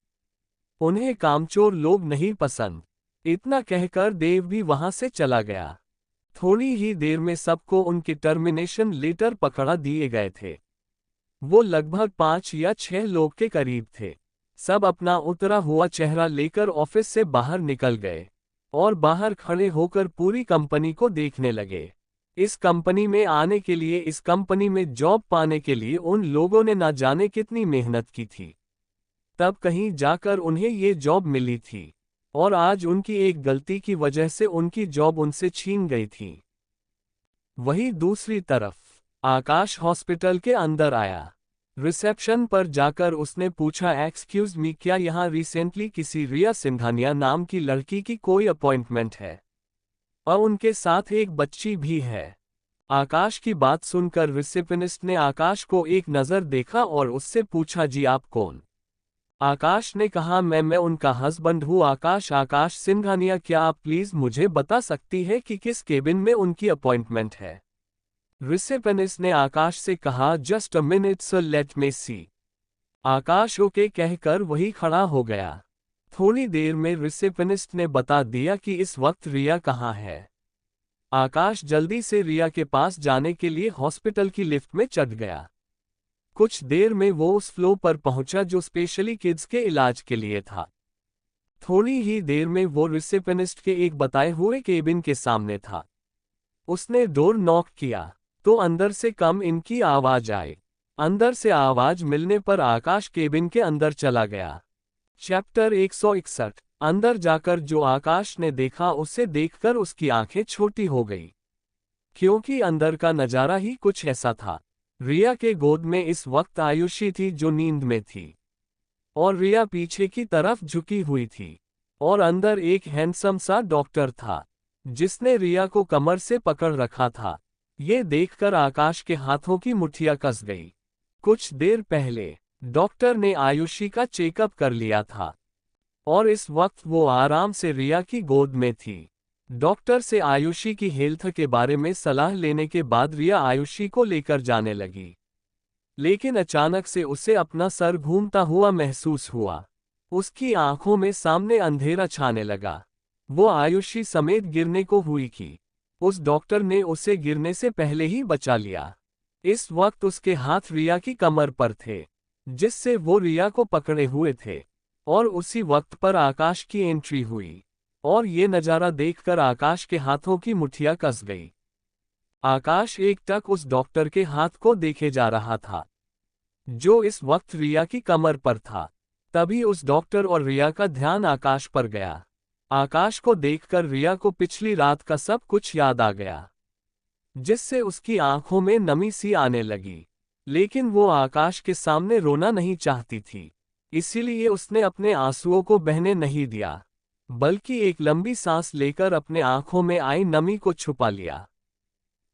उन्हें कामचोर लोग नहीं पसंद। इतना कहकर देव भी वहां से चला गया। थोड़ी ही देर में सबको उनके टर्मिनेशन लेटर पकड़ा दिए गए थे। वो लगभग 5 या 6 लोग के करीब थे। सब अपना उतरा हुआ चेहरा लेकर ऑफिस से बाहर निकल गए और बाहर खड़े होकर पूरी कंपनी को देखने लगे। इस कंपनी में आने के लिए, इस कंपनी में जॉब पाने के लिए उन लोगों ने ना जाने कितनी मेहनत की थी, तब कहीं जाकर उन्हें ये जॉब मिली थी, और आज उनकी एक गलती की वजह से उनकी जॉब उनसे छीन गई थी। वहीं दूसरी तरफ आकाश हॉस्पिटल के अंदर आया। रिसेप्शन पर जाकर उसने पूछा, एक्सक्यूज मी, क्या यहाँ रिसेंटली किसी रिया सिंघानिया नाम की लड़की की कोई अपॉइंटमेंट है? और उनके साथ एक बच्ची भी है। आकाश की बात सुनकर रिसेप्शनिस्ट ने आकाश को एक नज़र देखा और उससे पूछा, जी आप कौन? आकाश ने कहा, मैं उनका हस्बैंड हूँ, आकाश सिंघानिया। क्या आप प्लीज मुझे बता सकती है कि किस केबिन में उनकी अपॉइंटमेंट है? रिसेप्शनिस्ट ने आकाश से कहा, just a minute sir, let me see. Akash okay कहकर वही खड़ा हो गया। थोड़ी देर में रिसेप्शनिस्ट ने बता दिया कि इस वक्त रिया कहाँ है। आकाश जल्दी से रिया के पास जाने के लिए हॉस्पिटल की लिफ्ट में चढ़ गया। कुछ देर में वो उस फ्लोर पर पहुंचा जो स्पेशली किड्स के इलाज के लिए था। थोड़ी ही देर में वो रिसेप्शनिस्ट के एक बताए हुए केबिन के सामने था। उसने डोर नॉक किया तो अंदर से कम इनकी आवाज आई। अंदर से आवाज मिलने पर आकाश केबिन के अंदर चला गया। चैप्टर 161। अंदर जाकर जो आकाश ने देखा उसे देखकर उसकी आंखें छोटी हो गई, क्योंकि अंदर का नजारा ही कुछ ऐसा था। रिया के गोद में इस वक्त आयुषी थी जो नींद में थी, और रिया पीछे की तरफ झुकी हुई थी, और अंदर एक हैंडसम सा डॉक्टर था जिसने रिया को कमर से पकड़ रखा था। ये देखकर आकाश के हाथों की मुट्ठियां कस गई। कुछ देर पहले डॉक्टर ने आयुषी का चेकअप कर लिया था, और इस वक्त वो आराम से रिया की गोद में थी। डॉक्टर से आयुषी की हेल्थ के बारे में सलाह लेने के बाद रिया आयुषी को लेकर जाने लगी, लेकिन अचानक से उसे अपना सर घूमता हुआ महसूस हुआ। उसकी आंखों में सामने अंधेरा छाने लगा। वो आयुषी समेत गिरने को हुई थी। उस डॉक्टर ने उसे गिरने से पहले ही बचा लिया। इस वक्त उसके हाथ रिया की कमर पर थे, जिससे वो रिया को पकड़े हुए थे, और उसी वक्त पर आकाश की एंट्री हुई, और ये नज़ारा देखकर आकाश के हाथों की मुट्ठियां कस गई। आकाश एकटक उस डॉक्टर के हाथ को देखे जा रहा था, जो इस वक्त रिया की कमर पर था। तभी उस डॉक्टर और रिया का ध्यान आकाश पर गया। आकाश को देखकर रिया को पिछली रात का सब कुछ याद आ गया। जिससे उसकी आंखों में नमी सी आने लगी। लेकिन वो आकाश के सामने रोना नहीं चाहती थी, इसीलिए उसने अपने आंसुओं को बहने नहीं दिया, बल्कि एक लंबी सांस लेकर अपने आंखों में आई नमी को छुपा लिया।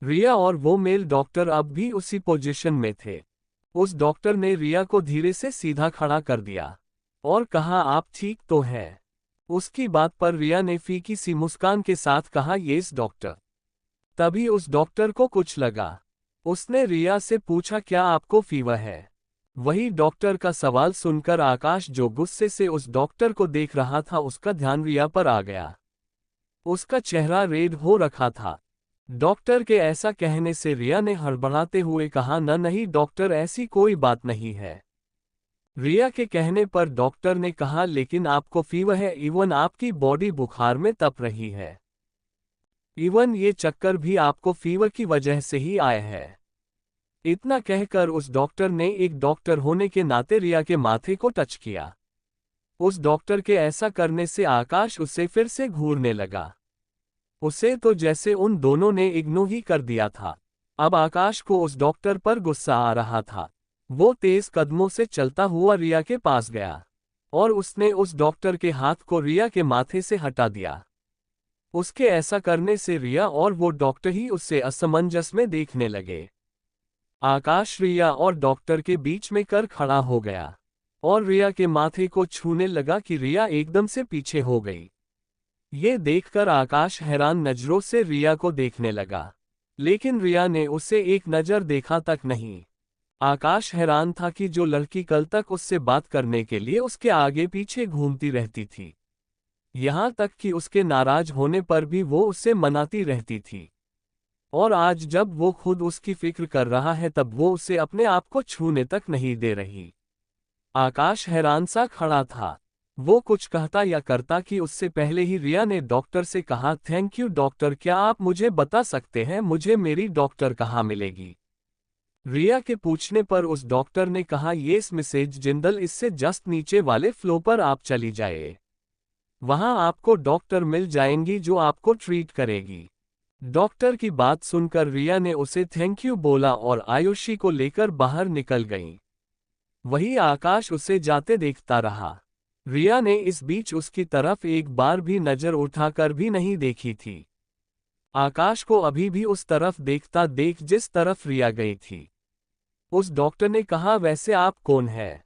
रिया और वो मेल डॉक्टर अब भी उसी पोजीशन में थे। उस डॉक्टर ने रिया को धीरे से सीधा खड़ा कर दिया और कहा, आप ठीक तो हैं? उसकी बात पर रिया ने फीकी सी मुस्कान के साथ कहा, यस डॉक्टर। तभी उस डॉक्टर को कुछ लगा। उसने रिया से पूछा, क्या आपको फीवर है? वही डॉक्टर का सवाल सुनकर आकाश, जो गुस्से से उस डॉक्टर को देख रहा था, उसका ध्यान रिया पर आ गया। उसका चेहरा रेड हो रखा था। डॉक्टर के ऐसा कहने से रिया ने हड़बड़ाते हुए कहा, नहीं डॉक्टर, ऐसी कोई बात नहीं है। रिया के कहने पर डॉक्टर ने कहा, लेकिन आपको फीवर है, इवन आपकी बॉडी बुखार में तप रही है। इवन ये चक्कर भी आपको फीवर की वजह से ही आए हैं। इतना कहकर उस डॉक्टर ने एक डॉक्टर होने के नाते रिया के माथे को टच किया। उस डॉक्टर के ऐसा करने से आकाश उसे फिर से घूरने लगा। उसे तो जैसे उन दोनों ने इग्नोर ही कर दिया था। अब आकाश को उस डॉक्टर पर गुस्सा आ रहा था। वो तेज कदमों से चलता हुआ रिया के पास गया और उसने उस डॉक्टर के हाथ को रिया के माथे से हटा दिया। उसके ऐसा करने से रिया और वो डॉक्टर ही उससे असमंजस में देखने लगे। आकाश रिया और डॉक्टर के बीच में कर खड़ा हो गया और रिया के माथे को छूने लगा कि रिया एकदम से पीछे हो गई। ये देखकर आकाश हैरान नजरों से रिया को देखने लगा, लेकिन रिया ने उसे एक नज़र देखा तक नहीं। आकाश हैरान था कि जो लड़की कल तक उससे बात करने के लिए उसके आगे पीछे घूमती रहती थी, यहाँ तक कि उसके नाराज होने पर भी वो उससे मनाती रहती थी, और आज जब वो खुद उसकी फिक्र कर रहा है तब वो उसे अपने आप को छूने तक नहीं दे रही। आकाश हैरान सा खड़ा था। वो कुछ कहता या करता कि उससे पहले ही रिया ने डॉक्टर से कहा, थैंक यू डॉक्टर, क्या आप मुझे बता सकते हैं मुझे मेरी डॉक्टर कहाँ मिलेगी? रिया के पूछने पर उस डॉक्टर ने कहा, येस मिसेज जिंदल, इससे जस्ट नीचे वाले फ्लोर पर आप चली जाए, वहां आपको डॉक्टर मिल जाएंगी जो आपको ट्रीट करेगी। डॉक्टर की बात सुनकर रिया ने उसे थैंक यू बोला और आयुषी को लेकर बाहर निकल गई। वही आकाश उसे जाते देखता रहा। रिया ने इस बीच उसकी तरफ एक बार भी नजर उठाकर भी नहीं देखी थी। आकाश को अभी भी उस तरफ देखता देख जिस तरफ रिया गई थी। उस डॉक्टर ने कहा, वैसे आप कौन है?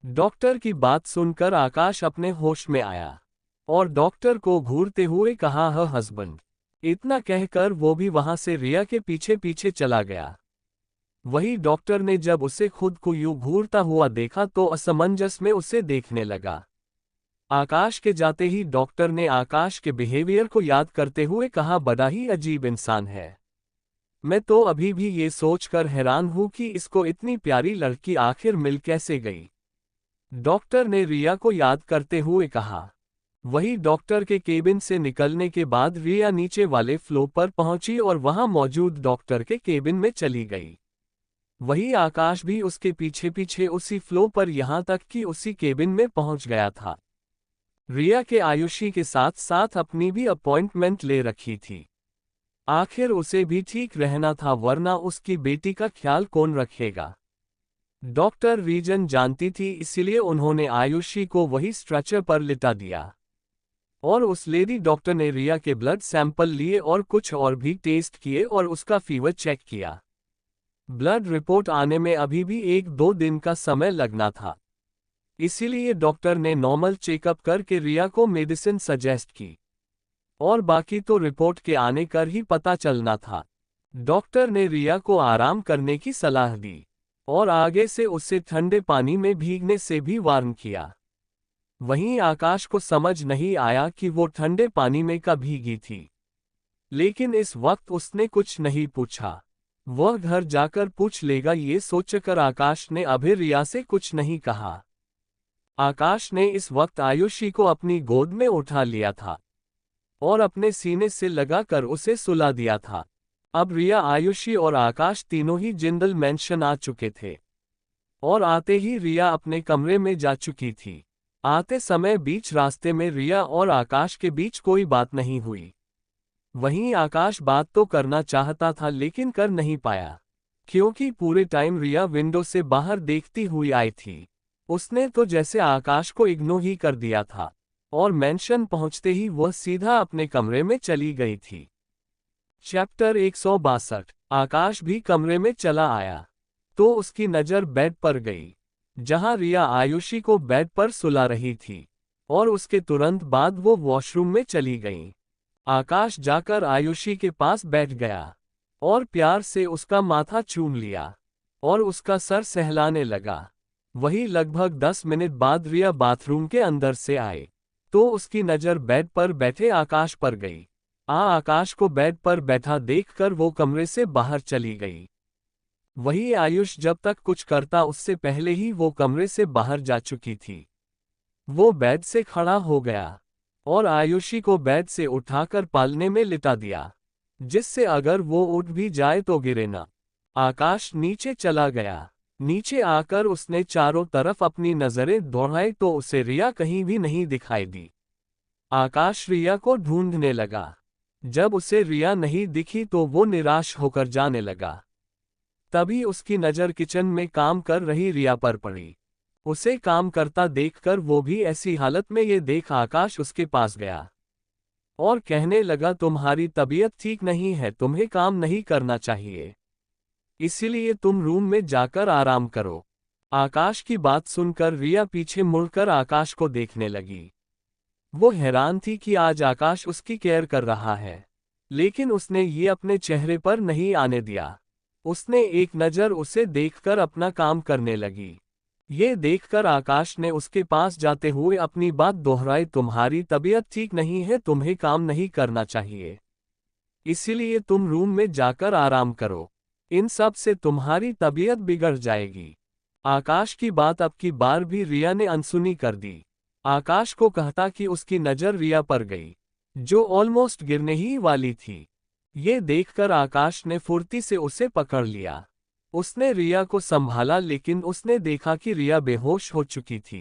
डॉक्टर की बात सुनकर आकाश अपने होश में आया और डॉक्टर को घूरते हुए कहा, हस्बैंड। इतना कहकर वो भी वहां से रिया के पीछे पीछे चला गया। वही डॉक्टर ने जब उसे खुद को यूं घूरता हुआ देखा तो असमंजस में उसे देखने लगा। आकाश के जाते ही डॉक्टर ने आकाश के बिहेवियर को याद करते हुए कहा, बड़ा ही अजीब इंसान है। मैं तो अभी भी ये सोचकर हैरान हूं कि इसको इतनी प्यारी लड़की आखिर मिल कैसे गई। डॉक्टर ने रिया को याद करते हुए कहा। वही डॉक्टर के केबिन से निकलने के बाद रिया नीचे वाले फ्लोर पर पहुंची और वहां मौजूद डॉक्टर के केबिन में चली गई। वही आकाश भी उसके पीछे पीछे उसी फ्लोर पर यहां तक कि उसी केबिन में पहुंच गया था। रिया के आयुषी के साथ साथ अपनी भी अपॉइंटमेंट ले रखी थी। आखिर उसे भी ठीक रहना था, वरना उसकी बेटी का ख्याल कौन रखेगा। डॉक्टर रीजन जानती थी, इसीलिए उन्होंने आयुषी को वही स्ट्रेचर पर लिटा दिया और उस लेडी डॉक्टर ने रिया के ब्लड सैंपल लिए और कुछ और भी टेस्ट किए और उसका फीवर चेक किया। ब्लड रिपोर्ट आने में अभी भी 1-2 दिन का समय लगना था, इसीलिए डॉक्टर ने नॉर्मल चेकअप करके रिया को मेडिसिन सजेस्ट की और बाकी तो रिपोर्ट के आने कर ही पता चलना था। डॉक्टर ने रिया को आराम करने की सलाह दी और आगे से उसे ठंडे पानी में भीगने से भी वार्न किया। वहीं आकाश को समझ नहीं आया कि वो ठंडे पानी में कब भीगी थी, लेकिन इस वक्त उसने कुछ नहीं पूछा। वह घर जाकर पूछ लेगा ये सोचकर आकाश ने अभी रिया से कुछ नहीं कहा। आकाश ने इस वक्त आयुषी को अपनी गोद में उठा लिया था और अपने सीने से लगाकर उसे सुला दिया था। अब रिया, आयुषी और आकाश तीनों ही जिंदल मेंशन आ चुके थे और आते ही रिया अपने कमरे में जा चुकी थी। आते समय बीच रास्ते में रिया और आकाश के बीच कोई बात नहीं हुई। वहीं आकाश बात तो करना चाहता था लेकिन कर नहीं पाया, क्योंकि पूरे टाइम रिया विंडो से बाहर देखती हुई आई थी। उसने तो जैसे आकाश को इग्नोर ही कर दिया था और मेंशन पहुंचते ही वह सीधा अपने कमरे में चली गई थी। चैप्टर 162। आकाश भी कमरे में चला आया तो उसकी नज़र बेड पर गई, जहां रिया आयुषी को बेड पर सुला रही थी, और उसके तुरंत बाद वो वॉशरूम में चली गई। आकाश जाकर आयुषी के पास बैठ गया और प्यार से उसका माथा चूम लिया और उसका सर सहलाने लगा। वही लगभग 10 मिनट बाद रिया बाथरूम के अंदर से आए तो उसकी नज़र बेड पर बैठे आकाश पर गई। आकाश को बेड पर बैठा देखकर वो कमरे से बाहर चली गई। वही आयुष जब तक कुछ करता उससे पहले ही वो कमरे से बाहर जा चुकी थी। वो बेड से खड़ा हो गया और आयुषी को बेड से उठाकर पालने में लिटा दिया, जिससे अगर वो उठ भी जाए तो गिरे ना। आकाश नीचे चला गया। नीचे आकर उसने चारों तरफ अपनी नजरें दौड़ाई तो उसे रिया कहीं भी नहीं दिखाई दी। आकाश रिया को ढूंढने लगा। जब उसे रिया नहीं दिखी तो वो निराश होकर जाने लगा। तभी उसकी नज़र किचन में काम कर रही रिया पर पड़ी। उसे काम करता देखकर वो भी ऐसी हालत में ये देख आकाश उसके पास गया और कहने लगा, तुम्हारी तबीयत ठीक नहीं है, तुम्हें काम नहीं करना चाहिए, इसीलिए तुम रूम में जाकर आराम करो। आकाश की बात सुनकर रिया पीछे मुड़कर आकाश को देखने लगी। वो हैरान थी कि आज आकाश उसकी केयर कर रहा है, लेकिन उसने ये अपने चेहरे पर नहीं आने दिया। उसने एक नज़र उसे देखकर अपना काम करने लगी। ये देखकर आकाश ने उसके पास जाते हुए अपनी बात दोहराई, तुम्हारी तबीयत ठीक नहीं है, तुम्हें काम नहीं करना चाहिए, इसीलिए तुम रूम में जाकर आराम करो, इन सब से तुम्हारी तबीयत बिगड़ जाएगी। आकाश की बात अब की बार भी रिया ने अनसुनी कर दी। आकाश को कहता कि उसकी नज़र रिया पर गई, जो ऑलमोस्ट गिरने ही वाली थी। ये देखकर आकाश ने फुर्ती से उसे पकड़ लिया। उसने रिया को संभाला लेकिन उसने देखा कि रिया बेहोश हो चुकी थी।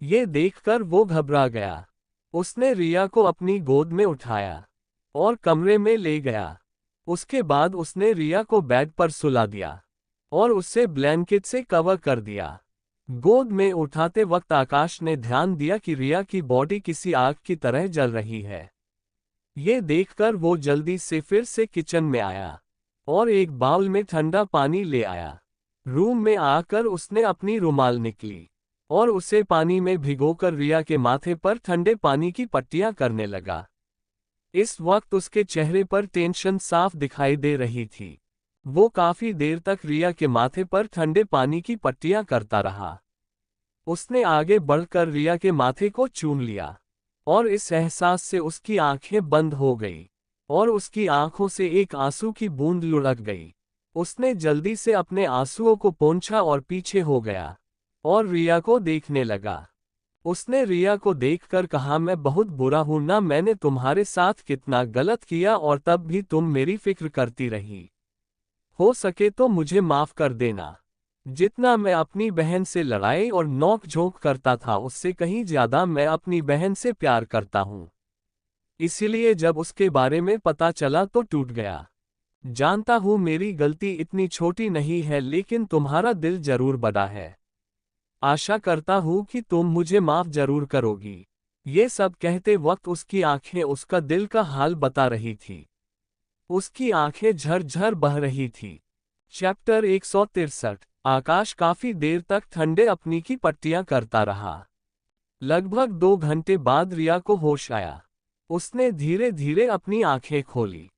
ये देखकर वो घबरा गया। उसने रिया को अपनी गोद में उठाया और कमरे में ले गया। उसके बाद उसने रिया को बेड पर सुला दिया और उसे ब्लैंकेट से कवर कर दिया। गोद में उठाते वक्त आकाश ने ध्यान दिया कि रिया की बॉडी किसी आग की तरह जल रही है। ये देखकर वो जल्दी से फिर से किचन में आया और एक बाउल में ठंडा पानी ले आया। रूम में आकर उसने अपनी रुमाल निकली और उसे पानी में भिगोकर रिया के माथे पर ठंडे पानी की पट्टियां करने लगा। इस वक्त उसके चेहरे पर टेंशन साफ दिखाई दे रही थी। वो काफी देर तक रिया के माथे पर ठंडे पानी की पट्टियां करता रहा। उसने आगे बढ़कर रिया के माथे को चूम लिया और इस एहसास से उसकी आंखें बंद हो गई और उसकी आंखों से एक आंसू की बूंद लुढ़क गई। उसने जल्दी से अपने आंसुओं को पोंछा और पीछे हो गया और रिया को देखने लगा। उसने रिया को देखकर कहा, मैं बहुत बुरा हूं ना, मैंने तुम्हारे साथ कितना गलत किया और तब भी तुम मेरी फिक्र करती रही। हो सके तो मुझे माफ कर देना। जितना मैं अपनी बहन से लड़ाई और नोक झोंक करता था उससे कहीं ज्यादा मैं अपनी बहन से प्यार करता हूं। इसीलिए जब उसके बारे में पता चला तो टूट गया। जानता हूं मेरी गलती इतनी छोटी नहीं है, लेकिन तुम्हारा दिल जरूर बड़ा है। आशा करता हूं कि तुम मुझे माफ जरूर करोगी। ये सब कहते वक्त उसकी आंखें उसका दिल का हाल बता रही थी। उसकी आंखें झरझर बह रही थी। चैप्टर 163। आकाश काफी देर तक ठंडे अपनी की पट्टियां करता रहा। लगभग 2 घंटे बाद रिया को होश आया। उसने धीरे धीरे अपनी आंखें खोली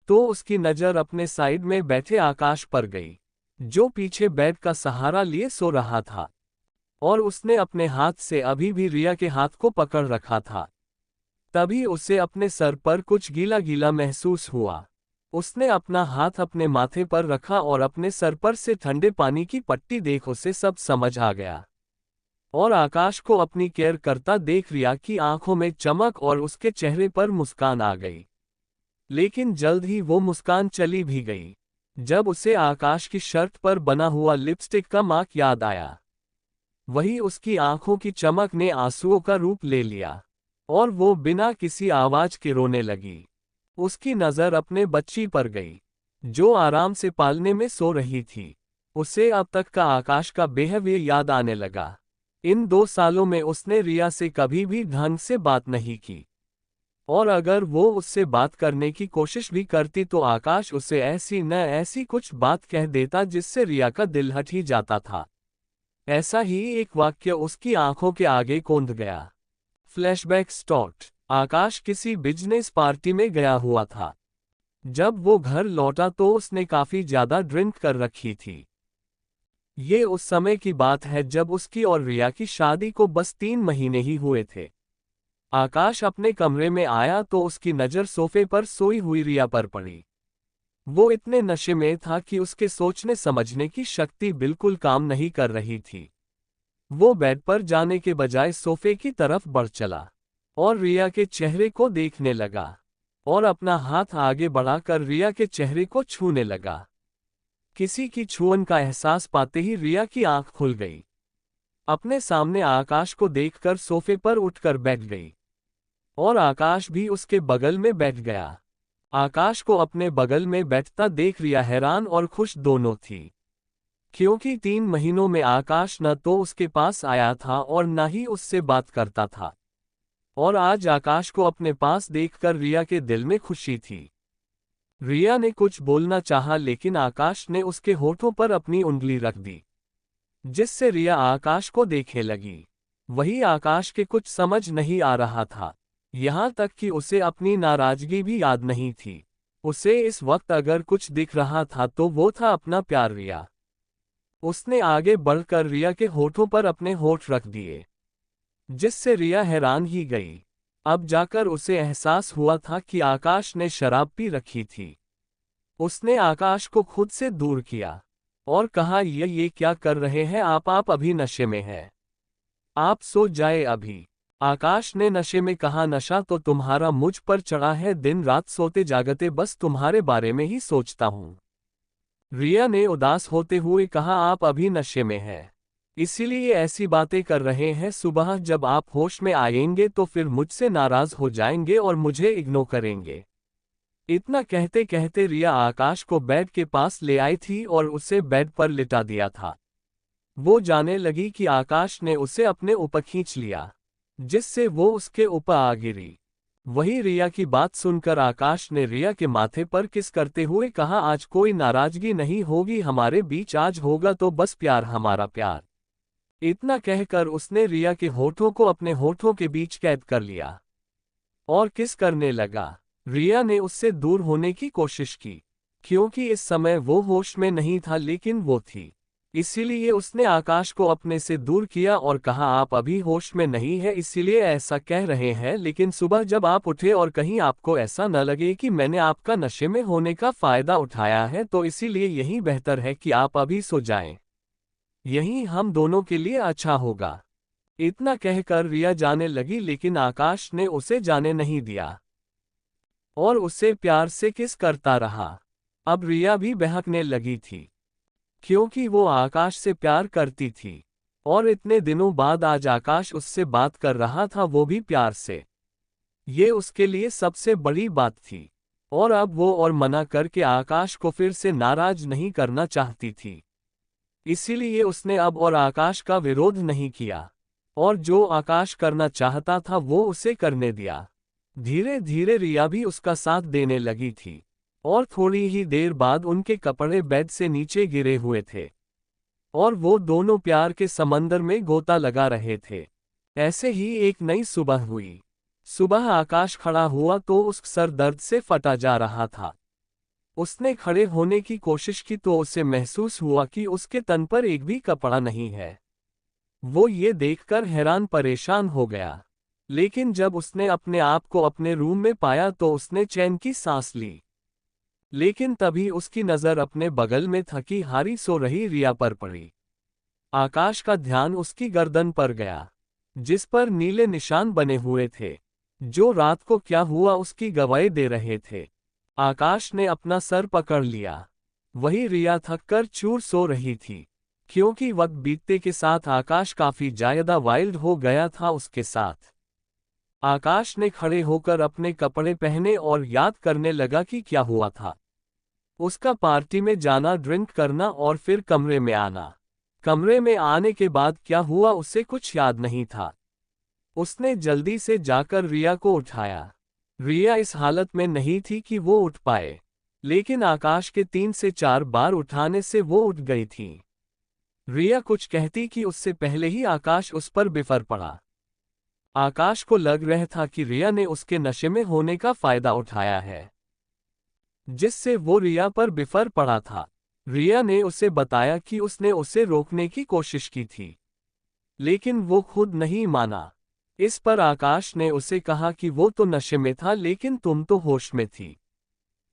तो उसकी नज़र अपने साइड में बैठे आकाश पर गई, जो पीछे बेड का सहारा लिए सो रहा था, और उसने अपने हाथ से अभी भी रिया के हाथ को पकड़ रखा था। तभी उसे अपने सर पर कुछ गीला गीला महसूस हुआ। उसने अपना हाथ अपने माथे पर रखा और अपने सर पर से ठंडे पानी की पट्टी देख उसे सब समझ आ गया। और आकाश को अपनी केयर करता देख रिया की आंखों में चमक और उसके चेहरे पर मुस्कान आ गई। लेकिन जल्द ही वो मुस्कान चली भी गई जब उसे आकाश की शर्ट पर बना हुआ लिपस्टिक का मार्क याद आया। वही उसकी आंखों की चमक ने आंसुओं का रूप ले लिया और वो बिना किसी आवाज के रोने लगी। उसकी नज़र अपने बच्ची पर गई, जो आराम से पालने में सो रही थी। उसे अब तक का आकाश का बिहेवियर याद आने लगा। इन 2 सालों में उसने रिया से कभी भी ढंग से बात नहीं की, और अगर वो उससे बात करने की कोशिश भी करती तो आकाश उसे ऐसी न ऐसी कुछ बात कह देता जिससे रिया का दिल हट ही जाता था। ऐसा ही एक वाक्य उसकी आंखों के आगे कौंध गया। Flashback start. आकाश किसी बिजनेस पार्टी में गया हुआ था। जब वो घर लौटा तो उसने काफी ज्यादा ड्रिंक कर रखी थी। ये उस समय की बात है जब उसकी और रिया की शादी को बस 3 महीने ही हुए थे। आकाश अपने कमरे में आया तो उसकी नज़र सोफे पर सोई हुई रिया पर पड़ी। वो इतने नशे में था कि उसके सोचने समझने की शक्ति बिल्कुल काम नहीं कर रही थी। वो बेड पर जाने के बजाय सोफे की तरफ बढ़ चला और रिया के चेहरे को देखने लगा, और अपना हाथ आगे बढ़ाकर रिया के चेहरे को छूने लगा। किसी की छुअन का एहसास पाते ही रिया की आंख खुल गई। अपने सामने आकाश को देखकर सोफे पर उठकर बैठ गई, और आकाश भी उसके बगल में बैठ गया। आकाश को अपने बगल में बैठता देख रिया हैरान और खुश दोनों थी, क्योंकि 3 महीनों में आकाश न तो उसके पास आया था और न ही उससे बात करता था। और आज आकाश को अपने पास देखकर रिया के दिल में खुशी थी। रिया ने कुछ बोलना चाहा लेकिन आकाश ने उसके होठों पर अपनी उंगली रख दी, जिससे रिया आकाश को देखने लगी। वही आकाश के कुछ समझ नहीं आ रहा था, यहाँ तक कि उसे अपनी नाराजगी भी याद नहीं थी। उसे इस वक्त अगर कुछ दिख रहा था तो वो था अपना प्यार रिया। उसने आगे बढ़कर रिया के होठों पर अपने होठ रख दिए, जिससे रिया हैरान ही गई। अब जाकर उसे एहसास हुआ था कि आकाश ने शराब पी रखी थी। उसने आकाश को खुद से दूर किया और कहा, ये क्या कर रहे हैं आप अभी नशे में हैं। आप सो जाए अभी। आकाश ने नशे में कहा, नशा तो तुम्हारा मुझ पर चढ़ा है, दिन रात सोते जागते बस तुम्हारे बारे में ही सोचता हूँ। रिया ने उदास होते हुए कहा, आप अभी नशे में हैं, इसीलिए ऐसी बातें कर रहे हैं। सुबह जब आप होश में आएंगे तो फिर मुझसे नाराज हो जाएंगे और मुझे इग्नोर करेंगे। इतना कहते कहते रिया आकाश को बेड के पास ले आई थी और उसे बेड पर लिटा दिया था। वो जाने लगी कि आकाश ने उसे अपने ऊपर खींच लिया, जिससे वो उसके ऊपर आ गिरी। वही रिया की बात सुनकर आकाश ने रिया के माथे पर किस करते हुए कहा, आज कोई नाराजगी नहीं होगी हमारे बीच, आज होगा तो बस प्यार, हमारा प्यार। इतना कहकर उसने रिया के होठों को अपने होठों के बीच कैद कर लिया और किस करने लगा। रिया ने उससे दूर होने की कोशिश की, क्योंकि इस समय वो होश में नहीं था लेकिन वो थी। इसीलिए उसने आकाश को अपने से दूर किया और कहा, आप अभी होश में नहीं है इसीलिए ऐसा कह रहे हैं, लेकिन सुबह जब आप उठे और कहीं आपको ऐसा न लगे कि मैंने आपका नशे में होने का फायदा उठाया है, तो इसीलिए यही बेहतर है कि आप अभी सो जाएं। यही हम दोनों के लिए अच्छा होगा। इतना कहकर रिया जाने लगी, लेकिन आकाश ने उसे जाने नहीं दिया और उसे प्यार से किस करता रहा। अब रिया भी बहकने लगी थी, क्योंकि वो आकाश से प्यार करती थी, और इतने दिनों बाद आज आकाश उससे बात कर रहा था, वो भी प्यार से। ये उसके लिए सबसे बड़ी बात थी, और अब वो और मना करके आकाश को फिर से नाराज नहीं करना चाहती थी। इसीलिए उसने अब और आकाश का विरोध नहीं किया, और जो आकाश करना चाहता था वो उसे करने दिया। धीरे धीरे रिया भी उसका साथ देने लगी थी, और थोड़ी ही देर बाद उनके कपड़े बेड से नीचे गिरे हुए थे, और वो दोनों प्यार के समंदर में गोता लगा रहे थे। ऐसे ही एक नई सुबह हुई। सुबह आकाश खड़ा हुआ तो उस सर दर्द से फटा जा रहा था। उसने खड़े होने की कोशिश की तो उसे महसूस हुआ कि उसके तन पर एक भी कपड़ा नहीं है। वो ये देखकर हैरान परेशान हो गया, लेकिन जब उसने अपने आप को अपने रूम में पाया तो उसने चैन की सांस ली। लेकिन तभी उसकी नज़र अपने बगल में थकी हारी सो रही रिया पर पड़ी। आकाश का ध्यान उसकी गर्दन पर गया, जिस पर नीले निशान बने हुए थे, जो रात को क्या हुआ उसकी गवाही दे रहे थे। आकाश ने अपना सर पकड़ लिया। वही रिया थककर चूर सो रही थी, क्योंकि वक्त बीतते के साथ आकाश काफी ज्यादा वाइल्ड हो गया था उसके साथ। आकाश ने खड़े होकर अपने कपड़े पहने और याद करने लगा कि क्या हुआ था। उसका पार्टी में जाना, ड्रिंक करना और फिर कमरे में आना। कमरे में आने के बाद क्या हुआ उसे कुछ याद नहीं था। उसने जल्दी से जाकर रिया को उठाया। रिया इस हालत में नहीं थी कि वो उठ पाए, लेकिन आकाश के 3 से 4 बार उठाने से वो उठ गई थी। रिया कुछ कहती कि उससे पहले ही आकाश उस पर बिफर पड़ा। आकाश को लग रहा था कि रिया ने उसके नशे में होने का फायदा उठाया है, जिससे वो रिया पर बिफर पड़ा था। रिया ने उसे बताया कि उसने उसे रोकने की कोशिश की थी, लेकिन वो खुद नहीं माना। इस पर आकाश ने उसे कहा कि वो तो नशे में था, लेकिन तुम तो होश में थी।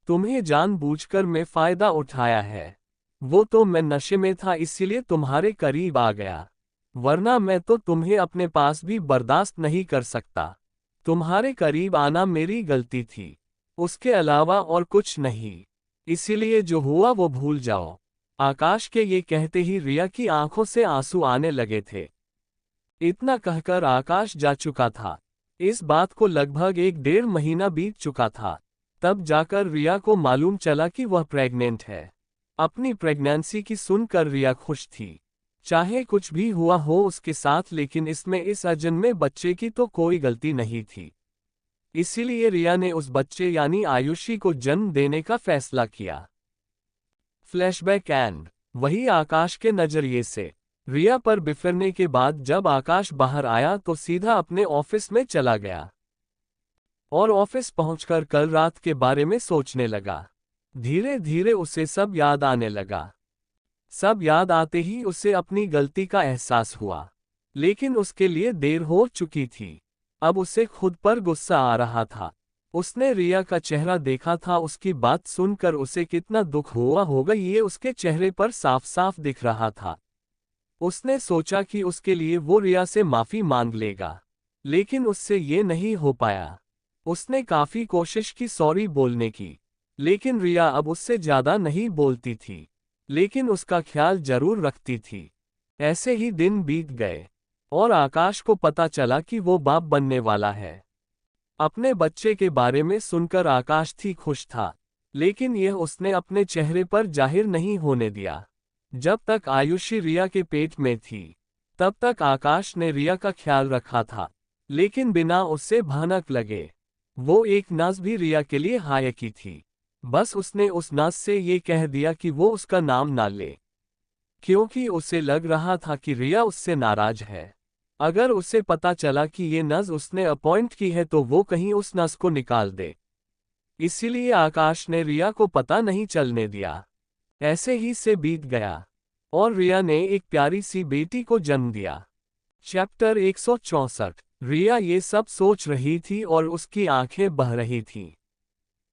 तुम्हें जानबूझकर मैं फायदा उठाया है। वो तो मैं नशे में था इसीलिए तुम्हारे करीब आ गया, वरना मैं तो तुम्हें अपने पास भी बर्दाश्त नहीं कर सकता। तुम्हारे करीब आना मेरी गलती थी, उसके अलावा और कुछ नहीं। इसीलिए जो हुआ वो भूल जाओ। आकाश के ये कहते ही रिया की आंखों से आंसू आने लगे थे। इतना कहकर आकाश जा चुका था। इस बात को लगभग 1-1.5 महीना बीत चुका था। तब जाकर रिया को मालूम चला कि वह प्रेग्नेंट है। अपनी प्रेगनेंसी की सुनकर रिया खुश थी। चाहे कुछ भी हुआ हो उसके साथ, लेकिन इसमें इस अजन्मे बच्चे की तो कोई गलती नहीं थी। इसीलिए रिया ने उस बच्चे यानी आयुषी को जन्म देने का फैसला किया। फ्लैशबैक एंड वही आकाश के नजरिए से। रिया पर बिफरने के बाद जब आकाश बाहर आया तो सीधा अपने ऑफिस में चला गया और ऑफिस पहुंचकर कल रात के बारे में सोचने लगा। धीरे धीरे उसे सब याद आने लगा। सब याद आते ही उसे अपनी गलती का एहसास हुआ, लेकिन उसके लिए देर हो चुकी थी। अब उसे खुद पर गुस्सा आ रहा था। उसने रिया का चेहरा देखा था, उसकी बात सुनकर उसे कितना दुख हुआ होगा ये उसके चेहरे पर साफ साफ दिख रहा था। उसने सोचा कि उसके लिए वो रिया से माफी मांग लेगा, लेकिन उससे ये नहीं हो पाया। उसने काफी कोशिश की सॉरी बोलने की, लेकिन रिया अब उससे ज्यादा नहीं बोलती थी, लेकिन उसका ख्याल जरूर रखती थी। ऐसे ही दिन बीत गए और आकाश को पता चला कि वो बाप बनने वाला है। अपने बच्चे के बारे में सुनकर आकाश थी खुश था, लेकिन यह उसने अपने चेहरे पर जाहिर नहीं होने दिया। जब तक आयुषी रिया के पेट में थी, तब तक आकाश ने रिया का ख्याल रखा था, लेकिन बिना उससे भनक लगे। वो एक नाज भी रिया के लिए हायकी थी। बस उसने उस नाज से ये कह दिया कि वो उसका नाम ना ले, क्योंकि उसे लग रहा था कि रिया उससे नाराज है। अगर उसे पता चला कि ये नज उसने अपॉइंट की है तो वो कहीं उस नज को निकाल दे। इसीलिए आकाश ने रिया को पता नहीं चलने दिया। ऐसे ही से बीत गया और रिया ने एक प्यारी सी बेटी को जन्म दिया। चैप्टर 164। रिया ये सब सोच रही थी और उसकी आंखें बह रही थीं।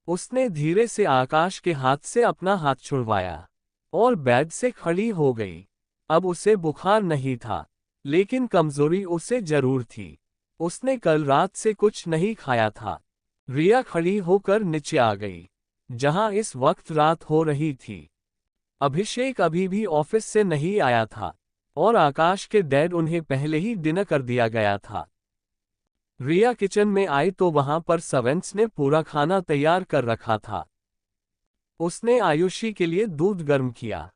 उसने धीरे से आकाश के हाथ से अपना हाथ छुड़वाया और बेड से खड़ी हो गई। अब उसे बुखार नहीं था, लेकिन कमजोरी उसे जरूर थी। उसने कल रात से कुछ नहीं खाया था। रिया खड़ी होकर नीचे आ गई, जहां इस वक्त रात हो रही थी। अभिषेक अभी भी ऑफिस से नहीं आया था और आकाश के डैड उन्हें पहले ही डिनर कर दिया गया था। रिया किचन में आई तो वहां पर सर्वेंट्स ने पूरा खाना तैयार कर रखा था। उसने आयुषी के लिए दूध गर्म किया,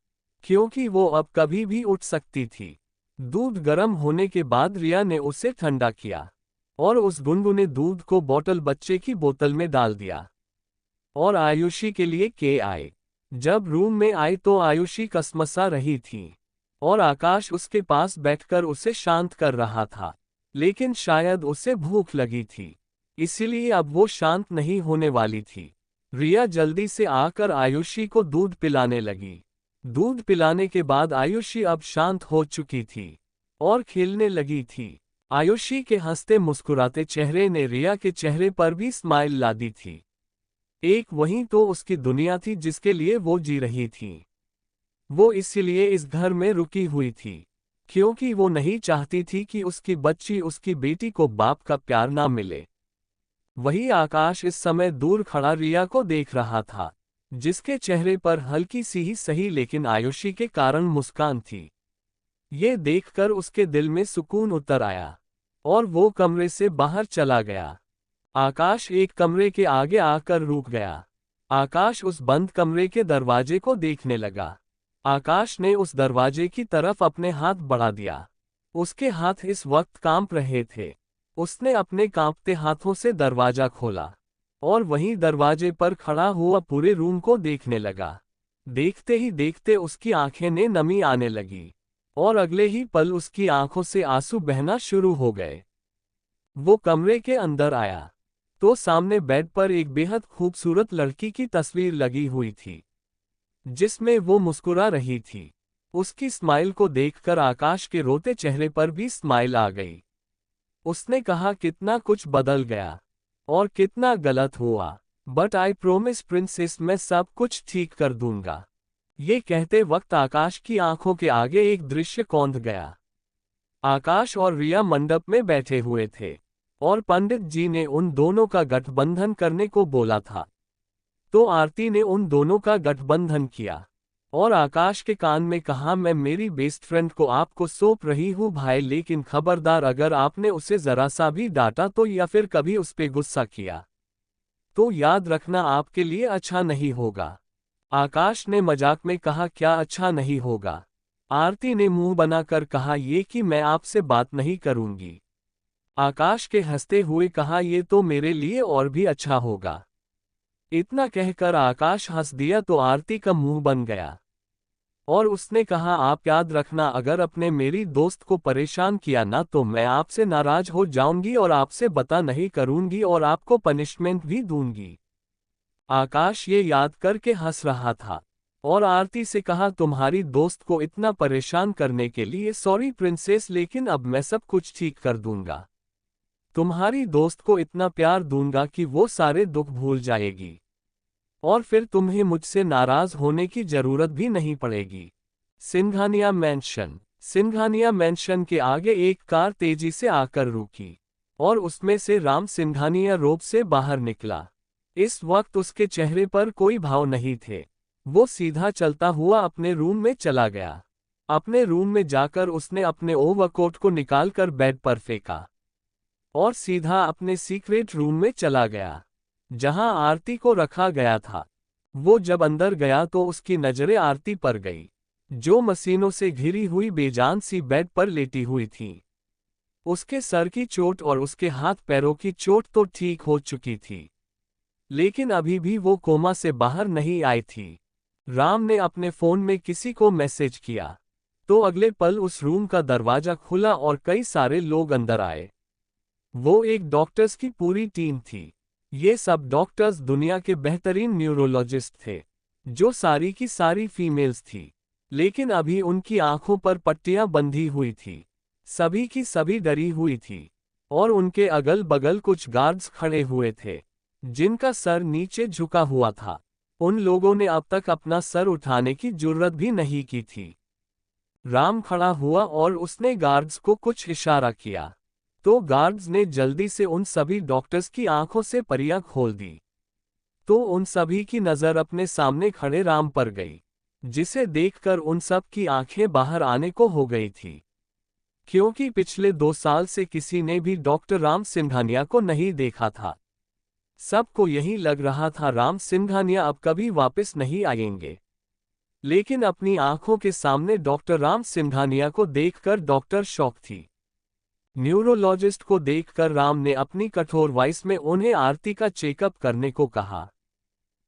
क्योंकि वो अब कभी भी उठ सकती थी। दूध गर्म होने के बाद रिया ने उसे ठंडा किया और उस गुनगुने दूध को बॉटल बच्चे की बोतल में डाल दिया और आयुषी के लिए के आए। जब रूम में आई तो आयुषी कसमसा रही थी और आकाश उसके पास बैठकर उसे शांत कर रहा था, लेकिन शायद उसे भूख लगी थी, इसीलिए अब वो शांत नहीं होने वाली थी। रिया जल्दी से आकर आयुषी को दूध पिलाने लगी। दूध पिलाने के बाद आयुषी अब शांत हो चुकी थी और खेलने लगी थी। आयुषी के हंसते मुस्कुराते चेहरे ने रिया के चेहरे पर भी स्माइल ला दी थी। एक वही तो उसकी दुनिया थी जिसके लिए वो जी रही थी। वो इसीलिए इस घर में रुकी हुई थी, क्योंकि वो नहीं चाहती थी कि उसकी बच्ची, उसकी बेटी को बाप का प्यार ना मिले। वही आकाश इस समय दूर खड़ा रिया को देख रहा था, जिसके चेहरे पर हल्की सी ही सही लेकिन आयुषी के कारण मुस्कान थी। ये देखकर उसके दिल में सुकून उतर आया और वो कमरे से बाहर चला गया। आकाश एक कमरे के आगे आकर रुक गया। आकाश उस बंद कमरे के दरवाजे को देखने लगा। आकाश ने उस दरवाजे की तरफ अपने हाथ बढ़ा दिया। उसके हाथ इस वक्त कांप रहे थे। उसने अपने कांपते हाथों से दरवाजा खोला और वहीं दरवाजे पर खड़ा हुआ पूरे रूम को देखने लगा। देखते ही देखते उसकी आंखें ने नमी आने लगी और अगले ही पल उसकी आंखों से आंसू बहना शुरू हो गए। वो कमरे के अंदर आया तो सामने बेड पर एक बेहद खूबसूरत लड़की की तस्वीर लगी हुई थी, जिसमें वो मुस्कुरा रही थी। उसकी स्माइल को देखकर आकाश के रोते चेहरे पर भी स्माइल आ गई। उसने कहा, कितना कुछ बदल गया और कितना गलत हुआ, बट आई प्रोमिस प्रिंसेस, मैं सब कुछ ठीक कर दूंगा। ये कहते वक्त आकाश की आंखों के आगे एक दृश्य कौंध गया। आकाश और रिया मंडप में बैठे हुए थे और पंडित जी ने उन दोनों का गठबंधन करने को बोला था। तो आरती ने उन दोनों का गठबंधन किया और आकाश के कान में कहा, मैं मेरी बेस्ट फ्रेंड को आपको सौंप रही हूँ भाई, लेकिन खबरदार अगर आपने उसे जरा सा भी डांटा तो या फिर कभी उस पे गुस्सा किया तो याद रखना आपके लिए अच्छा नहीं होगा। आकाश ने मजाक में कहा, क्या अच्छा नहीं होगा? आरती ने मुंह बनाकर कहा, ये कि मैं आपसे बात नहीं करूंगी। आकाश के हंसते हुए कहा, ये तो मेरे लिए और भी अच्छा होगा। इतना कहकर आकाश हंस दिया तो आरती का मुंह बन गया और उसने कहा, आप याद रखना अगर अपने मेरी दोस्त को परेशान किया ना तो मैं आपसे नाराज हो जाऊंगी और आपसे बता नहीं करूंगी और आपको पनिशमेंट भी दूंगी। आकाश ये याद करके हंस रहा था और आरती से कहा, तुम्हारी दोस्त को इतना परेशान करने के लिए सॉरी प्रिंसेस, लेकिन अब मैं सब कुछ ठीक कर दूंगा। तुम्हारी दोस्त को इतना प्यार दूंगा कि वो सारे दुख भूल जाएगी और फिर तुम्हें मुझसे नाराज होने की जरूरत भी नहीं पड़ेगी। सिंघानिया मैंशन। सिंघानिया मैंशन के आगे एक कार तेजी से आकर रुकी और उसमें से राम सिंघानिया रोब से बाहर निकला। इस वक्त उसके चेहरे पर कोई भाव नहीं थे। वो सीधा चलता हुआ अपने रूम में चला गया। अपने रूम में जाकर उसने अपने ओवरकोट को निकालकर बेड पर फेंका और सीधा अपने सीक्रेट रूम में चला गया जहां आरती को रखा गया था। वो जब अंदर गया तो उसकी नजरें आरती पर गई, जो मशीनों से घिरी हुई बेजान सी बेड पर लेटी हुई थी। उसके सर की चोट और उसके हाथ पैरों की चोट तो ठीक हो चुकी थी, लेकिन अभी भी वो कोमा से बाहर नहीं आई थी। राम ने अपने फोन में किसी को मैसेज किया तो अगले पल उस रूम का दरवाजा खुला और कई सारे लोग अंदर आए। वो एक डॉक्टर्स की पूरी टीम थी। ये सब डॉक्टर्स दुनिया के बेहतरीन न्यूरोलॉजिस्ट थे, जो सारी की सारी फीमेल्स थी, लेकिन अभी उनकी आंखों पर पट्टियां बंधी हुई थी। सभी की सभी डरी हुई थी और उनके अगल बगल कुछ गार्ड्स खड़े हुए थे, जिनका सर नीचे झुका हुआ था। उन लोगों ने अब तक अपना सर उठाने की जुर्रत भी नहीं की थी। राम खड़ा हुआ और उसने गार्ड्स को कुछ इशारा किया तो गार्ड्स ने जल्दी से उन सभी डॉक्टर्स की आंखों से परियां खोल दी। तो उन सभी की नजर अपने सामने खड़े राम पर गई, जिसे देखकर उन सब की आंखें बाहर आने को हो गई थी, क्योंकि पिछले 2 साल से किसी ने भी डॉक्टर राम सिंघानिया को नहीं देखा था। सबको यही लग रहा था राम सिंघानिया अब कभी वापस नहीं आएंगे, लेकिन अपनी आंखों के सामने डॉक्टर राम सिंघानिया को देखकर डॉक्टर शॉक थी। न्यूरोलॉजिस्ट को देखकर राम ने अपनी कठोर वॉइस में उन्हें आरती का चेकअप करने को कहा।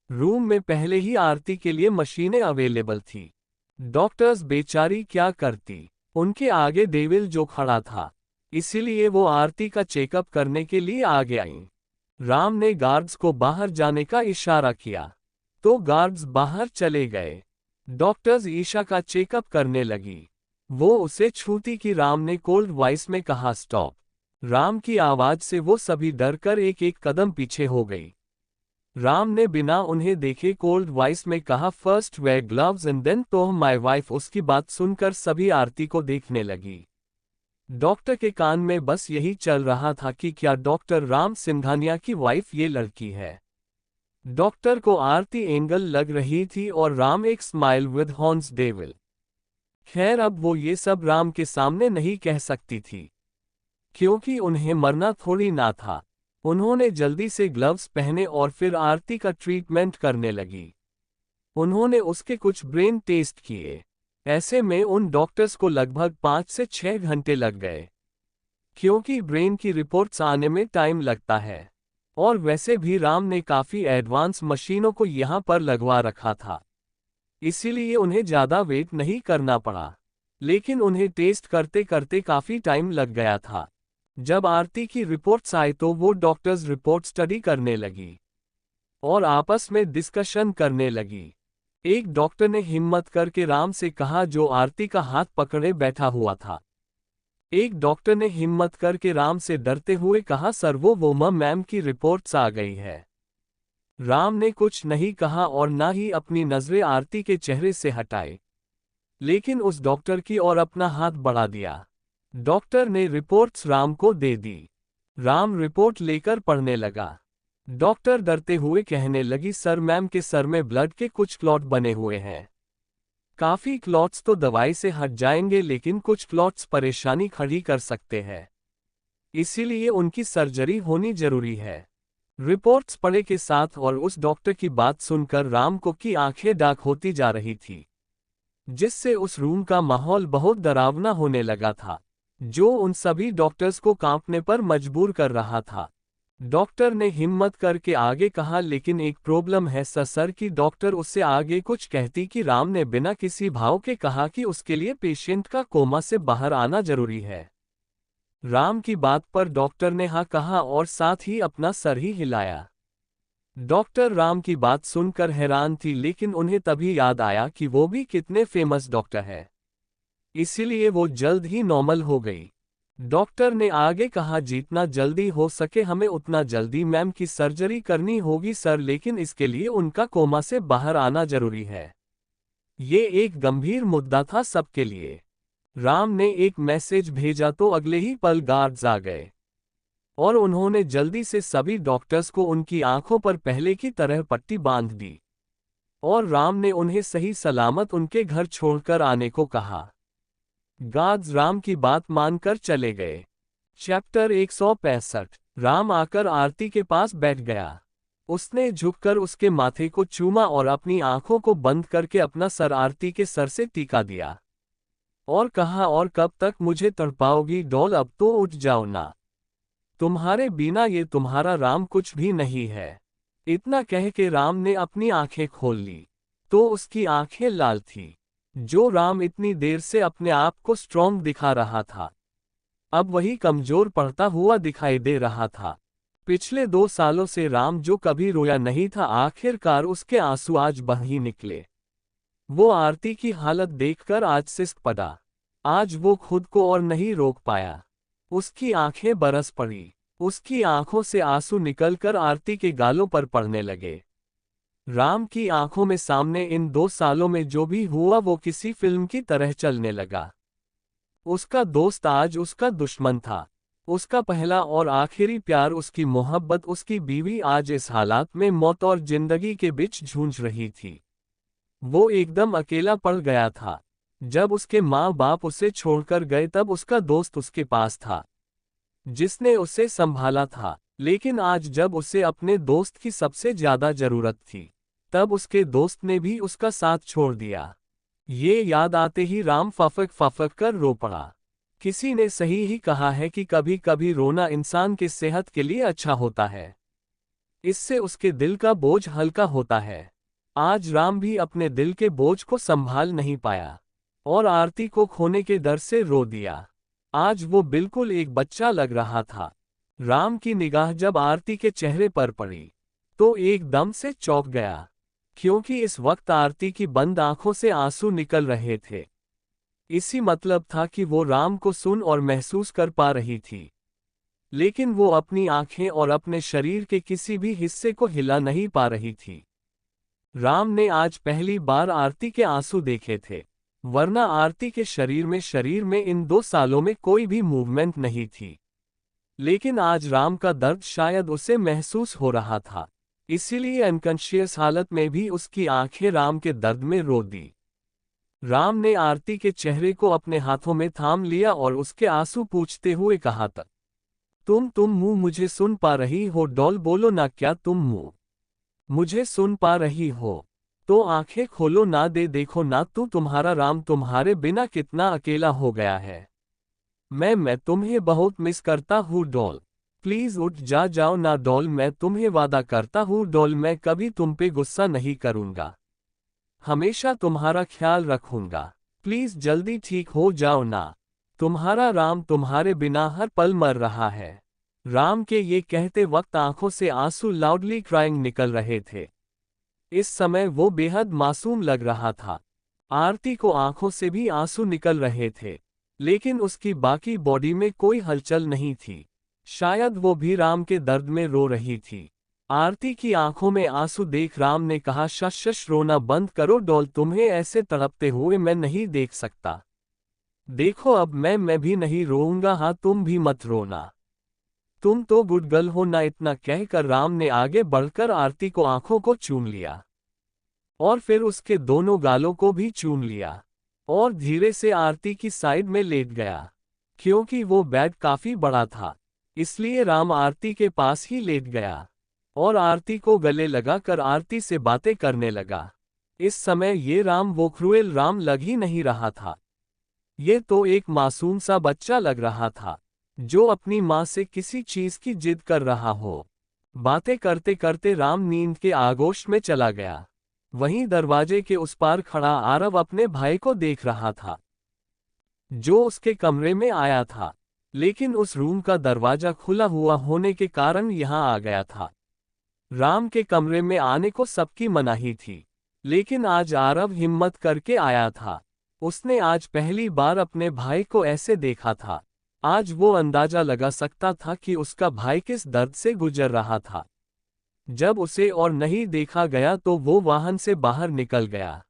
रूम में पहले ही आरती के लिए मशीनें अवेलेबल थी। डॉक्टर्स बेचारी क्या करती, उनके आगे डेविल जो खड़ा था, इसीलिए वो आरती का चेकअप करने के लिए आगे आईं। राम ने गार्ड्स को बाहर जाने का इशारा किया तो गार्ड्स बाहर चले गए। डॉक्टर्स ईशा का चेकअप करने लगी। वो उसे छूती कि राम ने कोल्ड वॉइस में कहा, स्टॉप। राम की आवाज से वो सभी डरकर एक एक कदम पीछे हो गई। राम ने बिना उन्हें देखे कोल्ड वॉइस में कहा, first wear gloves and then to my wife. उसकी बात सुनकर सभी आरती को देखने लगी। डॉक्टर के कान में बस यही चल रहा था कि क्या डॉक्टर राम सिंघानिया की वाइफ ये लड़की है। डॉक्टर को आरती एंगल लग रही थी और राम एक स्माइल विद हॉर्न्स डेविल। खैर अब वो ये सब राम के सामने नहीं कह सकती थी, क्योंकि उन्हें मरना थोड़ी ना था। उन्होंने जल्दी से ग्लव्स पहने और फिर आरती का ट्रीटमेंट करने लगी। उन्होंने उसके कुछ ब्रेन टेस्ट किए। ऐसे में उन डॉक्टर्स को लगभग 5 से 6 घंटे लग गए, क्योंकि ब्रेन की रिपोर्ट्स आने में टाइम लगता है। और वैसे भी राम ने काफ़ी एडवांस मशीनों को यहाँ पर लगवा रखा था, इसीलिए उन्हें ज़्यादा वेट नहीं करना पड़ा। लेकिन उन्हें टेस्ट करते करते काफ़ी टाइम लग गया था। जब आरती की रिपोर्ट्स आई तो वो डॉक्टर्स रिपोर्ट स्टडी करने लगी और आपस में डिस्कशन करने लगी। एक डॉक्टर ने हिम्मत करके राम से कहा, जो आरती का हाथ पकड़े बैठा हुआ था। एक डॉक्टर ने हिम्मत करके राम से डरते हुए कहा, सर वो मैम की रिपोर्ट्स आ गई है। राम ने कुछ नहीं कहा और ना ही अपनी नजरें आरती के चेहरे से हटाए, लेकिन उस डॉक्टर की ओर अपना हाथ बढ़ा दिया। डॉक्टर ने रिपोर्ट्स राम को दे दी। राम रिपोर्ट लेकर पढ़ने लगा। डॉक्टर डरते हुए कहने लगी, सर मैम के सर में ब्लड के कुछ क्लॉट बने हुए हैं। काफी क्लॉट्स तो दवाई से हट जाएंगे, लेकिन कुछ क्लॉट्स परेशानी खड़ी कर सकते हैं, इसीलिए उनकी सर्जरी होनी जरूरी है। रिपोर्ट्स पढ़े के साथ और उस डॉक्टर की बात सुनकर राम को की आंखें डार्क होती जा रही थी, जिससे उस रूम का माहौल बहुत डरावना होने लगा था, जो उन सभी डॉक्टर्स को कांपने पर मजबूर कर रहा था। डॉक्टर ने हिम्मत करके आगे कहा, लेकिन एक प्रॉब्लम है सर की डॉक्टर उससे आगे कुछ कहती कि राम ने बिना किसी भाव के कहा कि उसके लिए पेशेंट का कोमा से बाहर आना जरूरी है। राम की बात पर डॉक्टर ने हाँ कहा और साथ ही अपना सर ही हिलाया। डॉक्टर राम की बात सुनकर हैरान थी, लेकिन उन्हें तभी याद आया कि वो भी कितने फेमस डॉक्टर है, इसीलिए वो जल्द ही नॉर्मल हो गई। डॉक्टर ने आगे कहा, जितना जल्दी हो सके हमें उतना जल्दी मैम की सर्जरी करनी होगी सर, लेकिन इसके लिए उनका कोमा से बाहर आना जरूरी है। ये एक गंभीर मुद्दा था सबके लिए। राम ने एक मैसेज भेजा तो अगले ही पल गार्ड्स आ गए और उन्होंने जल्दी से सभी डॉक्टर्स को उनकी आंखों पर पहले की तरह पट्टी बांध दी और राम ने उन्हें सही सलामत उनके घर छोड़कर आने को कहा। गार्ड्स राम की बात मानकर चले गए। चैप्टर 165। राम आकर आरती के पास बैठ गया। उसने झुककर उसके माथे को चूमा और अपनी आंखों को बंद करके अपना सर आरती के सर से टीका दिया और कहा, और कब तक मुझे तड़पाओगी डॉल, अब तो उठ जाओ ना, तुम्हारे बिना ये तुम्हारा राम कुछ भी नहीं है। इतना कह के राम ने अपनी आंखें खोल ली तो उसकी आंखें लाल थी। जो राम इतनी देर से अपने आप को स्ट्रॉन्ग दिखा रहा था, अब वही कमजोर पड़ता हुआ दिखाई दे रहा था। पिछले 2 सालों से राम जो कभी रोया नहीं था, आखिरकार उसके आंसू आज बह ही निकले। वो आरती की हालत देखकर आज सिसक पड़ा। आज वो खुद को और नहीं रोक पाया। उसकी आंखें बरस पड़ी। उसकी आंखों से आंसू निकलकर आरती के गालों पर पड़ने लगे। राम की आंखों में सामने इन 2 सालों में जो भी हुआ वो किसी फिल्म की तरह चलने लगा। उसका दोस्त आज उसका दुश्मन था। उसका पहला और आखिरी प्यार, उसकी मोहब्बत, उसकी बीवी आज इस हालात में मौत और जिंदगी के बीच जूझ रही थी। वो एकदम अकेला पड़ गया था। जब उसके माँ बाप उसे छोड़कर गए तब उसका दोस्त उसके पास था, जिसने उसे संभाला था। लेकिन आज जब उसे अपने दोस्त की सबसे ज्यादा जरूरत थी, तब उसके दोस्त ने भी उसका साथ छोड़ दिया। ये याद आते ही राम फफक कर रो पड़ा। किसी ने सही ही कहा है कि कभी कभी रोना इंसान के सेहत के लिए अच्छा होता है। इससे उसके दिल का बोझ हल्का होता है। आज राम भी अपने दिल के बोझ को संभाल नहीं पाया और आरती को खोने के डर से रो दिया। आज वो बिल्कुल एक बच्चा लग रहा था। राम की निगाह जब आरती के चेहरे पर पड़ी तो एकदम से चौंक गया, क्योंकि इस वक्त आरती की बंद आंखों से आंसू निकल रहे थे। इसी मतलब था कि वो राम को सुन और महसूस कर पा रही थी, लेकिन वो अपनी आंखें और अपने शरीर के किसी भी हिस्से को हिला नहीं पा रही थी। राम ने आज पहली बार आरती के आंसू देखे थे, वरना आरती के शरीर में इन 2 सालों में कोई भी मूवमेंट नहीं थी। लेकिन आज राम का दर्द शायद उसे महसूस हो रहा था, इसीलिए अनकॉन्शियस हालत में भी उसकी आंखें राम के दर्द में रो दी। राम ने आरती के चेहरे को अपने हाथों में थाम लिया और उसके आंसू पूछते हुए कहा, तक तुम मुंह मुझे सुन पा रही हो डॉल बोलो ना क्या तुम मुंह मुझे सुन पा रही हो? तो आंखें खोलो ना दे देखो ना तुम्हारा राम तुम्हारे बिना कितना अकेला हो गया है। मैं तुम्हें बहुत मिस करता हूँ डॉल। प्लीज उठ जाओ ना डॉल मैं तुम्हें वादा करता हूँ डॉल मैं कभी तुम पे गुस्सा नहीं करूँगा। हमेशा तुम्हारा ख्याल रखूंगा। प्लीज जल्दी ठीक हो जाओ ना। तुम्हारा राम तुम्हारे बिना हर पल मर रहा है। राम के ये कहते वक्त आंखों से आंसू लाउडली क्राइंग निकल रहे थे। इस समय वो बेहद मासूम लग रहा था। आरती को आंखों से भी आंसू निकल रहे थे, लेकिन उसकी बाकी बॉडी में कोई हलचल नहीं थी। शायद वो भी राम के दर्द में रो रही थी। आरती की आंखों में आंसू देख राम ने कहा शश रोना बंद करो डॉल तुम्हें ऐसे तड़पते हुए मैं नहीं देख सकता। देखो अब मैं भी नहीं रोऊंगा हाँ तुम भी मत रोना। तुम तो गुड गर्ल हो ना इतना कहकर राम ने आगे बढ़कर आरती को आंखों को चूम लिया और फिर उसके दोनों गालों को भी चूम लिया और धीरे से आरती की साइड में लेट गया। क्योंकि वो बेड काफी बड़ा था, इसलिए राम आरती के पास ही लेट गया और आरती को गले लगाकर आरती से बातें करने लगा। इस समय ये राम वो क्रूएल राम लग ही नहीं रहा था। ये तो एक मासूम सा बच्चा लग रहा था जो अपनी माँ से किसी चीज की जिद कर रहा हो। बातें करते करते राम नींद के आगोश में चला गया। वहीं दरवाजे के उस पार खड़ा आरव अपने भाई को देख रहा था जो उसके कमरे में आया था, लेकिन उस रूम का दरवाजा खुला हुआ होने के कारण यहां आ गया था। राम के कमरे में आने को सबकी मनाही थी, लेकिन आज आरव हिम्मत करके आया था। उसने आज पहली बार अपने भाई को ऐसे देखा था। आज वो अंदाजा लगा सकता था कि उसका भाई किस दर्द से गुजर रहा था। जब उसे और नहीं देखा गया तो वो वाहन से बाहर निकल गया।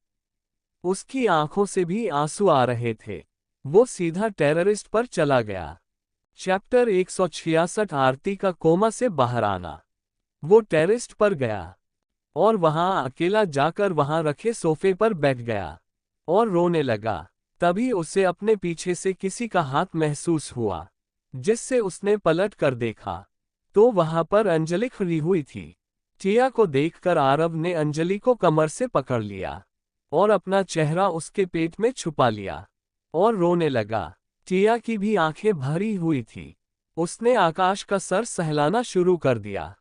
उसकी आंखों से भी आंसू आ रहे थे। वो सीधा टेररिस्ट पर चला गया। चैप्टर 166 आरती का कोमा से बाहर आना। वो टेरेस्ट पर गया और वहां अकेला जाकर वहां रखे सोफे पर बैठ गया और रोने लगा। तभी उसे अपने पीछे से किसी का हाथ महसूस हुआ, जिससे उसने पलट कर देखा तो वहां पर अंजलि खड़ी हुई थी। टिया को देखकर आरव ने अंजलि को कमर से पकड़ लिया और अपना चेहरा उसके पेट में छुपा लिया और रोने लगा। टिया की भी आंखें भरी हुई थी। उसने आकाश का सर सहलाना शुरू कर दिया।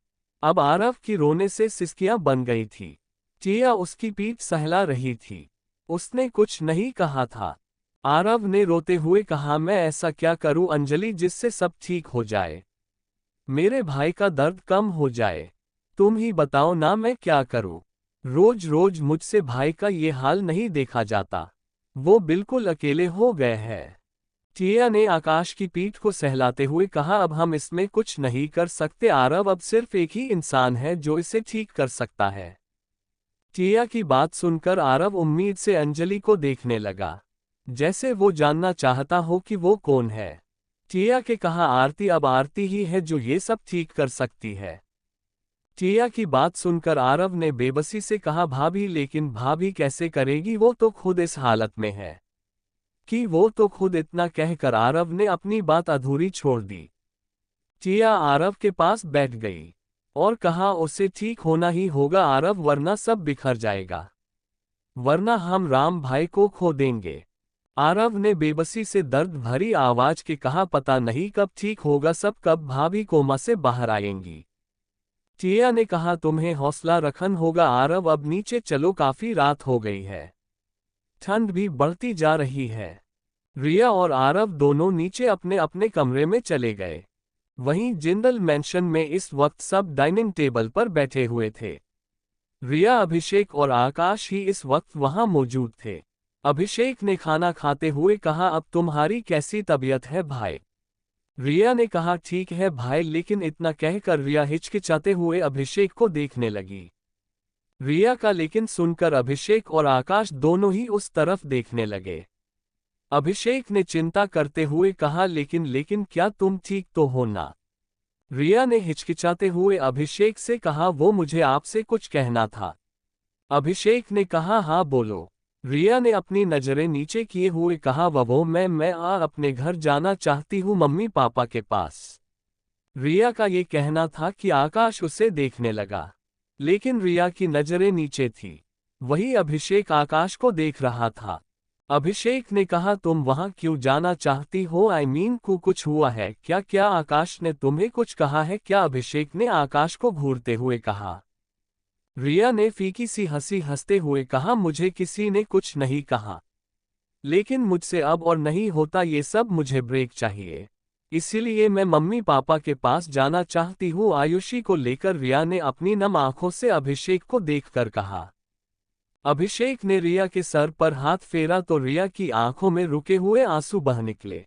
अब आरव की रोने से सिसकियां बन गई थी। टिया उसकी पीठ सहला रही थी। उसने कुछ नहीं कहा था। आरव ने रोते हुए कहा मैं ऐसा क्या करूं अंजलि जिससे सब ठीक हो जाए, मेरे भाई का दर्द कम हो जाए। तुम ही बताओ ना मैं क्या करूं। रोज रोज मुझसे भाई का ये हाल नहीं देखा जाता। वो बिल्कुल अकेले हो गए हैं। टिया ने आकाश की पीठ को सहलाते हुए कहा अब हम इसमें कुछ नहीं कर सकते आरव, अब सिर्फ एक ही इंसान है जो इसे ठीक कर सकता है। टिया की बात सुनकर आरव उम्मीद से अंजलि को देखने लगा, जैसे वो जानना चाहता हो कि वो कौन है। टिया के कहा आरती, अब आरती ही है जो ये सब ठीक कर सकती है। टिया की बात सुनकर आरव ने बेबसी से कहा भाभी, लेकिन भाभी कैसे करेगी, वो तो खुद इस हालत में है। कि वो तो खुद इतना कहकर आरव ने अपनी बात अधूरी छोड़ दी। टिया आरव के पास बैठ गई और कहा उसे ठीक होना ही होगा आरव, वरना सब बिखर जाएगा, वरना हम राम भाई को खो देंगे। आरव ने बेबसी से दर्द भरी आवाज के कहा पता नहीं कब ठीक होगा सब, कब भाभी कोमा से बाहर आएंगी। टिया ने कहा तुम्हें हौसला रखन होगा आरव, अब नीचे चलो काफी रात हो गई है, ठंड भी बढ़ती जा रही है। रिया और आरव दोनों नीचे अपने अपने कमरे में चले गए। वहीं जिंदल मैंशन में इस वक्त सब डाइनिंग टेबल पर बैठे हुए थे। रिया, अभिषेक और आकाश ही इस वक्त वहां मौजूद थे। अभिषेक ने खाना खाते हुए कहा अब तुम्हारी कैसी तबीयत है भाई। रिया ने कहा ठीक है भाई, लेकिन इतना कहकर रिया हिचकिचाते हुए अभिषेक को देखने लगी। रिया का लेकिन सुनकर अभिषेक और आकाश दोनों ही उस तरफ देखने लगे। अभिषेक ने चिंता करते हुए कहा लेकिन क्या तुम ठीक तो हो ना। रिया ने हिचकिचाते हुए अभिषेक से कहा वो मुझे आपसे कुछ कहना था। अभिषेक ने कहा हाँ बोलो। रिया ने अपनी नजरें नीचे किए हुए कहा वो मैं अपने घर जाना चाहती हूँ, मम्मी पापा के पास। रिया का ये कहना था कि आकाश उसे देखने लगा, लेकिन रिया की नजरें नीचे थी। वही अभिषेक आकाश को देख रहा था। अभिषेक ने कहा, तुम वहां क्यों जाना चाहती हो? कुछ हुआ है क्या? क्या आकाश ने तुम्हें कुछ कहा है क्या? अभिषेक ने आकाश को घूरते हुए कहा। रिया ने फीकी सी हंसी हंसते हुए कहा, मुझे किसी ने कुछ नहीं कहा, लेकिन मुझसे अब और नहीं होता ये सब, मुझे ब्रेक चाहिए, इसीलिए मैं मम्मी पापा के पास जाना चाहती हूँ। आयुषी को लेकर रिया ने अपनी नम आंखों से अभिषेक को देखकर कहा। अभिषेक ने रिया के सर पर हाथ फेरा तो रिया की आंखों में रुके हुए आंसू बह निकले।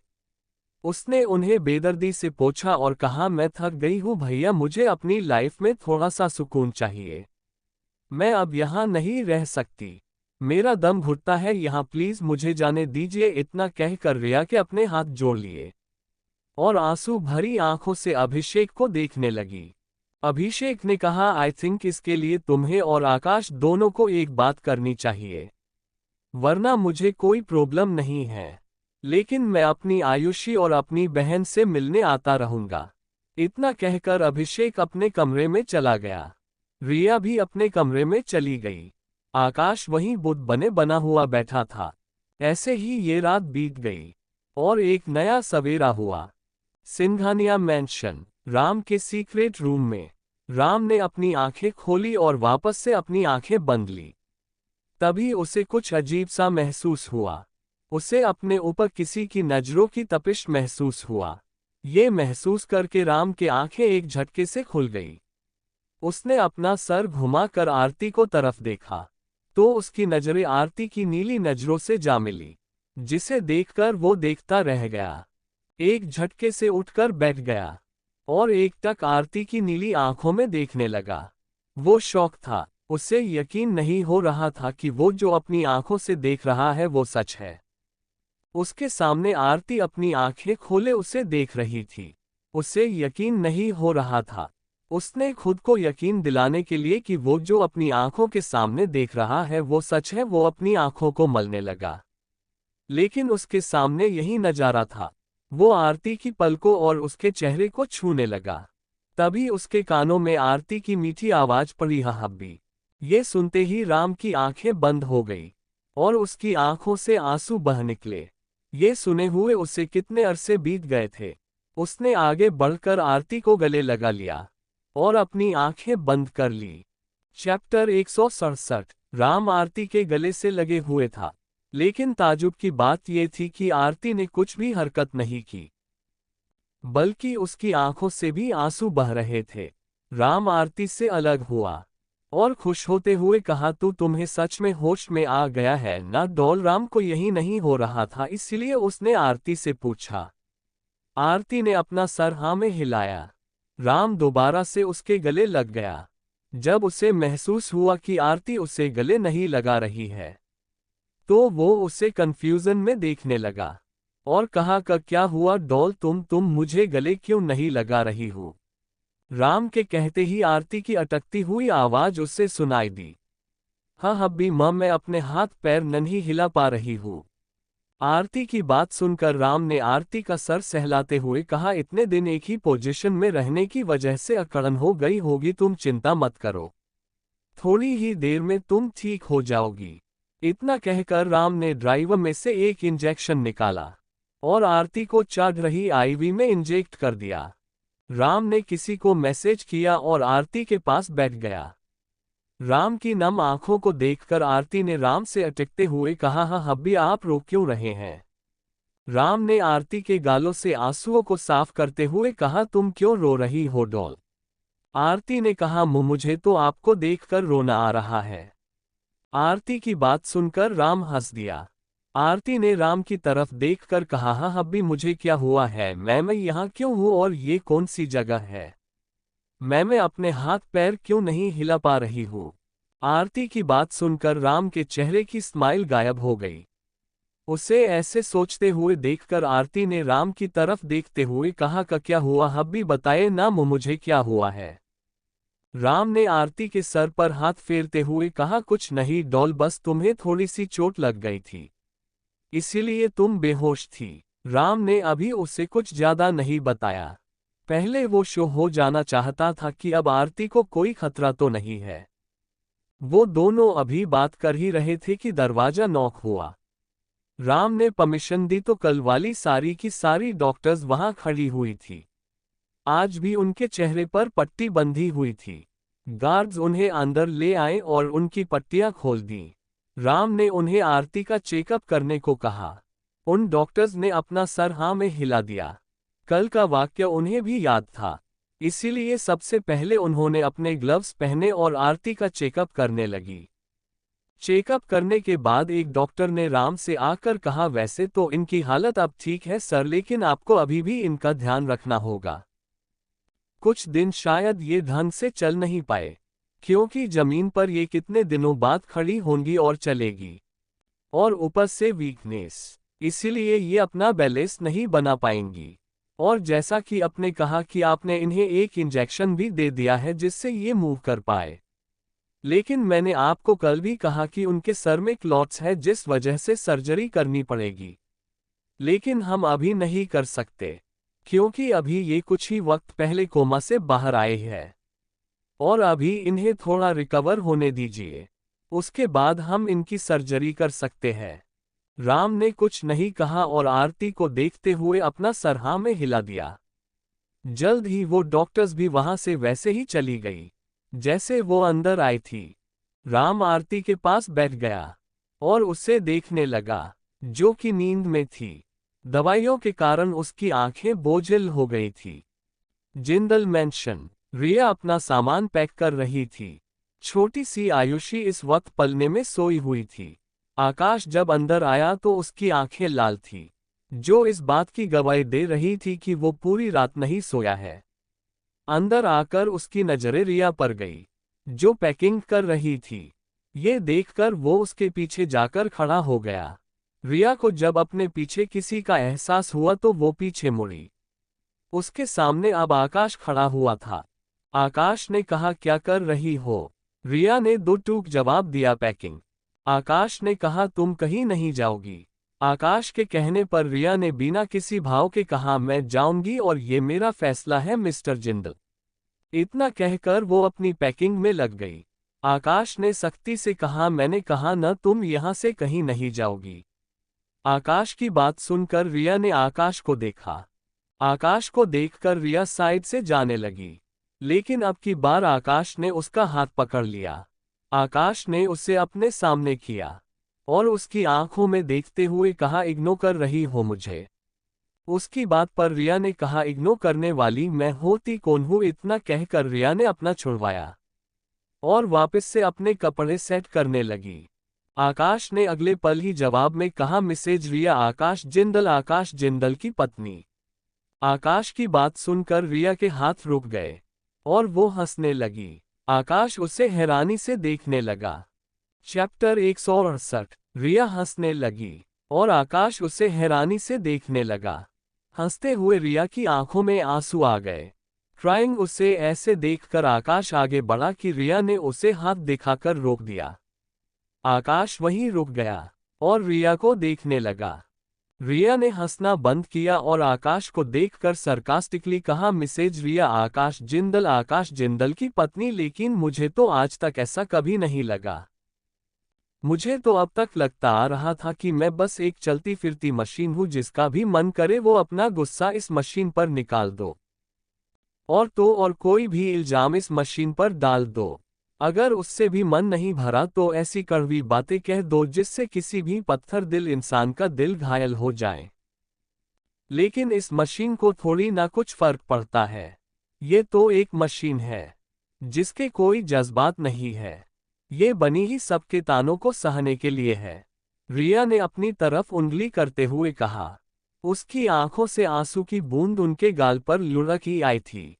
उसने उन्हें बेदर्दी से पोंछा और कहा, मैं थक गई हूँ भैया, मुझे अपनी लाइफ में थोड़ा सा सुकून चाहिए। मैं अब यहाँ नहीं रह सकती, मेरा दम घुटता है यहाँ, प्लीज मुझे जाने दीजिए। इतना कहकर रिया के अपने हाथ जोड़ लिए और आंसू भरी आंखों से अभिषेक को देखने लगी। अभिषेक ने कहा, आई थिंक इसके लिए तुम्हें और आकाश दोनों को एक बात करनी चाहिए, वरना मुझे कोई प्रॉब्लम नहीं है, लेकिन मैं अपनी आयुषी और अपनी बहन से मिलने आता रहूंगा। इतना कहकर अभिषेक अपने कमरे में चला गया। रिया भी अपने कमरे में चली गई। आकाश वहीं बुत बने बना हुआ बैठा था। ऐसे ही ये रात बीत गई और एक नया सवेरा हुआ। सिंघानिया मैंशन, राम के सीक्रेट रूम में। राम ने अपनी आंखें खोली और वापस से अपनी आंखें बंद ली। तभी उसे कुछ अजीब सा महसूस हुआ। उसे अपने ऊपर किसी की नजरों की तपिश महसूस हुआ। ये महसूस करके राम की आंखें एक झटके से खुल गई। उसने अपना सर घुमाकर आरती को तरफ देखा, तो उसकी नजरें आरती की नीली नजरों से जा मिली, जिसे देखकर वो देखता रह गया। एक झटके से उठकर बैठ गया और एकटक आरती की नीली आंखों में देखने लगा। वो शॉक था, उसे यकीन नहीं हो रहा था कि वो जो अपनी आंखों से देख रहा है वो सच है। उसके सामने आरती अपनी आंखें खोले उसे देख रही थी। उसे यकीन नहीं हो रहा था। उसने खुद को यकीन दिलाने के लिए कि वो जो अपनी आंखों के सामने देख रहा है वो सच है, वो अपनी आंखों को मलने लगा। लेकिन उसके सामने यही नजारा था। वो आरती की पलकों और उसके चेहरे को छूने लगा। तभी उसके कानों में आरती की मीठी आवाज पड़ी, हाँ हब्बी। ये सुनते ही राम की आंखें बंद हो गई और उसकी आंखों से आंसू बह निकले। ये सुने हुए उसे कितने अरसे बीत गए थे। उसने आगे बढ़कर आरती को गले लगा लिया और अपनी आंखें बंद कर ली। चैप्टर 167। राम आरती के गले से लगे हुए था, लेकिन ताजुब की बात यह थी कि आरती ने कुछ भी हरकत नहीं की, बल्कि उसकी आंखों से भी आंसू बह रहे थे। राम आरती से अलग हुआ और खुश होते हुए कहा, तुम्हें सच में होश में आ गया है ना डॉल? राम को यही नहीं हो रहा था, इसलिए उसने आरती से पूछा। आरती ने अपना सर हाँ में हिलाया। राम दोबारा से उसके गले लग गया। जब उसे महसूस हुआ कि आरती उसे गले नहीं लगा रही है, तो वो उसे कंफ्यूजन में देखने लगा और कहा, क्या हुआ डॉल, तुम मुझे गले क्यों नहीं लगा रही हो? राम के कहते ही आरती की अटकती हुई आवाज उससे सुनाई दी, हाँ हब्बी माँ, मैं अपने हाथ पैर नहीं हिला पा रही हूँ। आरती की बात सुनकर राम ने आरती का सर सहलाते हुए कहा, इतने दिन एक ही पोजीशन में रहने की वजह से अकड़न हो गई होगी, तुम चिंता मत करो, थोड़ी ही देर में तुम ठीक हो जाओगी। इतना कहकर राम ने ड्राइवर में से एक इंजेक्शन निकाला और आरती को चढ़ रही आईवी में इंजेक्ट कर दिया। राम ने किसी को मैसेज किया और आरती के पास बैठ गया। राम की नम आंखों को देखकर आरती ने राम से अटकते हुए कहा, हाँ हब्बी, आप रो क्यों रहे हैं? राम ने आरती के गालों से आंसुओं को साफ करते हुए कहा, तुम क्यों रो रही हो डॉल? आरती ने कहा, मुझे तो आपको देखकर रोना आ रहा है। आरती की बात सुनकर राम हंस दिया। आरती ने राम की तरफ देखकर कहा, हाँ हब्बी, मुझे क्या हुआ है? मैं यहाँ क्यों हूँ और ये कौन सी जगह है? मैं अपने हाथ पैर क्यों नहीं हिला पा रही हूँ? आरती की बात सुनकर राम के चेहरे की स्माइल गायब हो गई। उसे ऐसे सोचते हुए देखकर आरती ने राम की तरफ देखते हुए कहा, क्या हुआ हब्बी, बताए ना मुझे क्या हुआ है? राम ने आरती के सर पर हाथ फेरते हुए कहा, कुछ नहीं डॉल, बस तुम्हें थोड़ी सी चोट लग गई थी, इसीलिए तुम बेहोश थी। राम ने अभी उसे कुछ ज्यादा नहीं बताया। पहले वो शो हो जाना चाहता था कि अब आरती को कोई खतरा तो नहीं है। वो दोनों अभी बात कर ही रहे थे कि दरवाजा नॉक हुआ। राम ने परमिशन दी तो कल वाली सारी की सारी डॉक्टर्स वहां खड़ी हुई थी। आज भी उनके चेहरे पर पट्टी बंधी हुई थी। गार्ड्स उन्हें अंदर ले आए और उनकी पट्टियां खोल दी। राम ने उन्हें आरती का चेकअप करने को कहा। उन डॉक्टर्स ने अपना सर हाँ में हिला दिया। कल का वाक्य उन्हें भी याद था, इसीलिए सबसे पहले उन्होंने अपने ग्लव्स पहने और आरती का चेकअप करने लगी। चेकअप करने के बाद एक डॉक्टर ने राम से आकर कहा, वैसे तो इनकी हालत अब ठीक है सर, लेकिन आपको अभी भी इनका ध्यान रखना होगा। कुछ दिन शायद ये ढंग से चल नहीं पाए, क्योंकि जमीन पर ये कितने दिनों बाद खड़ी होंगी और चलेगी। और ऊपर से वीकनेस, इसीलिए ये अपना बैलेंस नहीं बना पाएंगी। और जैसा कि आपने कहा कि आपने इन्हें एक इंजेक्शन भी दे दिया है जिससे ये मूव कर पाए, लेकिन मैंने आपको कल भी कहा कि उनके सर में क्लॉट्स है जिस वजह से सर्जरी करनी पड़ेगी। लेकिन हम अभी नहीं कर सकते, क्योंकि अभी ये कुछ ही वक्त पहले कोमा से बाहर आए हैं और अभी इन्हें थोड़ा रिकवर होने दीजिए, उसके बाद हम इनकी सर्जरी कर सकते हैं। राम ने कुछ नहीं कहा और आरती को देखते हुए अपना सर हाँ में हिला दिया। जल्द ही वो डॉक्टर्स भी वहां से वैसे ही चली गई जैसे वो अंदर आई थी। राम आरती के पास बैठ गया और उसे देखने लगा, जो कि नींद में थी। दवाइयों के कारण उसकी आंखें बोझिल हो गई थी। जिंदल मैंशन। रिया अपना सामान पैक कर रही थी। छोटी सी आयुषी इस वक्त पलने में सोई हुई थी। आकाश जब अंदर आया तो उसकी आंखें लाल थी, जो इस बात की गवाही दे रही थी कि वो पूरी रात नहीं सोया है। अंदर आकर उसकी नजरें रिया पर गई, जो पैकिंग कर रही थी। ये देखकर वो उसके पीछे जाकर खड़ा हो गया। रिया को जब अपने पीछे किसी का एहसास हुआ तो वो पीछे मुड़ी। उसके सामने अब आकाश खड़ा हुआ था। आकाश ने कहा, क्या कर रही हो? रिया ने दो टूक जवाब दिया, पैकिंग। आकाश ने कहा, तुम कहीं नहीं जाओगी? आकाश के कहने पर रिया ने बिना किसी भाव के कहा, मैं जाऊंगी और ये मेरा फैसला है मिस्टर जिंदल। इतना कहकर वो अपनी पैकिंग में लग गई। आकाश ने सख्ती से कहा, मैंने कहा न तुम यहां से कहीं नहीं जाओगी। आकाश की बात सुनकर रिया ने आकाश को देखा। आकाश को देखकर रिया साइड से जाने लगी, लेकिन अब की बार आकाश ने उसका हाथ पकड़ लिया। आकाश ने उसे अपने सामने किया और उसकी आंखों में देखते हुए कहा, इग्नोर कर रही हो मुझे? उसकी बात पर रिया ने कहा, इग्नोर करने वाली मैं होती कौन हूं? इतना कहकर रिया ने अपना छुड़वाया और वापस से अपने कपड़े सेट करने लगी। आकाश ने अगले पल ही जवाब में कहा, मिसेज रिया आकाश जिंदल की पत्नी। आकाश की बात सुनकर रिया के हाथ रुक गए और वो हंसने लगी। आकाश उसे हैरानी से देखने लगा। चैप्टर 168। रिया हंसने लगी और आकाश उसे हैरानी से देखने लगा। हंसते हुए रिया की आंखों में आंसू आ गए। ट्राइंग उसे ऐसे देखकर आकाश आगे बढ़ा कि रिया ने उसे हाथ दिखाकर रोक दिया। आकाश वहीं रुक गया और रिया को देखने लगा। रिया ने हंसना बंद किया और आकाश को देखकर सरकास्टिकली कहा, मिसेज रिया आकाश जिंदल की पत्नी, लेकिन मुझे तो आज तक ऐसा कभी नहीं लगा। मुझे तो अब तक लगता आ रहा था कि मैं बस एक चलती फिरती मशीन हूं, जिसका भी मन करे वो अपना गुस्सा इस मशीन पर निकाल दो और कोई भी इल्जाम इस मशीन पर डाल दो। अगर उससे भी मन नहीं भरा तो ऐसी कड़वी बातें कह दो जिससे किसी भी पत्थर दिल इंसान का दिल घायल हो जाए। लेकिन इस मशीन को थोड़ी ना कुछ फर्क पड़ता है। ये तो एक मशीन है जिसके कोई जज्बात नहीं है। ये बनी ही सबके तानों को सहने के लिए है। रिया ने अपनी तरफ उंगली करते हुए कहा। उसकी आंखों से आंसू की बूंद उनके गाल पर लुढ़क ही आई थी,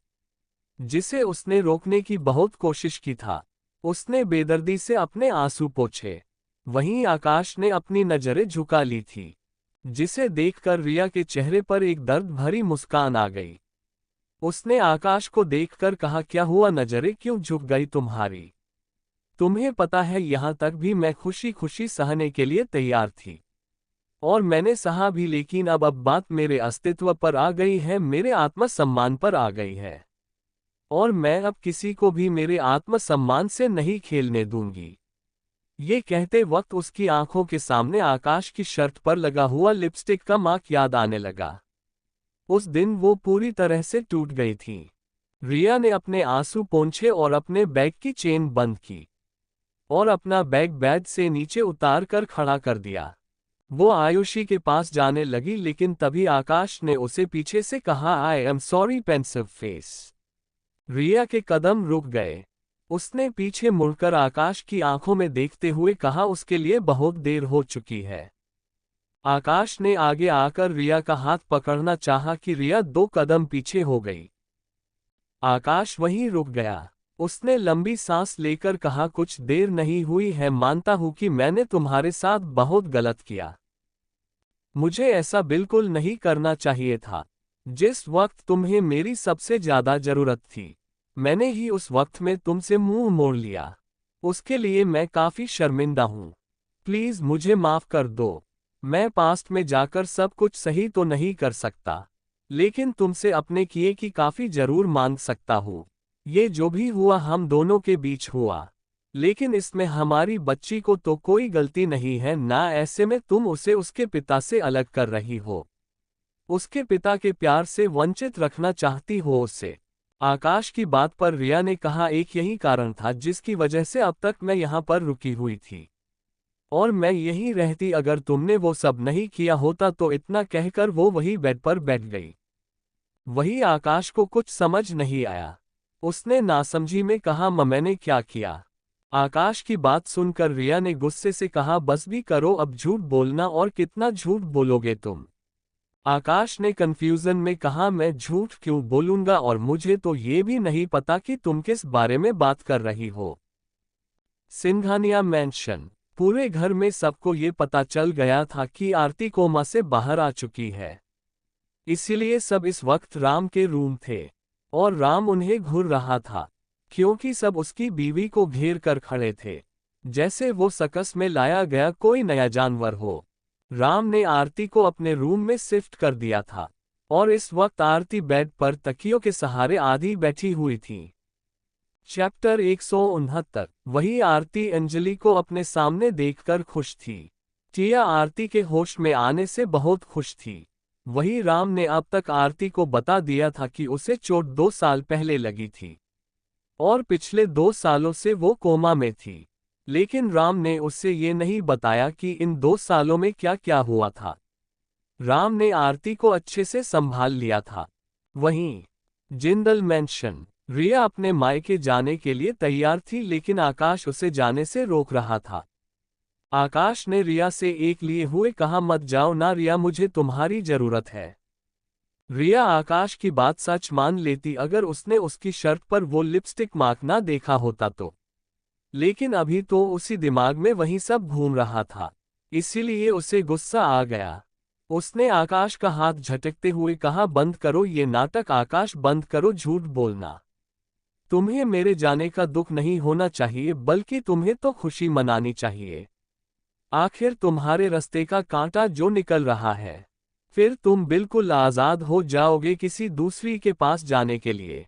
जिसे उसने रोकने की बहुत कोशिश की था। उसने बेदर्दी से अपने आंसू पोंछे। वहीं आकाश ने अपनी नजरें झुका ली थी, जिसे देखकर रिया के चेहरे पर एक दर्द भरी मुस्कान आ गई। उसने आकाश को देखकर कहा, क्या हुआ, नजरें क्यों झुक गई तुम्हारी? तुम्हें पता है यहां तक भी मैं खुशी खुशी सहने के लिए तैयार थी। और मैंने सहा भी, लेकिन अब बात मेरे अस्तित्व पर आ गई है, मेरे आत्मसम्मान पर आ गई है। और मैं अब किसी को भी मेरे आत्मसम्मान से नहीं खेलने दूंगी। ये कहते वक्त उसकी आंखों के सामने आकाश की शर्ट पर लगा हुआ लिपस्टिक का मार्क याद आने लगा। उस दिन वो पूरी तरह से टूट गई थी। रिया ने अपने आंसू पोंछे और अपने बैग की चेन बंद की और अपना बैग बेड से नीचे उतार कर खड़ा कर दिया। वो आयुषी के पास जाने लगी, लेकिन तभी आकाश ने उसे पीछे से कहा, I am sorry pensive face. Riya के कदम रुक गए। उसने पीछे मुड़कर आकाश की आंखों में देखते हुए कहा, उसके लिए बहुत देर हो चुकी है। आकाश ने आगे आकर रिया का हाथ पकड़ना चाहा कि रिया 2 कदम पीछे हो गई। आकाश वहीं रुक गया। उसने लंबी सांस लेकर कहा, कुछ देर नहीं हुई है, मानता हूं कि मैंने तुम्हारे साथ बहुत गलत किया। मुझे ऐसा बिल्कुल नहीं करना चाहिए था। जिस वक्त तुम्हें मेरी सबसे ज्यादा जरूरत थी, मैंने ही उस वक्त में तुमसे मुंह मोड़ लिया। उसके लिए मैं काफी शर्मिंदा हूं। प्लीज मुझे माफ कर दो। मैं पास्ट में जाकर सब कुछ सही तो नहीं कर सकता, लेकिन तुमसे अपने किए की काफी जरूर मांग सकता हूं। ये जो भी हुआ हम दोनों के बीच हुआ, लेकिन इसमें हमारी बच्ची को तो कोई गलती नहीं है ना। ऐसे में तुम उसे उसके पिता से अलग कर रही हो, उसके पिता के प्यार से वंचित रखना चाहती हो उसे। आकाश की बात पर रिया ने कहा, एक यही कारण था जिसकी वजह से अब तक मैं यहाँ पर रुकी हुई थी, और मैं यहीं रहती अगर तुमने वो सब नहीं किया होता। तो इतना कहकर वो वही बेड पर बैठ गई। वही आकाश को कुछ समझ नहीं आया। उसने नासमझी में कहा, मैंने क्या किया? आकाश की बात सुनकर रिया ने गुस्से से कहा, बस भी करो अब झूठ बोलना, और कितना झूठ बोलोगे तुम? आकाश ने कंफ्यूजन में कहा, मैं झूठ क्यों बोलूंगा, और मुझे तो ये भी नहीं पता कि तुम किस बारे में बात कर रही हो। सिंघानिया मैंशन। पूरे घर में सबको ये पता चल गया था कि आरती कोमा से बाहर आ चुकी है। इसीलिए सब इस वक्त राम के रूम थे, और राम उन्हें घूर रहा था, क्योंकि सब उसकी बीवी को घेर कर खड़े थे, जैसे वो सर्कस में लाया गया कोई नया जानवर हो। राम ने आरती को अपने रूम में शिफ्ट कर दिया था, और इस वक्त आरती बेड पर तकियों के सहारे आधी बैठी हुई थी। चैप्टर 169। वही आरती अंजलि को अपने सामने देखकर खुश थी। टिया आरती के होश में आने से बहुत खुश थी। वही राम ने अब तक आरती को बता दिया था कि उसे चोट 2 साल पहले लगी थी, और पिछले 2 सालों से वो कोमा में थी। लेकिन राम ने उससे ये नहीं बताया कि इन 2 सालों में क्या क्या हुआ था। राम ने आरती को अच्छे से संभाल लिया था। वहीं जिंदल मैंशन। रिया अपने मायके जाने के लिए तैयार थी, लेकिन आकाश उसे जाने से रोक रहा था। आकाश ने रिया से एक लिए हुए कहा, मत जाओ ना रिया, मुझे तुम्हारी जरूरत है। रिया आकाश की बात सच मान लेती अगर उसने उसकी शर्ट पर वो लिपस्टिक मार्क ना देखा होता तो, लेकिन अभी तो उसी दिमाग में वही सब घूम रहा था, इसीलिए उसे गुस्सा आ गया। उसने आकाश का हाथ झटकते हुए कहा, बंद करो ये नाटक आकाश, बंद करो झूठ बोलना। तुम्हें मेरे जाने का दुख नहीं होना चाहिए, बल्कि तुम्हें तो खुशी मनानी चाहिए। आखिर तुम्हारे रास्ते का कांटा जो निकल रहा है, फिर तुम बिल्कुल आजाद हो जाओगे किसी दूसरी के पास जाने के लिए।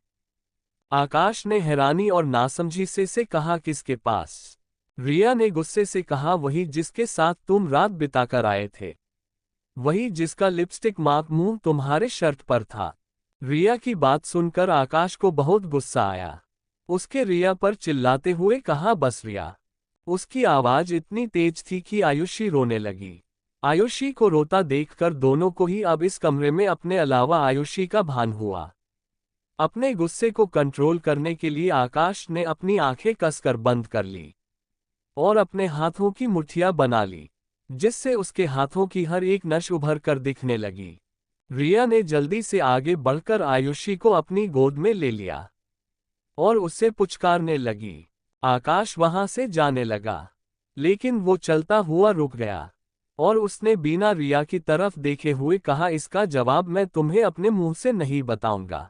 आकाश ने हैरानी और नासमझी से कहा, किसके पास? रिया ने गुस्से से कहा, वही जिसके साथ तुम रात बिताकर आए थे, वही जिसका लिपस्टिक मार्क मुंह तुम्हारे शर्ट पर था। रिया की बात सुनकर आकाश को बहुत गुस्सा आया। उसके रिया पर चिल्लाते हुए कहा, बस रिया। उसकी आवाज इतनी तेज थी कि आयुषी रोने लगी। आयुषी को रोता देखकर दोनों को ही अब इस कमरे में अपने अलावा आयुषी का भान हुआ। अपने गुस्से को कंट्रोल करने के लिए आकाश ने अपनी आंखें कसकर बंद कर ली और अपने हाथों की मुट्ठियां बना ली, जिससे उसके हाथों की हर एक नस उभर कर दिखने लगी। रिया ने जल्दी से आगे बढ़कर आयुषी को अपनी गोद में ले लिया और उससे पुचकारने लगी। आकाश वहां से जाने लगा, लेकिन वो चलता हुआ रुक गया और उसने बिना रिया की तरफ देखे हुए कहा, इसका जवाब मैं तुम्हें अपने मुंह से नहीं बताऊंगा,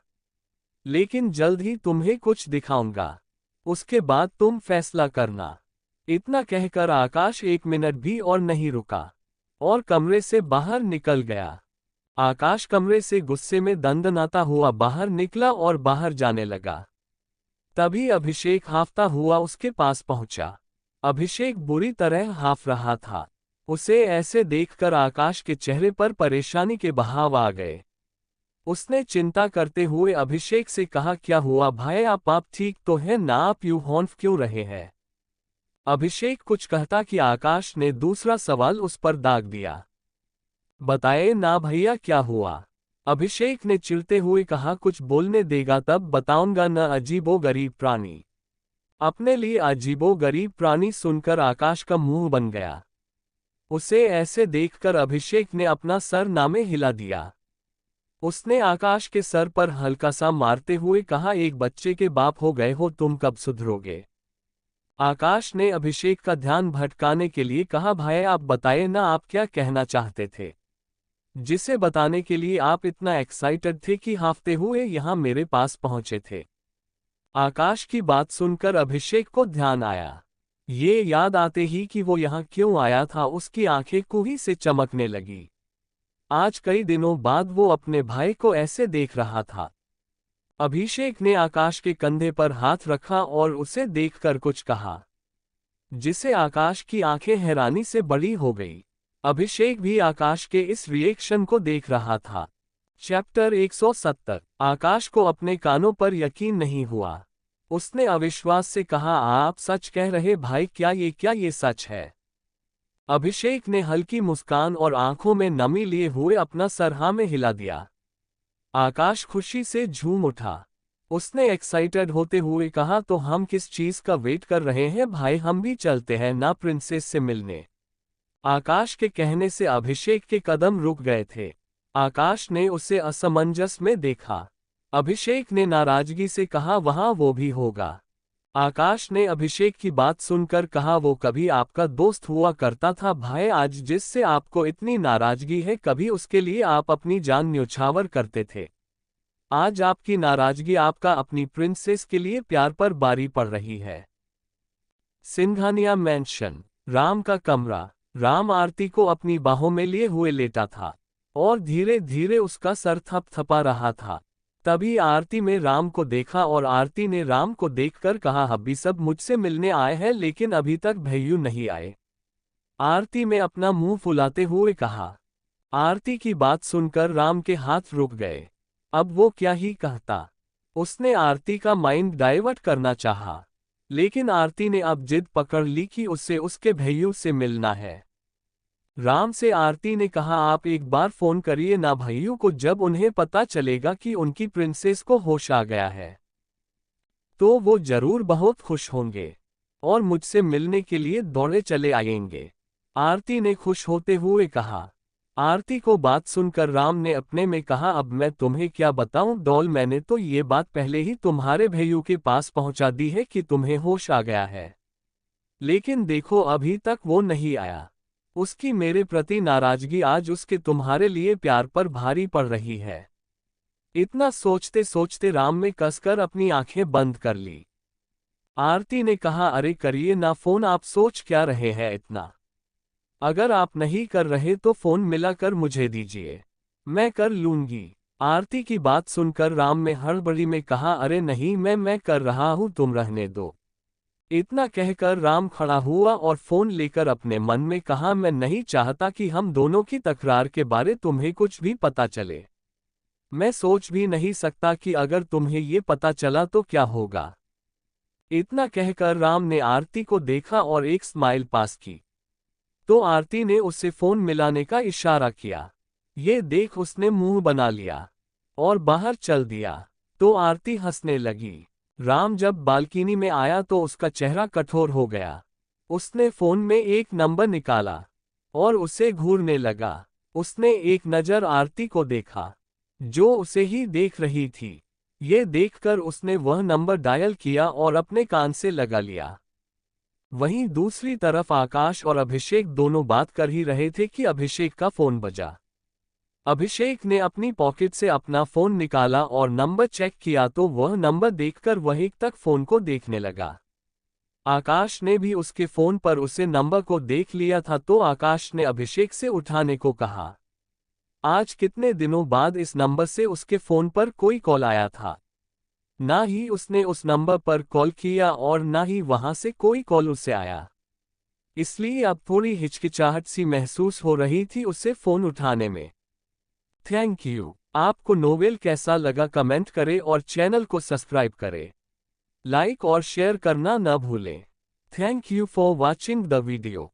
लेकिन जल्द ही तुम्हें कुछ दिखाऊंगा, उसके बाद तुम फैसला करना। इतना कहकर आकाश 1 मिनट भी और नहीं रुका और कमरे से बाहर निकल गया। आकाश कमरे से गुस्से में दंदनाता हुआ बाहर निकला और बाहर जाने लगा। तभी अभिषेक हांफता हुआ उसके पास पहुंचा। अभिषेक बुरी तरह हांफ रहा था। उसे ऐसे देखकर आकाश के चेहरे पर परेशानी के बहाव आ गए। उसने चिंता करते हुए अभिषेक से कहा, क्या हुआ भाई, आप ठीक तो हैं ना, आप यूं हौंफ क्यों रहे हैं? अभिषेक कुछ कहता कि आकाश ने दूसरा सवाल उस पर दाग दिया। बताए ना भैया क्या हुआ? अभिषेक ने चिढ़ते हुए कहा, कुछ बोलने देगा तब बताऊंगा न, अजीबो गरीब प्राणी। अपने लिए अजीबो गरीब प्राणी सुनकर आकाश का मुंह बन गया। उसे ऐसे देखकर अभिषेक ने अपना सर नामे हिला दिया। उसने आकाश के सर पर हल्का सा मारते हुए कहा, एक बच्चे के बाप हो गए हो तुम, कब सुधरोगे? आकाश ने अभिषेक का ध्यान भटकाने के लिए कहा, भाई आप बताए ना, आप क्या कहना चाहते थे, जिसे बताने के लिए आप इतना एक्साइटेड थे कि हांफते हुए यहां मेरे पास पहुंचे थे? आकाश की बात सुनकर अभिषेक को ध्यान आया। ये याद आते ही कि वो यहां क्यों आया था, उसकी आंखें कुही से चमकने लगी। आज कई दिनों बाद वो अपने भाई को ऐसे देख रहा था। अभिषेक ने आकाश के कंधे पर हाथ रखा और उसे देखकर कुछ कहा, जिसे आकाश की आंखें हैरानी से बड़ी हो गई। अभिषेक भी आकाश के इस रिएक्शन को देख रहा था। चैप्टर 170। आकाश को अपने कानों पर यकीन नहीं हुआ। उसने अविश्वास से कहा, आप सच कह रहे भाई, क्या ये सच है? अभिषेक ने हल्की मुस्कान और आंखों में नमी लिए हुए अपना सर हाँ में हिला दिया। आकाश खुशी से झूम उठा। उसने एक्साइटेड होते हुए कहा, तो हम किस चीज का वेट कर रहे हैं भाई, हम भी चलते हैं ना प्रिंसेस से मिलने। आकाश के कहने से अभिषेक के कदम रुक गए थे। आकाश ने उसे असमंजस में देखा। अभिषेक ने नाराजगी से कहा, वहां वो भी होगा। आकाश ने अभिषेक की बात सुनकर कहा, वो कभी आपका दोस्त हुआ करता था भाई, आज जिससे आपको इतनी नाराजगी है, कभी उसके लिए आप अपनी जान न्यौछावर करते थे। आज आपकी नाराजगी आपका अपनी प्रिंसेस के लिए प्यार पर बारी पड़ रही है। सिंघानिया मैंशन। राम का कमरा। राम आरती को अपनी बाहों में लिए हुए लेटा था और धीरे धीरे उसका सर थपथपा रहा था। तभी आरती में राम को देखा और आरती ने राम को देखकर कहा, अभी सब मुझसे मिलने आए हैं लेकिन अभी तक भैयू नहीं आए। आरती में अपना मुंह फुलाते हुए कहा। आरती की बात सुनकर राम के हाथ रुक गए। अब वो क्या ही कहता। उसने आरती का माइंड डाइवर्ट करना चाहा, लेकिन आरती ने अब जिद पकड़ ली कि उसे उसके भैयू से मिलना है। राम से आरती ने कहा, आप एक बार फोन करिए ना भैयू को, जब उन्हें पता चलेगा कि उनकी प्रिंसेस को होश आ गया है तो वो जरूर बहुत खुश होंगे और मुझसे मिलने के लिए दौड़े चले आएंगे। आरती ने खुश होते हुए कहा। आरती को बात सुनकर राम ने अपने में कहा, अब मैं तुम्हें क्या बताऊं डॉल, मैंने तो ये बात पहले ही तुम्हारे भैयू के पास पहुंचा दी है कि तुम्हें होश आ गया है, लेकिन देखो अभी तक वो नहीं आया। उसकी मेरे प्रति नाराजगी आज उसके तुम्हारे लिए प्यार पर भारी पड़ रही है। इतना सोचते सोचते राम ने कसकर अपनी आंखें बंद कर ली। आरती ने कहा, अरे करिए ना फोन, आप सोच क्या रहे हैं इतना? अगर आप नहीं कर रहे तो फोन मिलाकर मुझे दीजिए, मैं कर लूंगी। आरती की बात सुनकर राम ने हड़बड़ी में कहा, अरे नहीं, मैं कर रहा हूं, तुम रहने दो। इतना कहकर राम खड़ा हुआ और फोन लेकर अपने मन में कहा, मैं नहीं चाहता कि हम दोनों की तकरार के बारे तुम्हें कुछ भी पता चले। मैं सोच भी नहीं सकता कि अगर तुम्हें ये पता चला तो क्या होगा। इतना कहकर राम ने आरती को देखा और एक स्माइल पास की तो आरती ने उससे फोन मिलाने का इशारा किया। ये देख उसने मुंह बना लिया और बाहर चल दिया तो आरती हंसने लगी। राम जब बालकनी में आया तो उसका चेहरा कठोर हो गया। उसने फोन में एक नंबर निकाला और उसे घूरने लगा। उसने एक नज़र आरती को देखा जो उसे ही देख रही थी। ये देखकर उसने वह नंबर डायल किया और अपने कान से लगा लिया। वहीं दूसरी तरफ आकाश और अभिषेक दोनों बात कर ही रहे थे कि अभिषेक का फोन बजा। अभिषेक ने अपनी पॉकेट से अपना फोन निकाला और नंबर चेक किया तो वह नंबर देखकर वहीं तक फोन को देखने लगा। आकाश ने भी उसके फोन पर उसे नंबर को देख लिया था, तो आकाश ने अभिषेक से उठाने को कहा। आज कितने दिनों बाद इस नंबर से उसके फोन पर कोई कॉल आया था। ना ही उसने उस नंबर पर कॉल किया और ना ही वहां से कोई कॉल उसे आया, इसलिए अब थोड़ी हिचकिचाहट सी महसूस हो रही थी उसे फोन उठाने में। Thank you. आपको नोवेल कैसा लगा कमेंट करें और चैनल को सब्सक्राइब करें। लाइक और शेयर करना न भूलें। Thank you for watching the video.